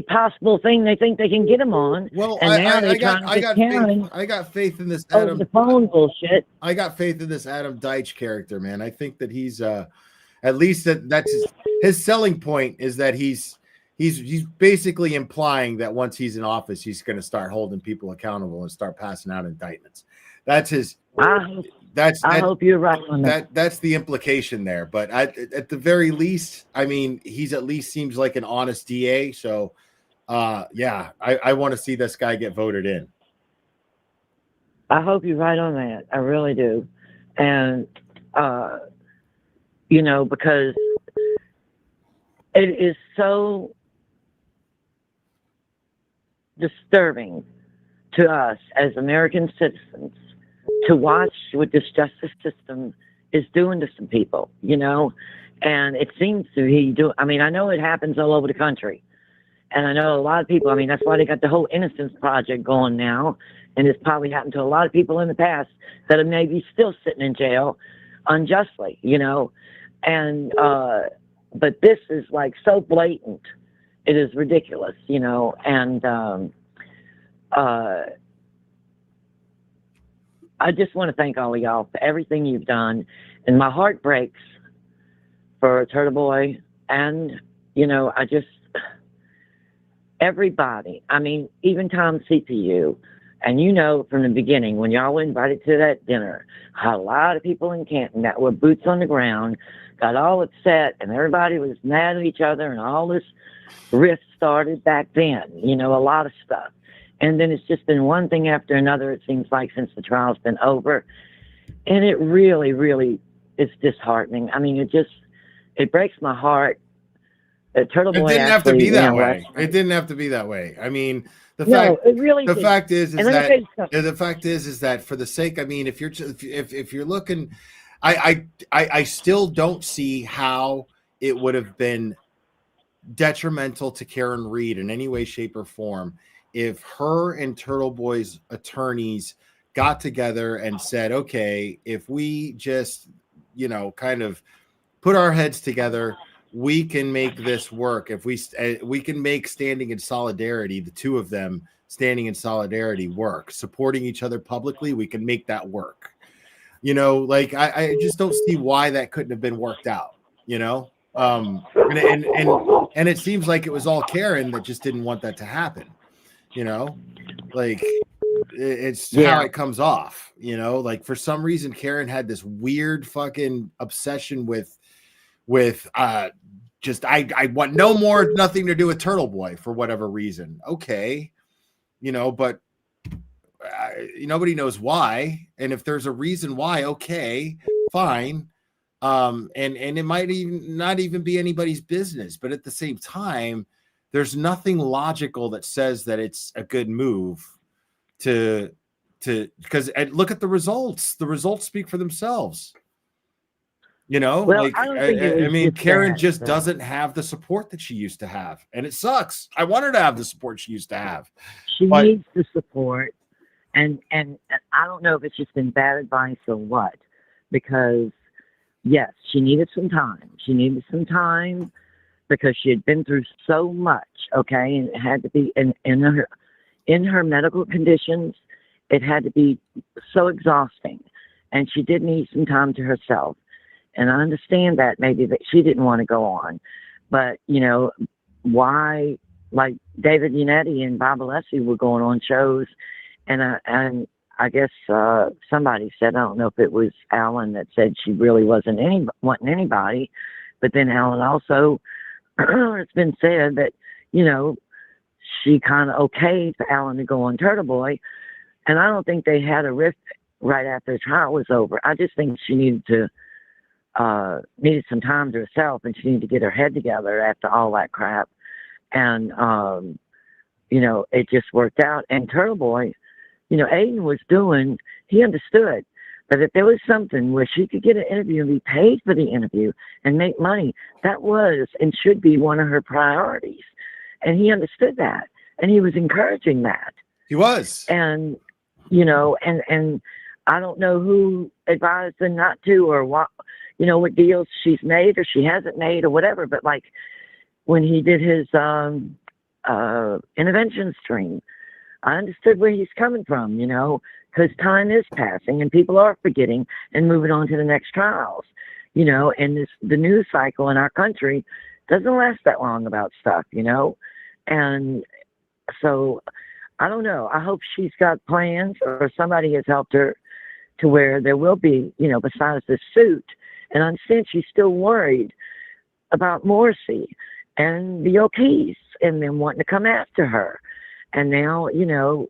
possible thing they think they can get him on. Well, and I got faith in this Adam. The phone bullshit. I got faith in this Adam Deitch character, man. I think that he's at least that's his selling point is that he's basically implying that once he's in office, he's going to start holding people accountable and start passing out indictments. That's his. I hope you're right on that. That's the implication there. But at the very least, I mean, he's at least seems like an honest DA. So, yeah, I want to see this guy get voted in. I hope you're right on that. I really do. And, you know, because it is so disturbing to us as American citizens to watch what this justice system is doing to some people, you know, and it seems to I know it happens all over the country. And I know a lot of people, I mean, that's why they got the whole Innocence Project going now. And it's probably happened to a lot of people in the past that are maybe still sitting in jail unjustly, you know. And, but this is like so blatant. It is ridiculous, you know. And, I just want to thank all of y'all for everything you've done. And my heart breaks for Turtle Boy. And, you know, I just, everybody, I mean, even Tom CPU, and you know from the beginning, when y'all were invited to that dinner, a lot of people in Canton that were boots on the ground got all upset, and everybody was mad at each other, and all this rift started back then, you know, a lot of stuff. And then it's just been one thing after another, it seems like, since the trial's been over. And it really, really is disheartening. I mean, it breaks my heart. Turtle Boy It didn't have to actually, be that you know, way. It didn't have to be that way. I mean, the No, fact it really the didn't. fact is And let me tell you that something. the fact is that for the sake, I mean, if you're looking, I still don't see how it would have been detrimental to Karen Reed in any way, shape, or form if her and Turtle Boy's attorneys got together and said, okay, if we just, you know, kind of put our heads together, we can make this work. If we can make standing in solidarity, the two of them standing in solidarity work, supporting each other publicly, we can make that work. You know, like I just don't see why that couldn't have been worked out, you know? And it seems like it was all Karen that just didn't want that to happen, you know? Like it's how it comes off, you know? Like for some reason Karen had this weird fucking obsession with just I want nothing to do with Turtle Boy for whatever reason. Okay, you know, but nobody knows why, and if there's a reason why, okay, fine. And it might even not even be anybody's business, but at the same time, there's nothing logical that says that it's a good move to because look at the results. The results speak for themselves. You know, Well, like I mean, Karen that, just doesn't have the support that she used to have, and it sucks. I want her to have the support she used to have. She needs the support, and I don't know if it's just been bad advice or what, because yes, she needed some time. She needed some time because she had been through so much. Okay, and it had to be in her medical conditions. It had to be so exhausting, and she did need some time to herself. And I understand that maybe that she didn't want to go on, but you know, why, like David Yannetti and Bob Alessi were going on shows, and I guess somebody said, I don't know if it was Alan, that said she really wasn't wanting anybody, but then Alan also, it's been said that, you know, she kind of okayed for Alan to go on Turtle Boy, and I don't think they had a rift right after the trial was over. I just think she needed some time to herself, and she needed to get her head together after all that crap. And, you know, it just worked out. And Turtle Boy, you know, Aiden he understood that if there was something where she could get an interview and be paid for the interview and make money, that was and should be one of her priorities. And he understood that. And he was encouraging that. He was. And, you know, and I don't know who advised her not to, or what, you know, what deals she's made or she hasn't made or whatever. But like when he did his intervention stream, I understood where he's coming from, you know, because time is passing and people are forgetting and moving on to the next trials, you know, and the news cycle in our country doesn't last that long about stuff, you know. And so I don't know. I hope she's got plans or somebody has helped her to where there will be, you know, besides this suit. And I understand she's still worried about Morrissey and the O'Keefes and them wanting to come after her. And now, you know,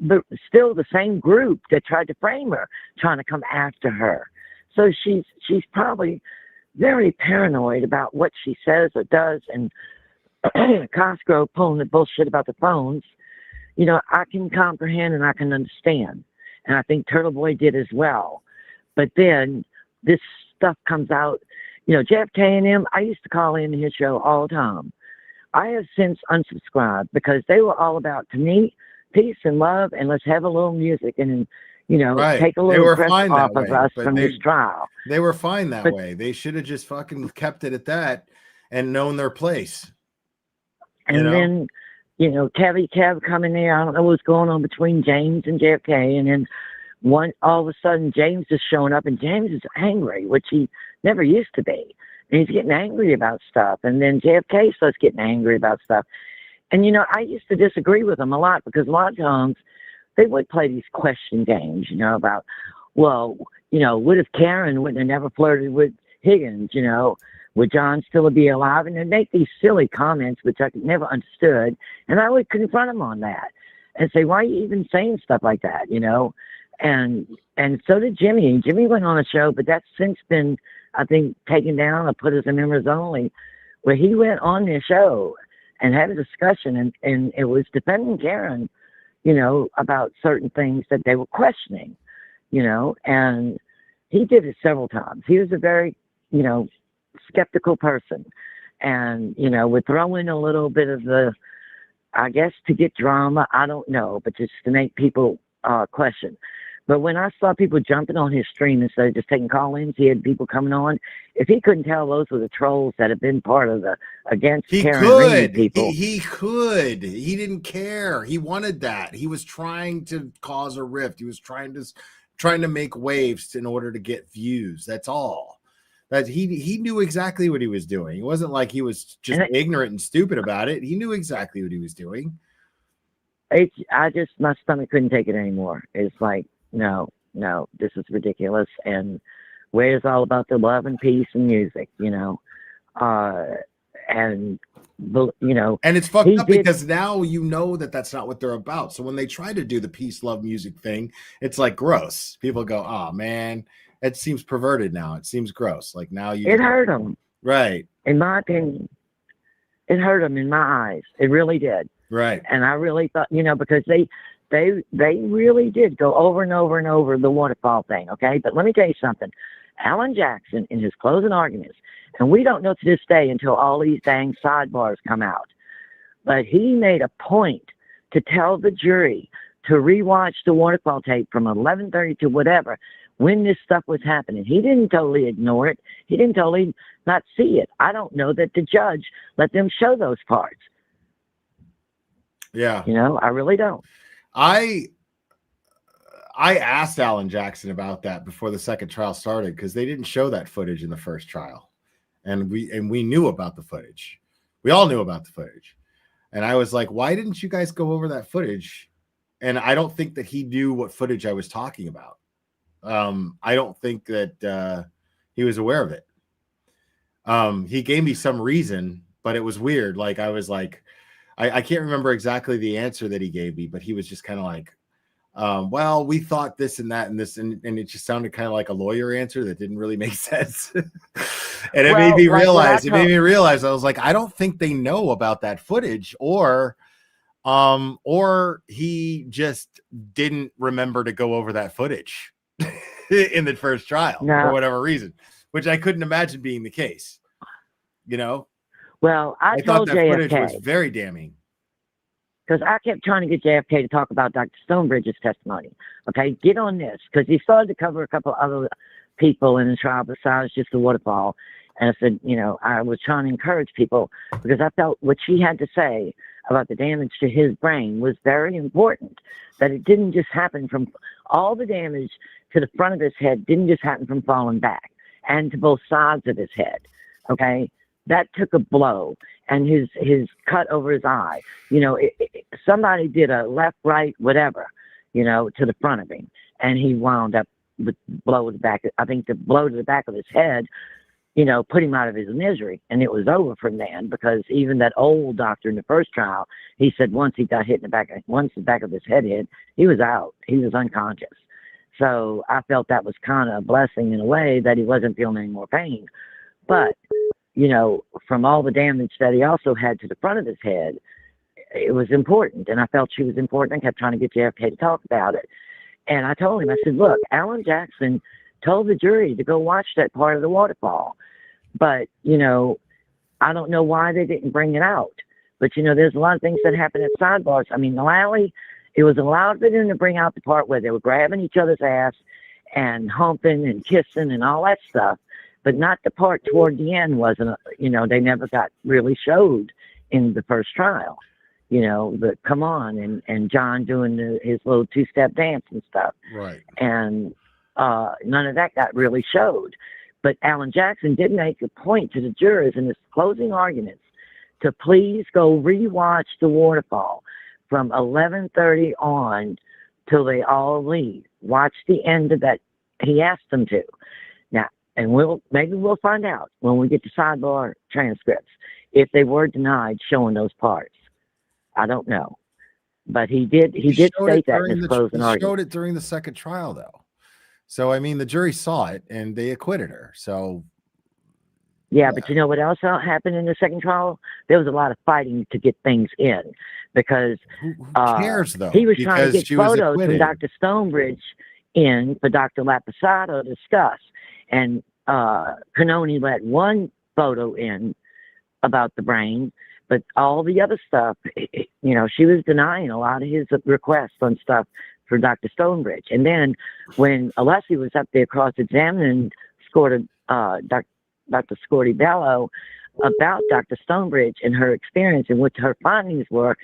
but still the same group that tried to frame her trying to come after her. So she's probably very paranoid about what she says or does. And Cosgrove pulling the bullshit about the phones, you know, I can comprehend and I can understand. And I think Turtle Boy did as well. But then this stuff comes out, you know, JFK and him, I used to call in his show all the time. I have since unsubscribed because they were all about, to me, peace and love, and let's have a little music and, you know, take a little pressure off of us from this trial. They were fine that way. They should have just fucking kept it at that and known their place. And then, you know, Kev coming there. I don't know what's going on between James and JFK. And then all of a sudden, James is showing up, and James is angry, which he never used to be. And he's getting angry about stuff. And then JFK starts getting angry about stuff. And, you know, I used to disagree with them a lot because a lot of times they would play these question games, you know, about, well, you know, what if Karen would have never flirted with Higgins, you know? Would John still be alive? And they'd make these silly comments, which I never understood. And I would confront them on that and say, why are you even saying stuff like that, you know? And so did Jimmy. Jimmy went on a show, but that's since been, I think, taken down or put as a members only, where he went on the show and had a discussion, and it was defending Karen, you know, about certain things that they were questioning, you know, and he did it several times. He was a very, you know, skeptical person, and, you know, would throw in a little bit of the, I guess, to get drama, I don't know, but just to make people question. But when I saw people jumping on his stream instead of just taking call-ins, he had people coming on. If he couldn't tell those were the trolls that had been part of the against Karen Reed people. He could. He didn't care. He wanted that. He was trying to cause a rift. He was trying to make waves in order to get views. That's all. That he knew exactly what he was doing. It wasn't like he was just ignorant and stupid about it. He knew exactly what he was doing. My stomach couldn't take it anymore. It's like, no, this is ridiculous. And where's all about the love and peace and music, you know? And, you know. And it's fucked up because now you know that that's not what they're about. So when they try to do the peace, love, music thing, it's like gross. People go, oh, man, it seems perverted now. It seems gross. Like now it hurt them. Right. In my opinion, it hurt them in my eyes. It really did. Right. And I really thought, you know, because they really did go over and over and over the waterfall thing, okay? But let me tell you something. Alan Jackson, in his closing arguments, and we don't know to this day until all these dang sidebars come out, but he made a point to tell the jury to rewatch the waterfall tape from 11:30 to whatever when this stuff was happening. He didn't totally ignore it. He didn't totally not see it. I don't know that the judge let them show those parts. Yeah. You know, I really don't. I asked Alan Jackson about that before the second trial started because they didn't show that footage in the first trial. And we knew about the footage. We all knew about the footage. And I was like, why didn't you guys go over that footage? And I don't think that he knew what footage I was talking about. I don't think that he was aware of it. He gave me some reason, but it was weird. Like I was like, I can't remember exactly the answer that he gave me, but he was just kind of like, well, we thought this and that and this, and it just sounded kind of like a lawyer answer that didn't really make sense. And it made me realize, I was like, I don't think they know about that footage, or he just didn't remember to go over that footage in the first trial for whatever reason, which I couldn't imagine being the case, you know? Well, I thought told that JFK, footage was very damning. because I kept trying to get JFK to talk about Dr. Stonebridge's testimony. Okay, get on this, because he started to cover a couple other people in the trial besides just the waterfall. And I said, you know, I was trying to encourage people because I felt what she had to say about the damage to his brain was very important, that it didn't just happen from all the damage to the front of his head didn't just happen from falling back and to both sides of his head. Okay. That took a blow, and his cut over his eye, you know, somebody did a left, right, whatever, you know, to the front of him, and he wound up with blow to the back. I think the blow to the back of his head, you know, put him out of his misery, and it was over from then, because even that old doctor in the first trial, he said once he got hit in the back, once the back of his head hit, he was out. He was unconscious. So I felt that was kind of a blessing in a way that he wasn't feeling any more pain. But you know, from all the damage that he also had to the front of his head, it was important. And I felt she was important. I kept trying to get JFK to talk about it. And I told him, I said, look, Alan Jackson told the jury to go watch that part of the waterfall. But, you know, I don't know why they didn't bring it out. But, you know, there's a lot of things that happen at sidebars. I mean, Lally, it was allowed for them to bring out the part where they were grabbing each other's ass and humping and kissing and all that stuff. But not the part toward the end wasn't, you know, they never got really showed in the first trial, you know, the come on and John doing his little two-step dance and stuff. Right. And none of that got really showed. But Alan Jackson did make a point to the jurors in his closing arguments to please go rewatch The Waterfall from 11:30 on till they all leave. Watch the end of that. He asked them to. Now, and maybe we'll find out when we get the sidebar transcripts if they were denied showing those parts. I don't know, but he did state that in his closing argument. He showed it during the second trial, though. So I mean, the jury saw it and they acquitted her. So. Yeah, but you know what else happened in the second trial? There was a lot of fighting to get things in because who cares, though? He was trying to Because get she was photos from acquitted. Dr. Stonebridge in for Dr. Lapisato to discuss. And Canoni let one photo in about the brain, but all the other stuff, you know, she was denying a lot of his requests on stuff for Dr. Stonebridge. And then when Alessi was up there cross-examining Dr. Scorty Bello about Dr. Stonebridge and her experience and what her findings were,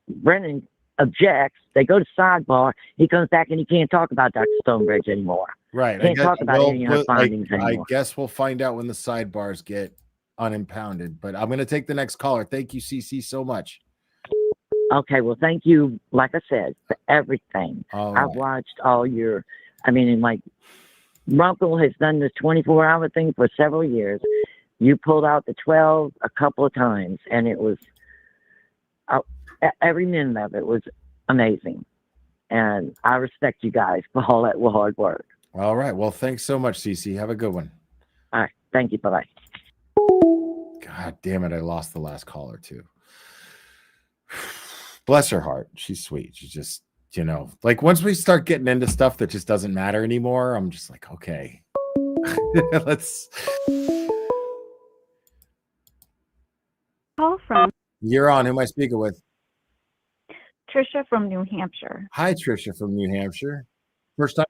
Brennan objects. They go to sidebar. He comes back and he can't talk about Dr. Stonebridge anymore. Right. Can't talk about any of her findings I anymore. guess we'll find out when the sidebars get unimpounded. But I'm going to take the next caller. Thank you, CC, so much. Okay, well, thank you, like I said, for everything. I've watched all your, Rumpel has done this 24-hour thing for several years. You pulled out the 12 a couple of times, and it was, every minute of it was amazing. And I respect you guys for all that hard work. All right. Well, thanks so much, CC. Have a good one. All right. Thank you. Bye-bye. God damn it. I lost the last caller, too. Bless her heart. She's sweet. She's just, like once we start getting into stuff that just doesn't matter anymore, I'm just like, okay, let's. Call from You're on. Who am I speaking with? Trisha from New Hampshire. Hi, Trisha from New Hampshire. First time?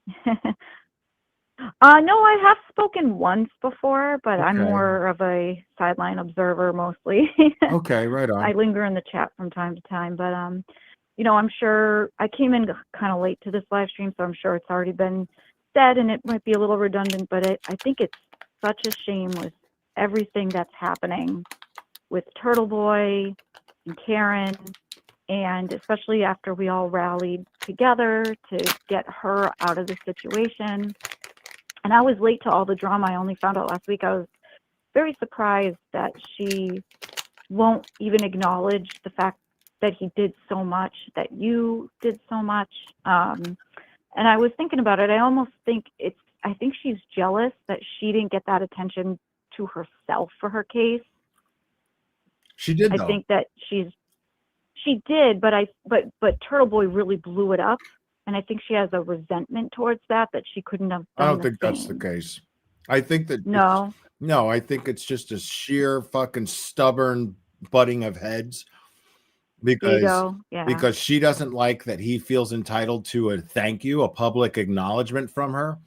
No, I have spoken once before, but I'm Okay. more of a sideline observer mostly. Okay, right on. I linger in the chat from time to time, but I'm sure I came in kind of late to this live stream, so I'm sure it's already been said, and it might be a little redundant, but I think it's such a shame with everything that's happening with Turtle Boy and Karen, and especially after we all rallied together to get her out of the situation. And I was late to all the drama. I only found out last week. I was very surprised that she won't even acknowledge the fact that he did so much, that you did so much. And I was thinking about it. I almost think I think she's jealous that she didn't get that attention to herself for her case. She did, I though. think that she did, but Turtle Boy really blew it up. And I think she has a resentment towards that she couldn't have done I don't the think that's the same. case. I think that No. No, I think it's just a sheer fucking stubborn butting of heads because Ego, yeah. because she doesn't like that he feels entitled to a thank you, a public acknowledgement from her,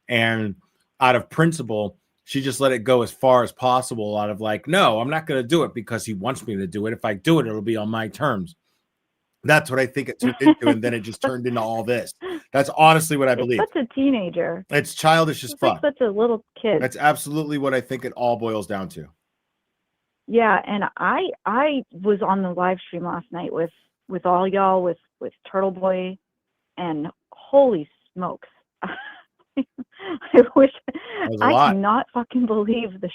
and out of principle, she just let it go as far as possible. Out of like, no, I'm not going to do it because he wants me to do it. If I do it, it'll be on my terms. That's what I think it turned into, and then it just turned into all this. That's honestly what I believe. It's such a teenager. It's childish as It's fuck. like such a little kid. That's absolutely what I think it all boils down to. Yeah, and I was on the live stream last night with all y'all, with Turtle Boy, and holy smokes. I wish was a I lot. cannot fucking believe the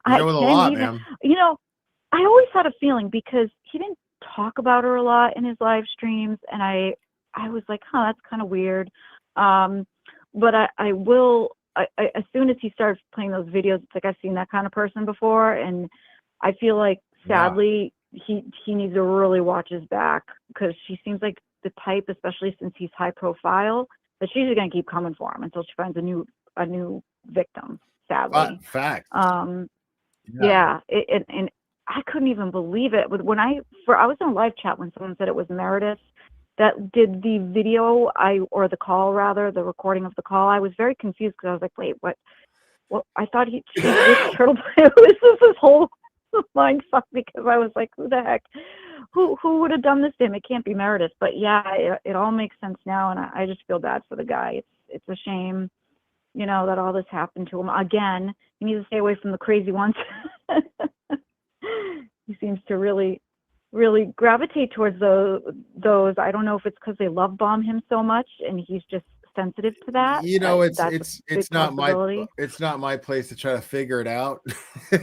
That was a lot, man. I always had a feeling because he didn't talk about her a lot in his live streams, and I was like, that's kind of weird. But I will as soon as he starts playing those videos, it's like I've seen that kind of person before, and I feel like sadly he needs to really watch his back, because she seems like the type, especially since he's high profile, that she's just gonna keep coming for him until she finds a new victim. Sadly, fact. Yeah, and I couldn't even believe it. When I was in a live chat when someone said it was Meredith that did the video, or the call rather, the recording of the call. I was very confused because I was like, wait, what? Well, I thought she was Turtle Boy. This is this whole mind fuck, because I was like, who the heck? Who would have done this to him? It can't be Meredith. But yeah, it all makes sense now, and I just feel bad for the guy. It's a shame, that all this happened to him. Again, he needs to stay away from the crazy ones. seems to really gravitate towards those. I don't know if it's because they love bomb him so much and he's just sensitive to that. You know, That's a it's big not possibility. my place to try to figure it out.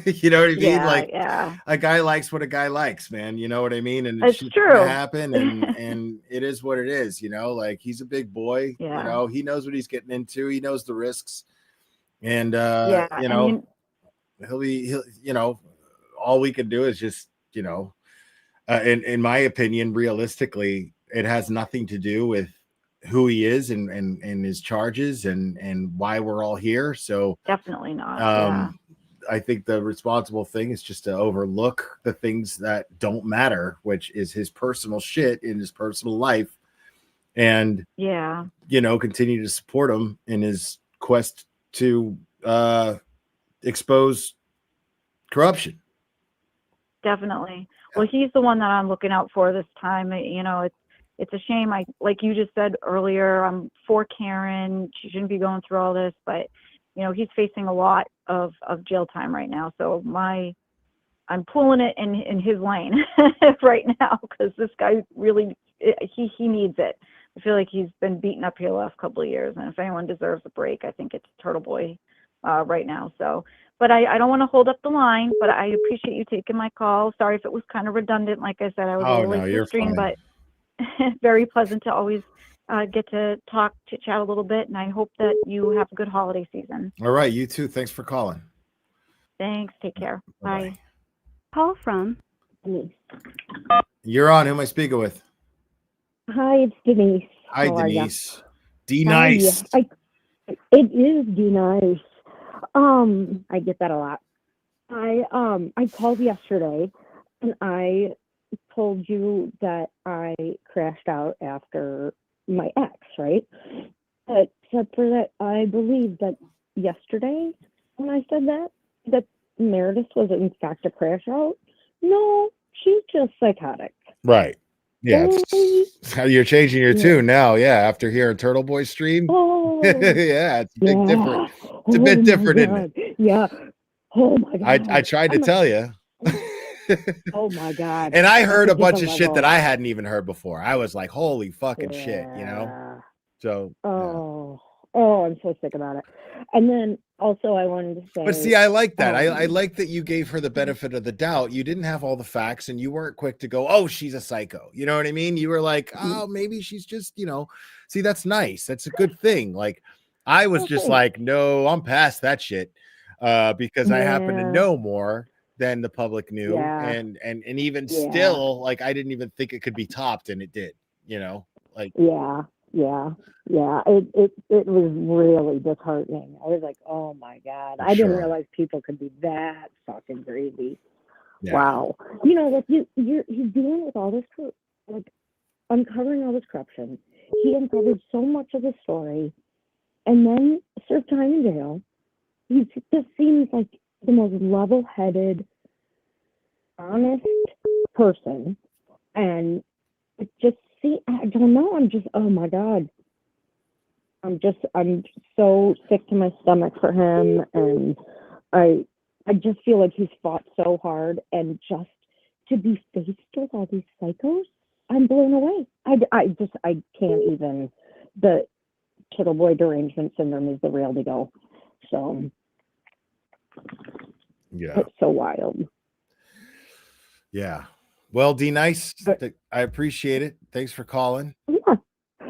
You know what I mean? Yeah, Like yeah. a guy likes what a guy likes, man. You know what I mean? And It's shit's true. gonna happen, and it is what it is. You know, like he's a big boy. Yeah. You know, he knows what he's getting into. He knows the risks, and Yeah, you and know, he'll you know, all we can do is just, you know, in my opinion, realistically, it has nothing to do with who he is and his charges and why we're all here. So definitely not. I think the responsible thing is just to overlook the things that don't matter, which is his personal shit in his personal life, and Yeah. you know, continue to support him in his quest to expose corruption. Definitely. Well, he's the one that I'm looking out for this time. You know, it's a shame. Like you just said earlier, I'm for Karen. She shouldn't be going through all this, but you know, he's facing a lot of jail time right now. So I'm pulling it in his lane right now because this guy really he needs it. I feel like he's been beaten up here the last couple of years, and if anyone deserves a break, I think it's Turtle Boy right now. So. But I don't want to hold up the line, but I appreciate you taking my call. Sorry if it was kind of redundant. Like I said, I was a little late to the stream, but very pleasant to always get to talk, chit chat a little bit. And I hope that you have a good holiday season. All right. You too. Thanks for calling. Thanks. Take care. Bye-bye. Bye. Call from Denise. You're on. Who am I speaking with? Hi, it's Denise. Hi, How are ya? Denise. D nice. It is D nice. I get that a lot. I called yesterday and I told you that I crashed out after my ex, right? Except for that, I believe that yesterday when I said that Meredith was in fact a crash out. No, she's just psychotic. Right. Yeah. It's how you're changing your tune now. Yeah. After hearing Turtle Boy stream. Oh, yeah. It's a bit different. It's a bit different, isn't it? Yeah. Oh my God. I tried to tell you. Oh my God. And I heard a bunch of shit that I hadn't even heard before. I was like, holy fucking shit, you know? So. Oh, I'm so sick about it. And then also I wanted to say. But see, I like that. I like that you gave her the benefit of the doubt. You didn't have all the facts and you weren't quick to go, oh, she's a psycho. You know what I mean? You were like, oh, maybe she's just, you know, see, that's nice. That's a good thing. Like, I was just like, no, I'm past that shit because I happen to know more than the public knew. Yeah. And even still, like, I didn't even think it could be topped, and it did, you know, like. Yeah. It was really disheartening. I was like, oh my God. I didn't realize people could be that fucking crazy. Yeah. Wow. You know, like he's dealing with all this, like uncovering all this corruption. He uncovered so much of the story and then served time in jail. He just seems like the most level-headed, honest person. And it just, I don't know. I'm just, oh my God. I'm so sick to my stomach for him. And I just feel like he's fought so hard, and just to be faced with all these psychos, I'm blown away. I can't even, the Turtle Boy derangement syndrome is the real to go. So yeah, it's so wild. Yeah. Well, D nice. I appreciate it. Thanks for calling. Yeah.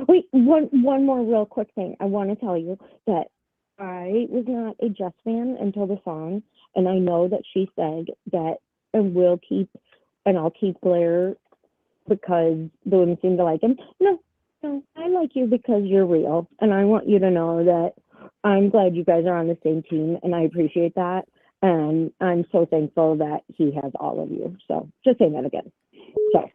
Wait, one more real quick thing. I want to tell you that I was not a Jess fan until the song, and I know that she said that I'll keep Blair because the women seem to like him. No, I like you because you're real, and I want you to know that I'm glad you guys are on the same team, and I appreciate that. And I'm so thankful that he has all of you. So just saying that again. So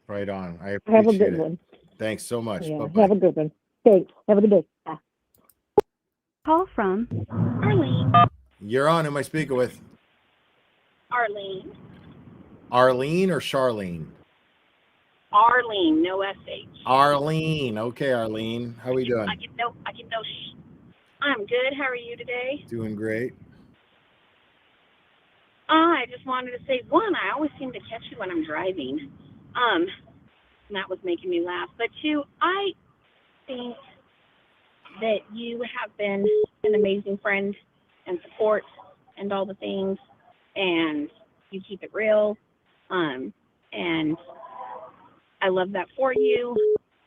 right on. I appreciate have a good it. one. Thanks so much. Yeah, Bye-bye. have a good one. Thanks. Have a good day. Bye. Call from Arlene. You're on. Who am I speaking with? Arlene. Arlene or Charlene? Arlene, no SH. Arlene. Okay, Arlene. How are we doing? I get no. I'm good. How are you today? Doing great. I just wanted to say, one, I always seem to catch you when I'm driving. And that was making me laugh. But two, I think that you have been an amazing friend and support and all the things, and you keep it real. And I love that for you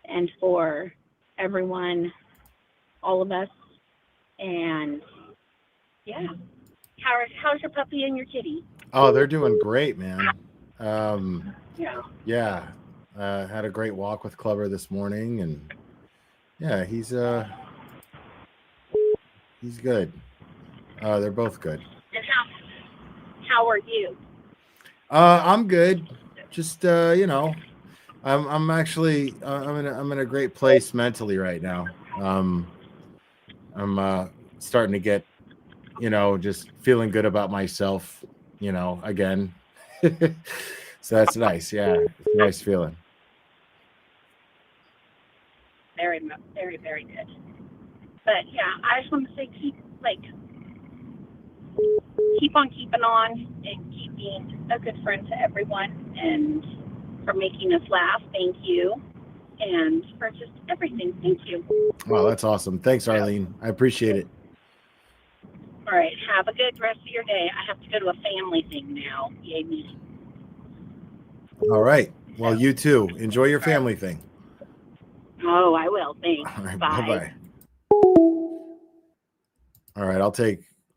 and for everyone, all of us. And yeah, how's your puppy and your kitty? Oh, they're doing great, man. Yeah. Had a great walk with Clubber this morning, and yeah, he's good. They're both good. And how are you? I'm good. Just I'm actually I'm in a great place mentally right now. I'm starting to get, just feeling good about myself, again. So that's nice. Yeah, it's a nice feeling. Very, very, very good. But yeah, I just want to say keep on keeping on and keep being a good friend to everyone, and for making us laugh. Thank you. And for just everything. Thank you. Wow, that's awesome. Thanks, Arlene. I appreciate it. All right. Have a good rest of your day. I have to go to a family thing now. Yay me. All right. Well, you too. Enjoy your family thing. Oh, I will. Thanks. All right, Bye. bye-bye. All right,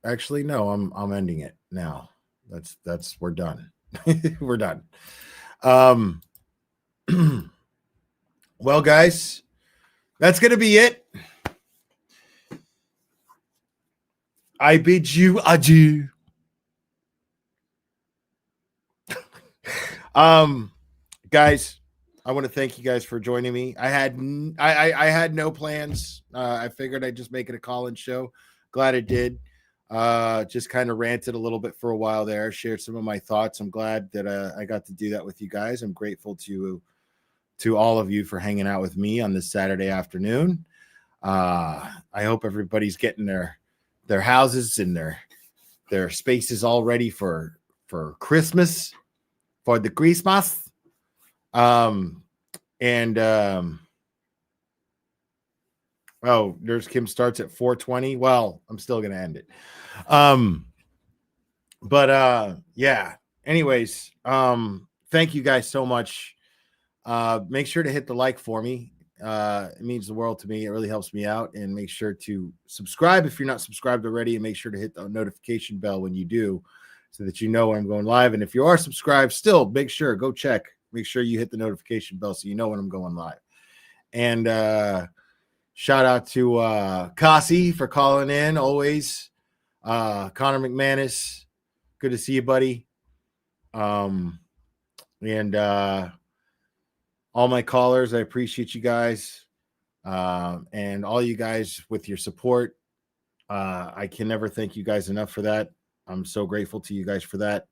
actually, no, I'm ending it now. We're done. We're done. Well, guys, that's going to be it. I bid you adieu. Guys, I want to thank you guys for joining me. I had no plans. I figured I'd just make it a call-in show. Glad it did. Just kind of ranted a little bit for a while there, shared some of my thoughts. I'm glad that I got to do that with you guys. I'm grateful to all of you for hanging out with me on this Saturday afternoon. I hope everybody's getting their houses and their spaces all ready for Christmas, for the Christmas. Oh, Nurse Kim starts at 4:20. Well, I'm still going to end it. Yeah. Anyways, thank you guys so much. Make sure to hit the like for me. It means the world to me. It really helps me out. And make sure to subscribe if you're not subscribed already, and make sure to hit the notification bell when you do, so that you know when I'm going live. And if you are subscribed, still make sure, go check. Make sure you hit the notification bell so you know when I'm going live. And shout out to Kasi for calling in always. Connor McManus, good to see you, buddy. And all my callers, I appreciate you guys. And all you guys with your support. I can never thank you guys enough for that. I'm so grateful to you guys for that.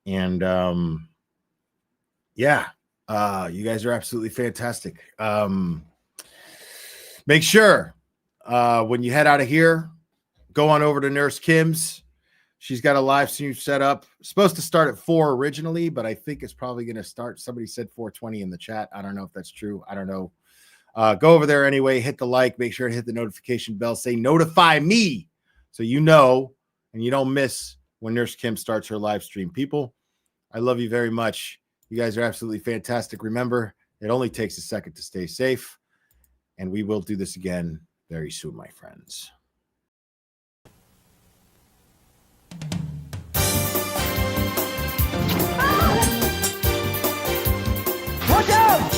And you guys are absolutely fantastic. Make sure when you head out of here, go on over to Nurse Kim's. She's got a live stream set up. Supposed to start at 4 originally, but I think it's probably going to start. Somebody said 4:20 in the chat. I don't know if that's true. I don't know. Go over there anyway. Hit the like. Make sure to hit the notification bell. Say notify me so you know and you don't miss when Nurse Kim starts her live stream. People, I love you very much. You guys are absolutely fantastic. Remember, it only takes a second to stay safe. And we will do this again very soon, my friends. Watch out!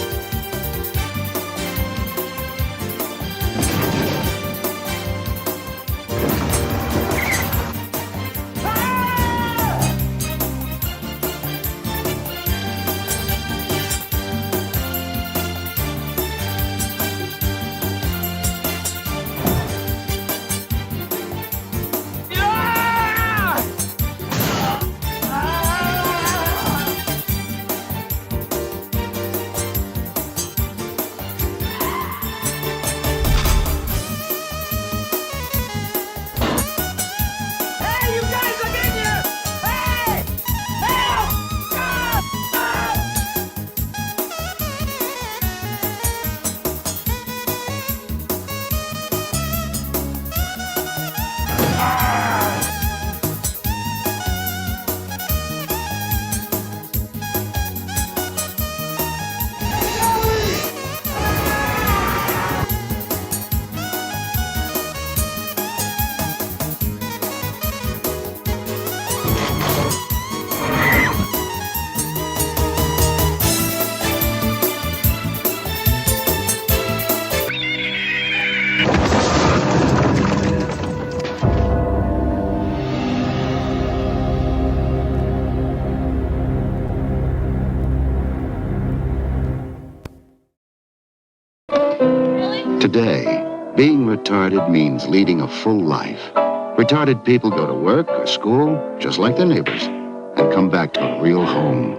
Today, being retarded means leading a full life. Retarded people go to work or school, just like their neighbors, and come back to a real home.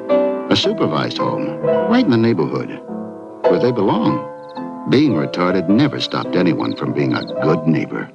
A supervised home, right in the neighborhood, where they belong. Being retarded never stopped anyone from being a good neighbor.